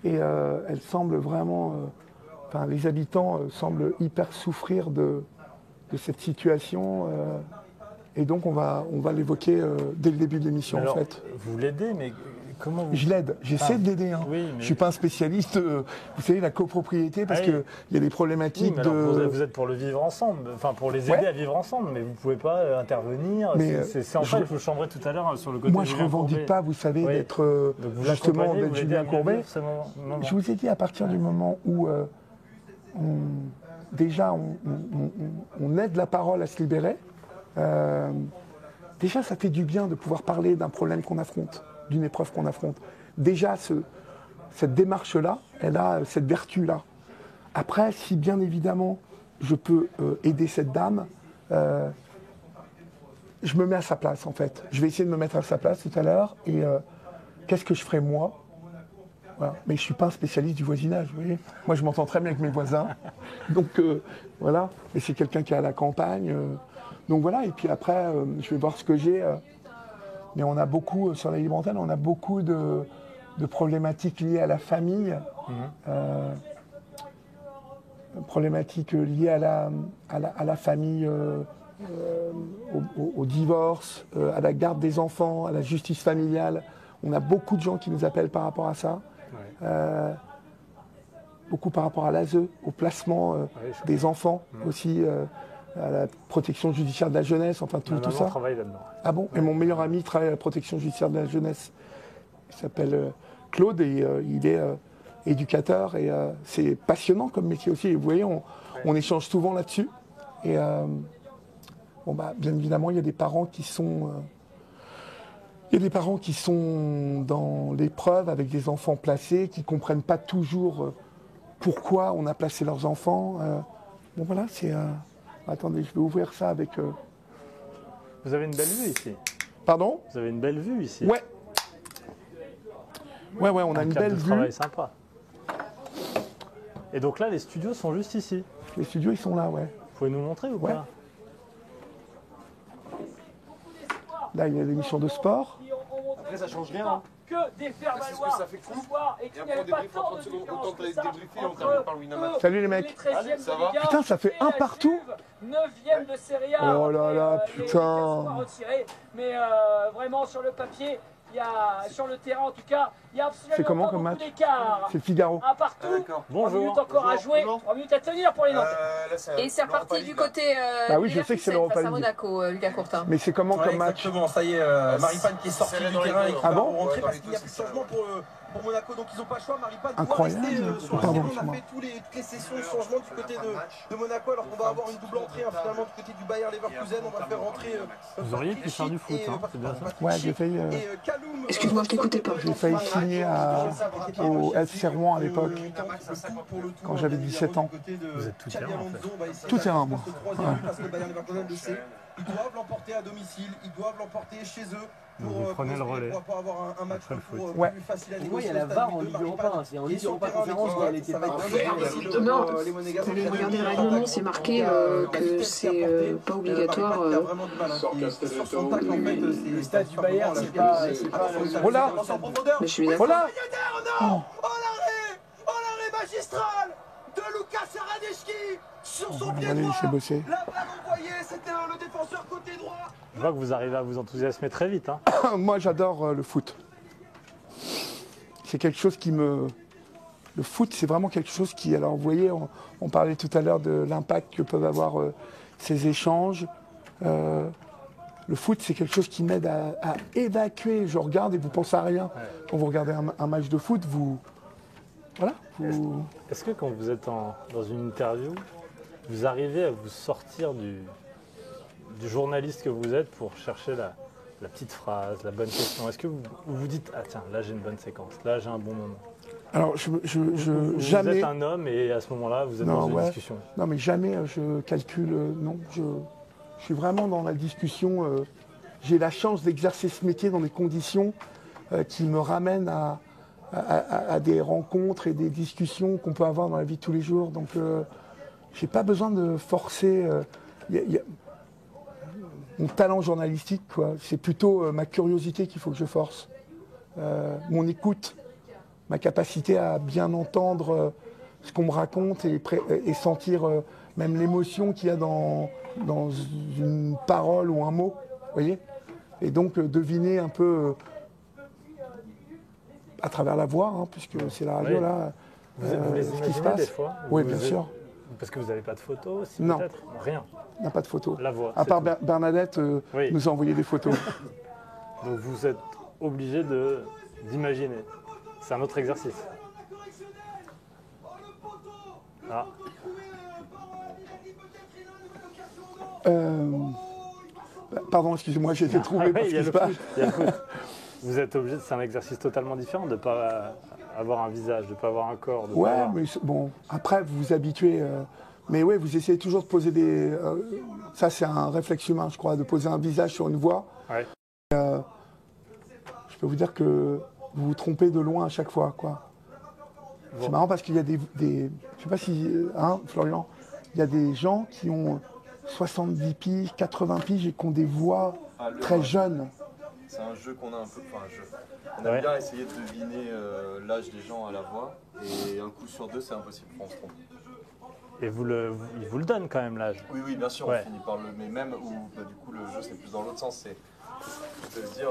Et elle semble vraiment, les habitants semblent hyper souffrir de cette situation. Et donc on va l'évoquer dès le début de l'émission en fait. Vous l'aidez, mais comment vous... Je l'aide, j'essaie de l'aider. Hein. Oui, mais... Je ne suis pas un spécialiste, vous savez, la copropriété, parce qu'il y a des problématiques vous êtes pour le vivre ensemble, enfin pour les aider à vivre ensemble, mais vous ne pouvez pas intervenir. C'est en fait, je vous chambrais tout à l'heure sur le côté. Moi, je ne revendique pas, vous savez, d'être justement d'être Julien Courbet. Je vous ai dit, à partir du moment où on aide la parole à se libérer, déjà, ça fait du bien de pouvoir parler d'un problème qu'on affronte, d'une épreuve qu'on affronte. Déjà, cette démarche-là, elle a cette vertu-là. Après, si bien évidemment, je peux aider cette dame, je me mets à sa place, en fait. Je vais essayer de me mettre à sa place tout à l'heure. Et qu'est-ce que je ferai moi? Voilà. Mais je ne suis pas un spécialiste du voisinage, vous voyez. Moi, je m'entends très bien avec mes voisins. Donc, voilà. Et c'est quelqu'un qui est à la campagne. Donc voilà, et puis après, je vais voir ce que j'ai. Mais on a beaucoup, sur la libre antenne, on a beaucoup de problématiques liées à la famille, problématiques liées à la famille, au divorce, à la garde des enfants, à la justice familiale. On a beaucoup de gens qui nous appellent par rapport à ça. Beaucoup par rapport à l'ASE, au placement des enfants aussi. À la protection judiciaire de la jeunesse, enfin tout ça. Travaille là-dedans. Ah bon? Et mon meilleur ami travaille à la protection judiciaire de la jeunesse. Il s'appelle Claude et il est éducateur et c'est passionnant comme métier aussi. Et vous voyez, on échange souvent là-dessus. Et bien évidemment, il y a des parents qui sont... dans l'épreuve avec des enfants placés, qui ne comprennent pas toujours pourquoi on a placé leurs enfants. Bon voilà, c'est... Attendez, je vais ouvrir ça avec... Vous avez une belle vue ici. Pardon? Vous avez une belle vue ici. Ouais. Ouais, on a une belle vue. Travail sympa. Et donc là, les studios sont juste ici. Les studios, ils sont là, ouais. Vous pouvez nous montrer ou pas? Là, il y a l'émission de sport. Après, ça change rien. Hein. Que des faire-valoir ce soir et qu'il n'y avait pas tant de différence que ça entre Salut les mecs. Allez, ça va. Putain, ça fait un partout. 9e de Serie A. Oh là là, putain. Mais vraiment, sur le papier, il y a, sur le terrain en tout cas, il y a absolument c'est comment pas comme beaucoup match? d'écart. C'est Figaro. Un partout. 3 minutes encore à jouer. 3 minutes à tenir pour les Nantais. Et c'est reparti du côté bah oui, je sais que c'est l'Europa League. Monaco, Lucas Courtin. Mais c'est comment comme match? Exactement, ça y est, Maripane qui est sorti du terrain et qui va rentrer parce qu'il y a plus de changement pour Monaco, donc ils n'ont pas le choix. Maripane doit rester sur le terrain. On a fait toutes les sessions de changement du côté de Monaco, alors qu'on va avoir une double entrée finalement du côté du Bayer Leverkusen. On va faire rentrer. Vous auriez pu faire du foot, hein, c'est bien ça. Ouais, j'ai failli. Excuse-moi, je t'écoutais pas. J'ai failli signer au FC Rouen à l'époque, quand j'avais 17 ans. Vous êtes tout terrain en fait. Tout terrain, moi. Parce que le Bayer Leverkusen le sait. Ils doivent l'emporter à domicile, ils doivent l'emporter chez eux. Vous prenez le relais. Pour avoir un match plus facile à Moi, il négocier. y a la VAR en Ligue Europa. C'est en Ligue Europa Conférence où elle était pas. Non, vous allez regarder le règlement, c'est marqué que c'est pas obligatoire. Le stade du Bayern, c'est pas. Voilà. Mais je suis d'accord. Voilà. Oh l'arrêt magistral de Lucas Hradečki sur son pied droit. Laissez bosser. La balle envoyée, c'était le défenseur côté droit. Je vois que vous arrivez à vous enthousiasmer très vite. Hein. Moi, j'adore le foot. C'est quelque chose qui me... Le foot, c'est vraiment quelque chose qui... Alors, vous voyez, on parlait tout à l'heure de l'impact que peuvent avoir ces échanges. Le foot, c'est quelque chose qui m'aide à évacuer. Je regarde et vous pensez à rien. Quand vous regardez un match de foot, vous... Voilà. Est-ce que quand vous êtes dans une interview, vous arrivez à vous sortir du journaliste que vous êtes pour chercher la petite phrase, la bonne question? Est-ce que vous vous dites, ah tiens, là j'ai une bonne séquence, là j'ai un bon moment? Alors, jamais... Vous êtes un homme et à ce moment-là, vous êtes dans une discussion. Non, mais jamais je calcule, non. Je suis vraiment dans la discussion. J'ai la chance d'exercer ce métier dans des conditions qui me ramènent à des rencontres et des discussions qu'on peut avoir dans la vie de tous les jours. Donc, j'ai pas besoin de forcer. Mon talent journalistique, quoi. C'est plutôt ma curiosité qu'il faut que je force. Mon écoute, ma capacité à bien entendre ce qu'on me raconte et sentir même l'émotion qu'il y a dans une parole ou un mot, vous voyez. Et donc deviner un peu à travers la voix, hein, puisque c'est la radio là, vous les ce qui se imaginez passe. des fois? Oui, bien sûr. Parce que vous n'avez pas de photos aussi, Non. peut-être? Rien. On n'a pas de photos. La voix. À part tout. Bernadette Oui. nous a envoyé des photos. Donc vous êtes obligé d'imaginer. C'est un autre exercice. Ah. Pardon, excusez-moi, j'ai été troublé par il ce y a qui se le passe. foot, il y a le foot. Vous êtes obligé, c'est un exercice totalement différent de ne pas avoir un visage, de ne pas avoir un corps. Ouais, mais bon, après vous vous habituez. Mais ouais, vous essayez toujours de poser des. Ça, c'est un réflexe humain, je crois, de poser un visage sur une voix. Ouais. Je peux vous dire que vous vous trompez de loin à chaque fois, quoi. Bon. C'est marrant parce qu'il y a des. Je sais pas si. Hein, Florian, il y a des gens qui ont 70 piges, 80 piges et qui ont des voix très jeunes. C'est un jeu qu'on a un peu. Enfin, un jeu. On a bien essayé de deviner l'âge des gens à la voix. Et un coup sur deux, c'est impossible, on se trompe. Et il vous le donne quand même l'âge. Oui, oui, bien sûr, Ouais. on finit par le. Mais même où du coup le jeu c'est plus dans l'autre sens, c'est de se dire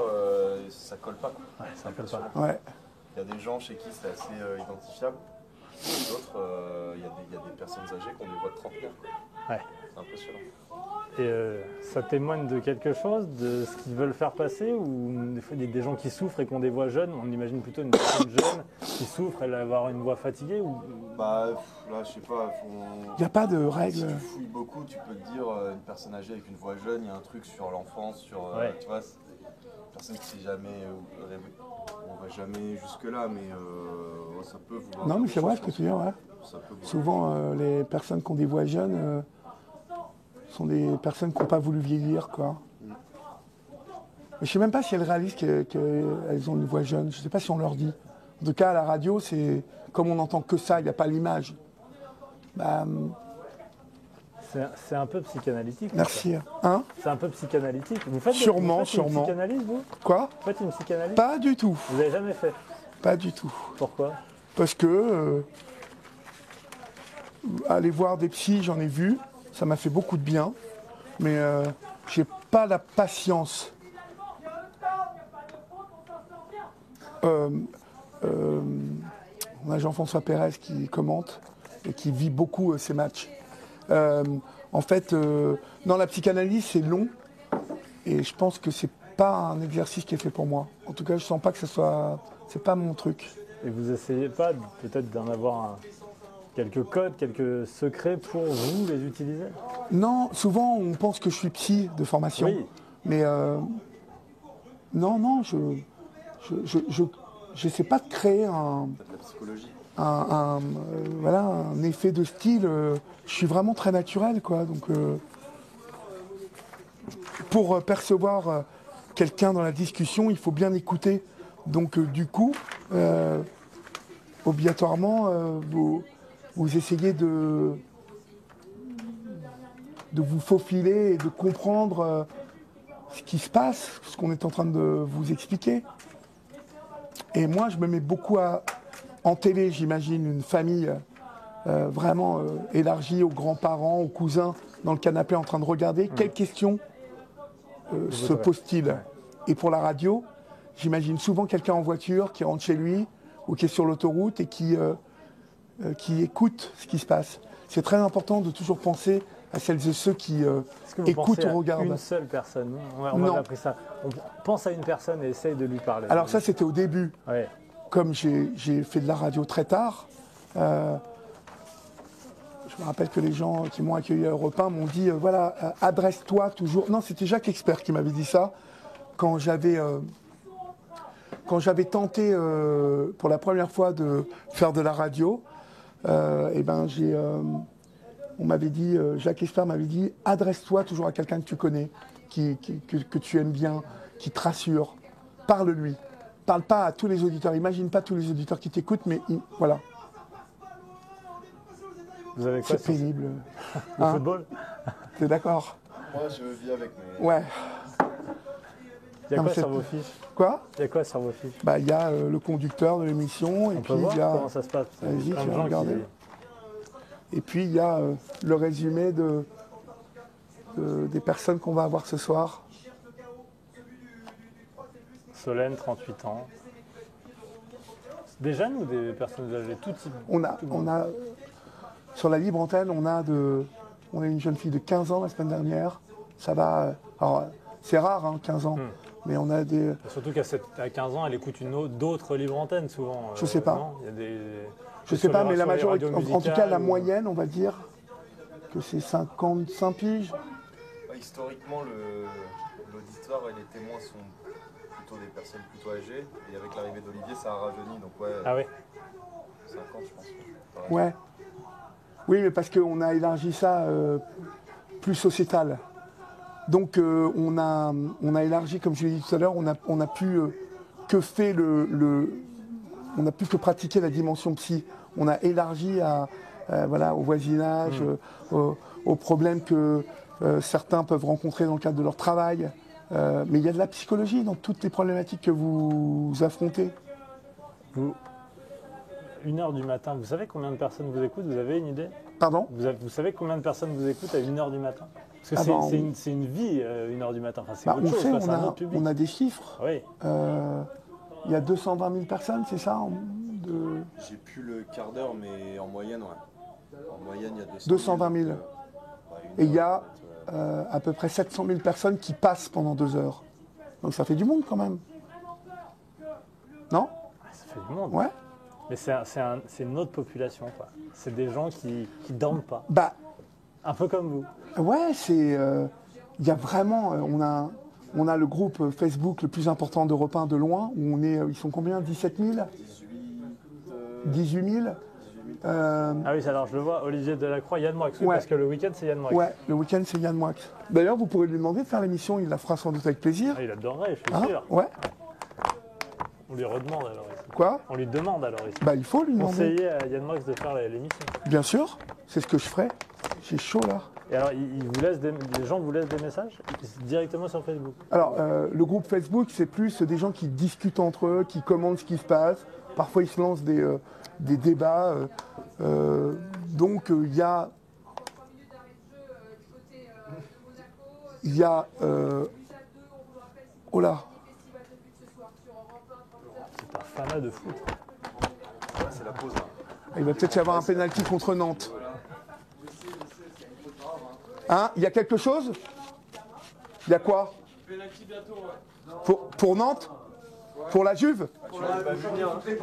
ça colle pas. Ouais, ça colle pas. Ouais. Il y a des gens chez qui c'est assez identifiable. D'autres, il y a des personnes âgées qui ont des voix de trentenaire. Ouais. C'est impressionnant. Et ça témoigne de quelque chose, de ce qu'ils veulent faire passer, ou des fois des gens qui souffrent et qui ont des voix jeunes, on imagine plutôt une personne jeune qui souffre, elle va avoir une voix fatiguée ou... Bah là, je sais pas. Il n'y a pas de Si règles. tu fouilles beaucoup, tu peux te dire une personne âgée avec une voix jeune, il y a un truc sur l'enfance, sur. Tu vois, une personne qui s'est jamais. On va jamais jusque-là, mais ça peut vouloir. Non, mais c'est vrai ce que tu dis, ouais. Souvent, les personnes qui ont des voix jeunes sont des personnes qui n'ont pas voulu vieillir, quoi. Mais je ne sais même pas si elles réalisent qu'elles ont une voix jeune. Je ne sais pas si on leur dit. En tout cas, à la radio, c'est comme on n'entend que ça, il n'y a pas l'image. Bah, c'est un peu psychanalytique. merci. Hein? C'est un peu psychanalytique. Vous faites Sûrement. une psychanalyse, vous? Quoi? Vous faites une psychanalyse? Pas du tout. Vous n'avez jamais fait? Pas du tout. Pourquoi? Parce que aller voir des psys, j'en ai vu. Ça m'a fait beaucoup de bien. Mais j'ai pas la patience. On a Jean-François Pérez qui commente et qui vit beaucoup ces matchs. En fait, dans la psychanalyse, c'est long et je pense que c'est pas un exercice qui est fait pour moi. En tout cas, je sens pas que ce soit, c'est pas mon truc. Et vous essayez pas peut-être d'en avoir quelques codes, quelques secrets pour vous les utiliser? Non, souvent on pense que je suis psy de formation, Oui. mais non, je sais pas de créer De la psychologie. un effet de style. Je suis vraiment très naturel, quoi. Donc, pour percevoir quelqu'un dans la discussion, il faut bien écouter. Donc, du coup, obligatoirement, vous essayez de vous faufiler et de comprendre ce qui se passe, ce qu'on est en train de vous expliquer. Et moi, je me mets beaucoup en télé, j'imagine, une famille vraiment élargie aux grands-parents, aux cousins, dans le canapé en train de regarder. Quelles questions se posent-ils? Et pour la radio, j'imagine souvent quelqu'un en voiture qui rentre chez lui ou qui est sur l'autoroute et qui écoute ce qui se passe. C'est très important de toujours penser à celles et ceux qui écoutent ou regardent. Une seule personne. On a appris ça. On pense à une personne et essaye de lui parler. Alors ça, c'était au début. Ouais. Comme j'ai fait de la radio très tard, je me rappelle que les gens qui m'ont accueilli à Europe 1 m'ont dit, voilà, adresse-toi toujours. Non, c'était Jacques Expert qui m'avait dit ça quand j'avais tenté pour la première fois de faire de la radio. On m'avait dit, Jacques Expert m'avait dit, adresse-toi toujours à quelqu'un que tu connais, que tu aimes bien, qui te rassure, parle-lui. parle pas à tous les auditeurs. Imagine pas tous les auditeurs qui t'écoutent, mais voilà. Vous avez quoi? C'est pénible. Le football? T'es d'accord? Moi, je vis avec mes... Ouais. Il y a quoi sur vos fiches? Quoi? Il y a quoi sur vos fiches? Bah, il y a le conducteur de l'émission, et puis il y a... comment ça se passe? Vas-y, tu vas regarder. Et puis il y a le résumé des personnes qu'on va avoir ce soir. Solène, 38 ans. Des jeunes ou des personnes âgées? Tout type. On a sur la libre antenne, on a une jeune fille de 15 ans la semaine dernière. Ça va. Alors, c'est rare, hein, 15 ans. Mais on a des. Surtout qu'à 15 ans, elle écoute d'autres libres antennes souvent. Je sais pas. Non, il y a des. Je sais pas, mais la majorité, en tout cas la moyenne, on va dire que c'est 55 piges. Historiquement, l'auditoire et les témoins sont plutôt des personnes plutôt âgées. Et avec l'arrivée d'Olivier, ça a rajeuni. Donc ouais. Ah oui. 50, je pense. Ouais. Oui, mais parce qu'on a élargi ça plus sociétal. Donc on a élargi, comme je l'ai dit tout à l'heure, on a pu que pratiquer la dimension psy. On a élargi au voisinage, aux problèmes que certains peuvent rencontrer dans le cadre de leur travail. Mais il y a de la psychologie dans toutes les problématiques que vous affrontez. 1h du matin, vous savez combien de personnes vous écoutent? Vous avez une idée? Pardon? Vous savez combien de personnes vous écoutent à 1h du matin? Parce que c'est une vie, 1h du matin. Enfin, c'est autre chose, c'est un autre public. On a des chiffres. Oui. Il y a 220 000 personnes, c'est ça? J'ai plus le quart d'heure, mais en moyenne, ouais. En moyenne, il y a 220 000. Et il y a à peu près 700 000 personnes qui passent pendant 2 heures. Donc ça fait du monde quand même. Non? Ça fait du monde. Ouais. Mais c'est une autre population, quoi. C'est des gens qui dorment pas. Bah. Un peu comme vous. Ouais, c'est. Il y a vraiment. On a le groupe Facebook le plus important d'Europe 1 de loin, où ils sont combien? 17 000? 18 000. Ah oui, alors je le vois, Olivier Delacroix, Yann Moix, parce que le week-end c'est Yann Moix. Ouais, le week-end c'est Yann Moix. D'ailleurs, vous pourrez lui demander de faire l'émission, il la fera sans doute avec plaisir. Ah, il adorerait, je suis sûr. Ouais. On lui redemande alors ici. Quoi? On lui demande alors ici. Bah, il faut lui demander. Conseiller à Yann Moix de faire l'émission. Bien sûr, c'est ce que je ferai. J'ai chaud là. Et alors, les gens vous laissent des messages directement sur Facebook? Alors, le groupe Facebook, c'est plus des gens qui discutent entre eux, qui commentent ce qui se passe. Parfois, ils se lancent des débats. Donc, il y a... oh là. C'est un fanat de foot. Ouais, c'est la pause. Hein. Il va peut-être y avoir un pénalty contre Nantes. Hein? Il y a quelque chose? Il y a quoi? Pénalty bientôt, ouais. Pour Nantes? Pour la Juve? Tu l'as pas vu venir. Tu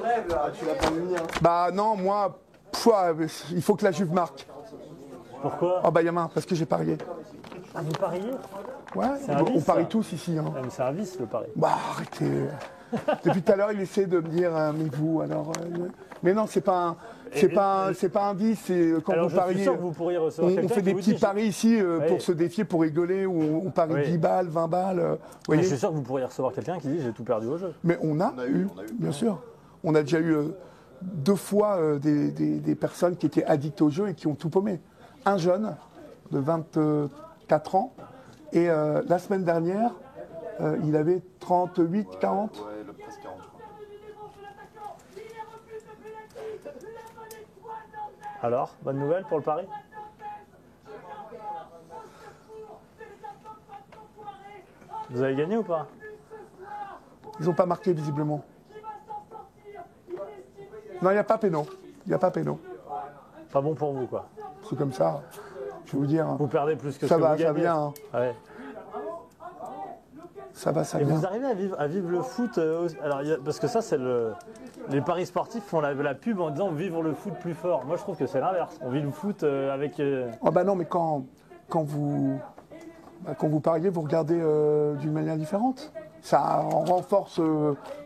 l'as pas vu venir. Bah non, moi, il faut que la Juve marque. Pourquoi? Oh bah Yamin, parce que j'ai parié. Ah, vous pariez? Ouais, on parie tous ici. Hein. C'est un vice le pari. Bah arrêtez. Depuis tout à l'heure, il essaie de me dire, mais vous, alors... Mais non, c'est pas un vice, c'est quand alors, vous pariez... Je suis sûr que vous pourriez recevoir on fait des petits paris ici pour se défier, pour rigoler, où on parie 10 balles, 20 balles. Je suis sûr que vous pourriez recevoir quelqu'un qui dit j'ai tout perdu au jeu. Mais on a eu, bien sûr. On a déjà eu 2 fois des personnes qui étaient addictes au jeu et qui ont tout paumé. Un jeune de 24 ans, et la semaine dernière, il avait 38, 40. Ouais, le presque 40, je crois. Alors, bonne nouvelle pour le pari? Vous avez gagné ou pas? Ils n'ont pas marqué visiblement. Non, il n'y a pas péno. Il n'y a pas péno. Pas bon pour vous, quoi. C'est comme ça. Je vais vous dire. Vous perdez plus que ça ce que va, vous gagnez. Ça vient. Hein. Ouais. Ça va, ça et vient. Vous arrivez à vivre le foot alors, parce que ça, c'est les paris sportifs font la pub en disant vivre le foot plus fort. Moi, je trouve que c'est l'inverse. On vit le foot avec... Oh bah non, mais quand vous pariez, vous regardez d'une manière différente. Ça en renforce...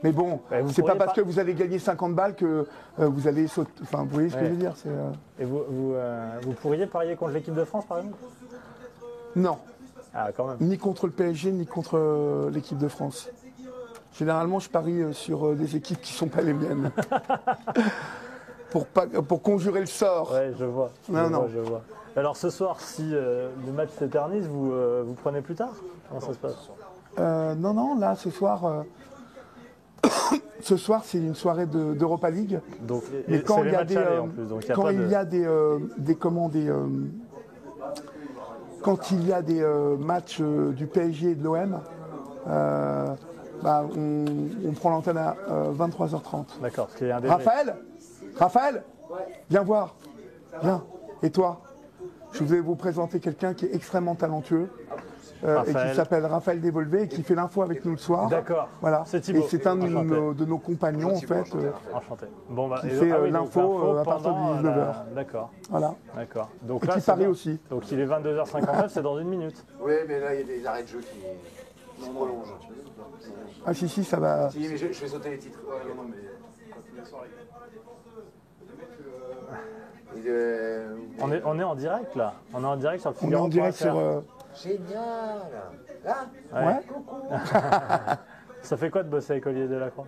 mais bon, c'est pas parce que vous allez gagner 50 balles que vous allez sauter... Enfin, vous voyez ce que je veux dire. Et vous pourriez parier contre l'équipe de France, par exemple? Non. Ah, quand même. Ni contre le PSG, ni contre l'équipe de France. Généralement, je parie sur des équipes qui ne sont pas les miennes. pour conjurer le sort. Ouais, je vois. Je vois. Alors ce soir, si le match s'éternise, vous prenez plus tard? Comment ça se passe? Non, là, ce soir, c'est une soirée d'Europa League. Donc, mais quand il y a quand il y a des matchs du PSG et de l'OM, on prend l'antenne à 23h30. D'accord. Raphaël, viens voir. Viens. Et toi, je vais vous présenter quelqu'un qui est extrêmement talentueux. Et qui s'appelle Raphaël Dévolvé et qui fait l'info avec nous le soir. D'accord. Voilà. C'est Thibaut. Et c'est un de nos compagnons en fait. Enchanté. Bon, qui fait l'info à partir de 19h. D'accord. Voilà. D'accord. Donc et là, qui parie aussi. Donc il est 22h59, c'est dans une minute. Oui, mais là il y a des arrêts de jeu qui se prolongent. Ah si, ça va. Si, mais je vais sauter les titres. On est en direct là. On est en direct sur le Figaro. On est en direct sur. Génial. Là ouais. Coucou. Ça fait quoi de bosser avec Olivier Delacroix?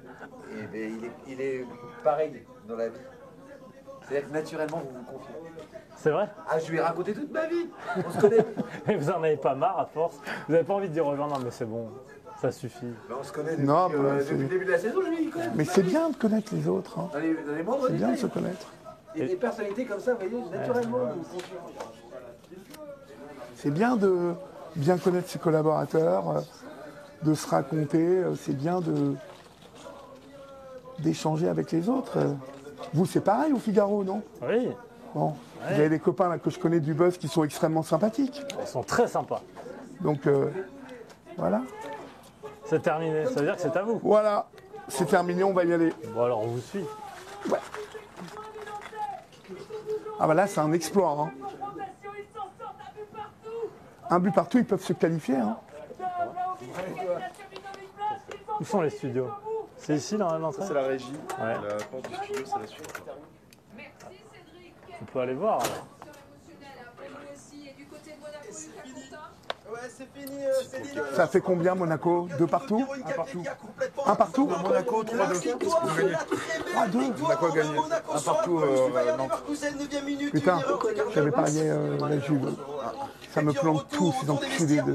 Il est pareil dans la vie. C'est-à-dire que naturellement, vous vous confiez. C'est vrai? Ah, je lui ai raconté toute ma vie. On se connaît. Et vous en avez pas marre à force? Vous n'avez pas envie de dire aux gens, non mais c'est bon, ça suffit. Ben, on se connaît depuis le début de la saison, je lui connais. Mais c'est bien de connaître les autres. Hein. Dans les moindres c'est bien de détails. se connaître. Et des personnalités comme ça, vous voyez, naturellement, vous vous confiez. C'est bien de bien connaître ses collaborateurs, de se raconter, c'est bien d'échanger avec les autres. Vous, c'est pareil au Figaro, non? Oui. Bon, vous avez des copains là, que je connais du buzz qui sont extrêmement sympathiques. Ils sont très sympas. Donc, voilà. C'est terminé, ça veut dire que c'est à vous. Voilà, c'est terminé, on va y aller. Bon alors, on vous suit. Ouais. Ah bah là, c'est un exploit. Hein. Un but partout, ils peuvent se qualifier. Hein. Où sont les studios? C'est ici dans l'entrée? C'est la régie. Ouais. La porte du studio, c'est la suite. On peut aller voir. Ouais, c'est fini, Céline. Ça fait combien Monaco? 2 partout? Un partout. Un partout? Monaco, 3-2. 3-2. Monaco a gagné. Un partout, Nantes. Putain, j'avais parié la Juve. Ça me plante tout, ces enculés de...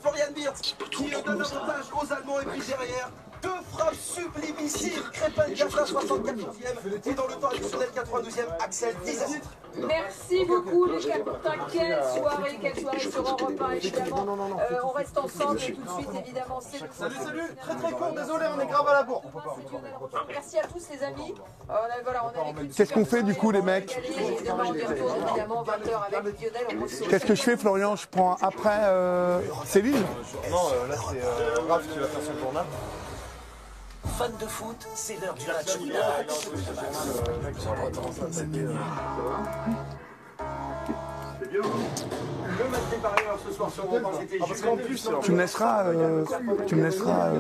Florian Wirtz qui donne l'avantage aux Allemands et puis derrière, deux frappes sublimissimes. Crépin 74e et dans le temps additionnel 92e, Axel Disasi. Merci beaucoup les Capitains, quelle soirée sur Europe 1 évidemment. On reste ensemble et tout de suite évidemment c'est... Salut, très court, désolé, on est grave à la bourre. Merci à tous les amis. Qu'est-ce qu'on fait du coup les mecs? Qu'est-ce que je fais Florian? Je prends après Céline? Non, là c'est Raph qui va faire son tournage. Fan de foot, c'est l'heure du match. C'est bien. Le match des parieurs ce soir sur Europe 1, c'était Juventus. Tu me laisseras...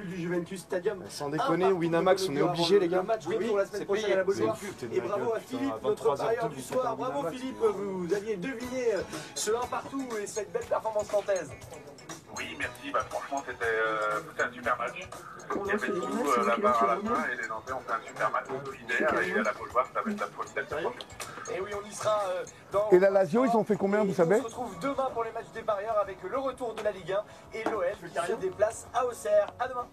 du Juventus Stadium. Sans déconner, Winamax, on est obligé les gars. Oui, pour la semaine prochaine à la Beaujoire. Et bravo à Philippe, notre parieur du soir. Bravo Philippe, vous aviez deviné ce 1 partout et cette belle performance nantaise. Oui, merci. Franchement, c'était un super match. Il y avait tout là-bas à la fin et les Nantais ont fait un super match solidaire et à la Beaujoire, ça va être la folie cette fois. Et oui, on y sera dans... Et la Lazio, ils ont fait combien, vous savez? On se retrouve demain pour les matchs des parieurs avec le retour de la Ligue 1 et l'OL qui se déplace à Auxerre. À demain.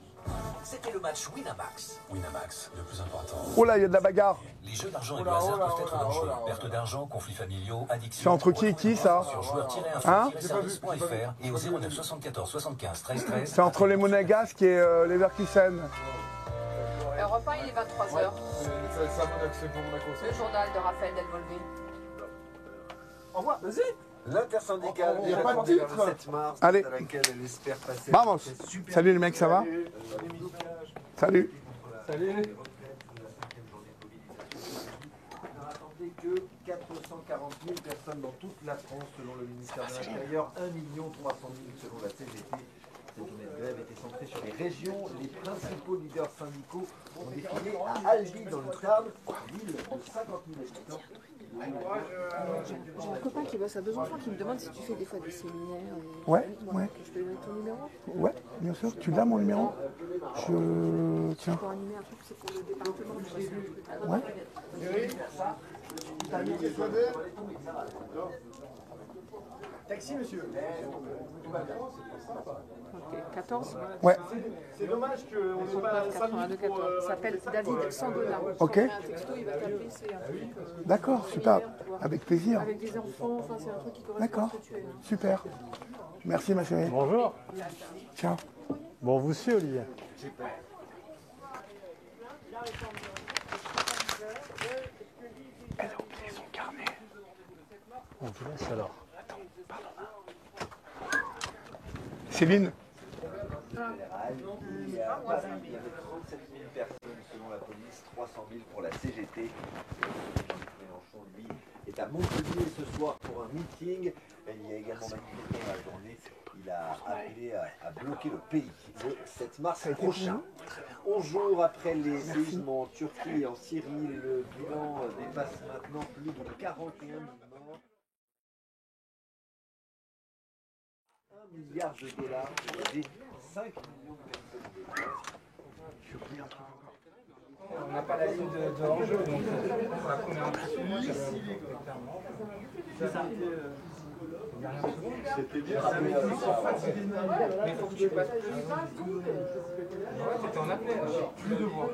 C'était le match Winamax. Winamax, le plus important. Oh là, il y a de la bagarre. Les jeux d'argent et de hasard peuvent être dangereux. Perte d'argent, conflits familiaux, addiction. C'est entre qui et qui ça? Sur joueurs-info-service.fr et au 09 74 75 13 13. C'est entre les Monégasques et Leverkusen. Europe 1, il est 23h. Le journal de Raphaël Delvolvé. Au revoir, vas-y. L'intersyndicale Il n'y a pas de titre. 7 mars, Allez. à laquelle elle espère passer. Vamos. Salut les mecs, ça va? Salut. Salut. Attendez que 440 000 personnes dans toute la France selon le ministère de l'Intérieur, 1 300 000 selon la CGT. Cette journée de grève était centrée sur les régions. Les principaux leaders syndicaux ont défilé à Albi, dans le Tarn, ville de 50 000 habitants. J'ai un copain qui bosse à Besançon qui me demande si tu fais des fois des séminaires. Ouais. Je peux lui mettre ton numéro? Ouais, bien sûr. Tu l'as mon numéro? Tiens. Pour animer un truc, c'est pour le département de Soissons. Ouais. Taxi, monsieur. Ok, 14. Ouais. C'est dommage qu'on n'ait pas 5 minutes pour... Il s'appelle David Sandona. Ok. Un texto, il va taper, c'est un truc. D'accord, super. Avec plaisir. Avec des enfants, enfin c'est un truc qui correspond D'accord. à ce que tu es. Super. Merci ma chérie. Bonjour. Ciao. Bon, vous suit, Olivier. Elle a oublié son carnet. On vous laisse alors. Attends, pardon. Céline. Il y avait 37 000 personnes selon la police, 300 000 pour la CGT. Mélenchon, lui, est à Montpellier ce soir pour un meeting. Il y a également manifesté dans la journée. Il a appelé à bloquer le pays le 7 mars prochain. 11 jours après les séismes en Turquie et en Syrie, le bilan dépasse maintenant plus de 41 000 morts. 1 milliard de dollars pour aider 5 millions de personnes. J'ai oublié un truc encore. On n'a pas la ligne de l'enjeu, donc pour la première dessus, c'est ça. C'était bien, mais il faut que tu passes plus. Ouais, c'était en appel, plus de voix.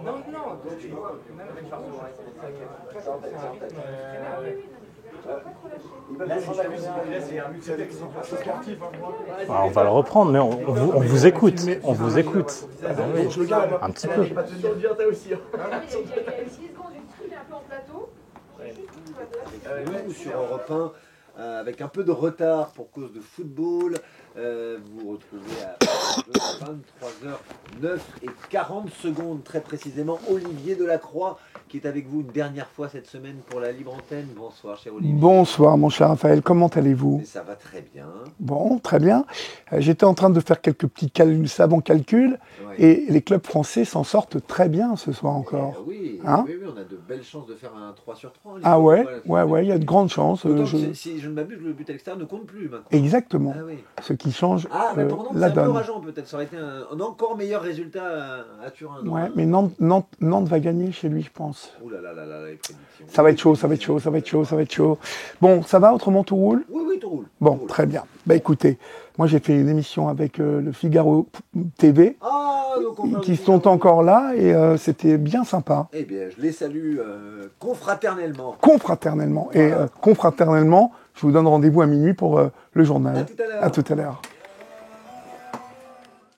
Non, même avec par On va le reprendre, mais on vous écoute. On vous écoute. Ah oui, un petit peu. Il y a 6 secondes, une truc un peu en plateau. Nous, sur Europe 1, avec un peu de retard pour cause de football, vous retrouvez à 23h09 et 40 secondes très précisément Olivier Delacroix qui est avec vous une dernière fois cette semaine pour la libre antenne. Bonsoir cher Olivier. Bonsoir mon cher Raphaël, comment allez-vous? Ça va très bien. Bon, très bien. J'étais en train de faire quelques petits savants calculs et les clubs français s'en sortent très bien ce soir encore. Oui, hein? oui, on a de belles chances de faire un 3 sur 3. Ah ouais, il y a de grandes chances. Si je ne m'abuse, le but à l'extérieur ne compte plus maintenant. Exactement. Ah oui. Ce qui change mais pourtant, la c'est un peu donne. rageant peut-être. Ça aurait été un encore meilleur résultat à Turin. Ouais, mais Nantes va gagner chez lui, je pense. Ouh là là là là, les prédictions. Ça va être chaud, ça va être chaud, ça va être chaud, ça va être chaud. Bon, ça va, autrement tout roule? Oui, tout roule. Bon, tout roule. Très bien. Bah écoutez, moi j'ai fait une émission avec le Figaro TV, qui sont encore là, et c'était bien sympa. Eh bien, je les salue confraternellement. Confraternellement. Et confraternellement, je vous donne rendez-vous à minuit pour le journal. À tout à l'heure. À tout à l'heure.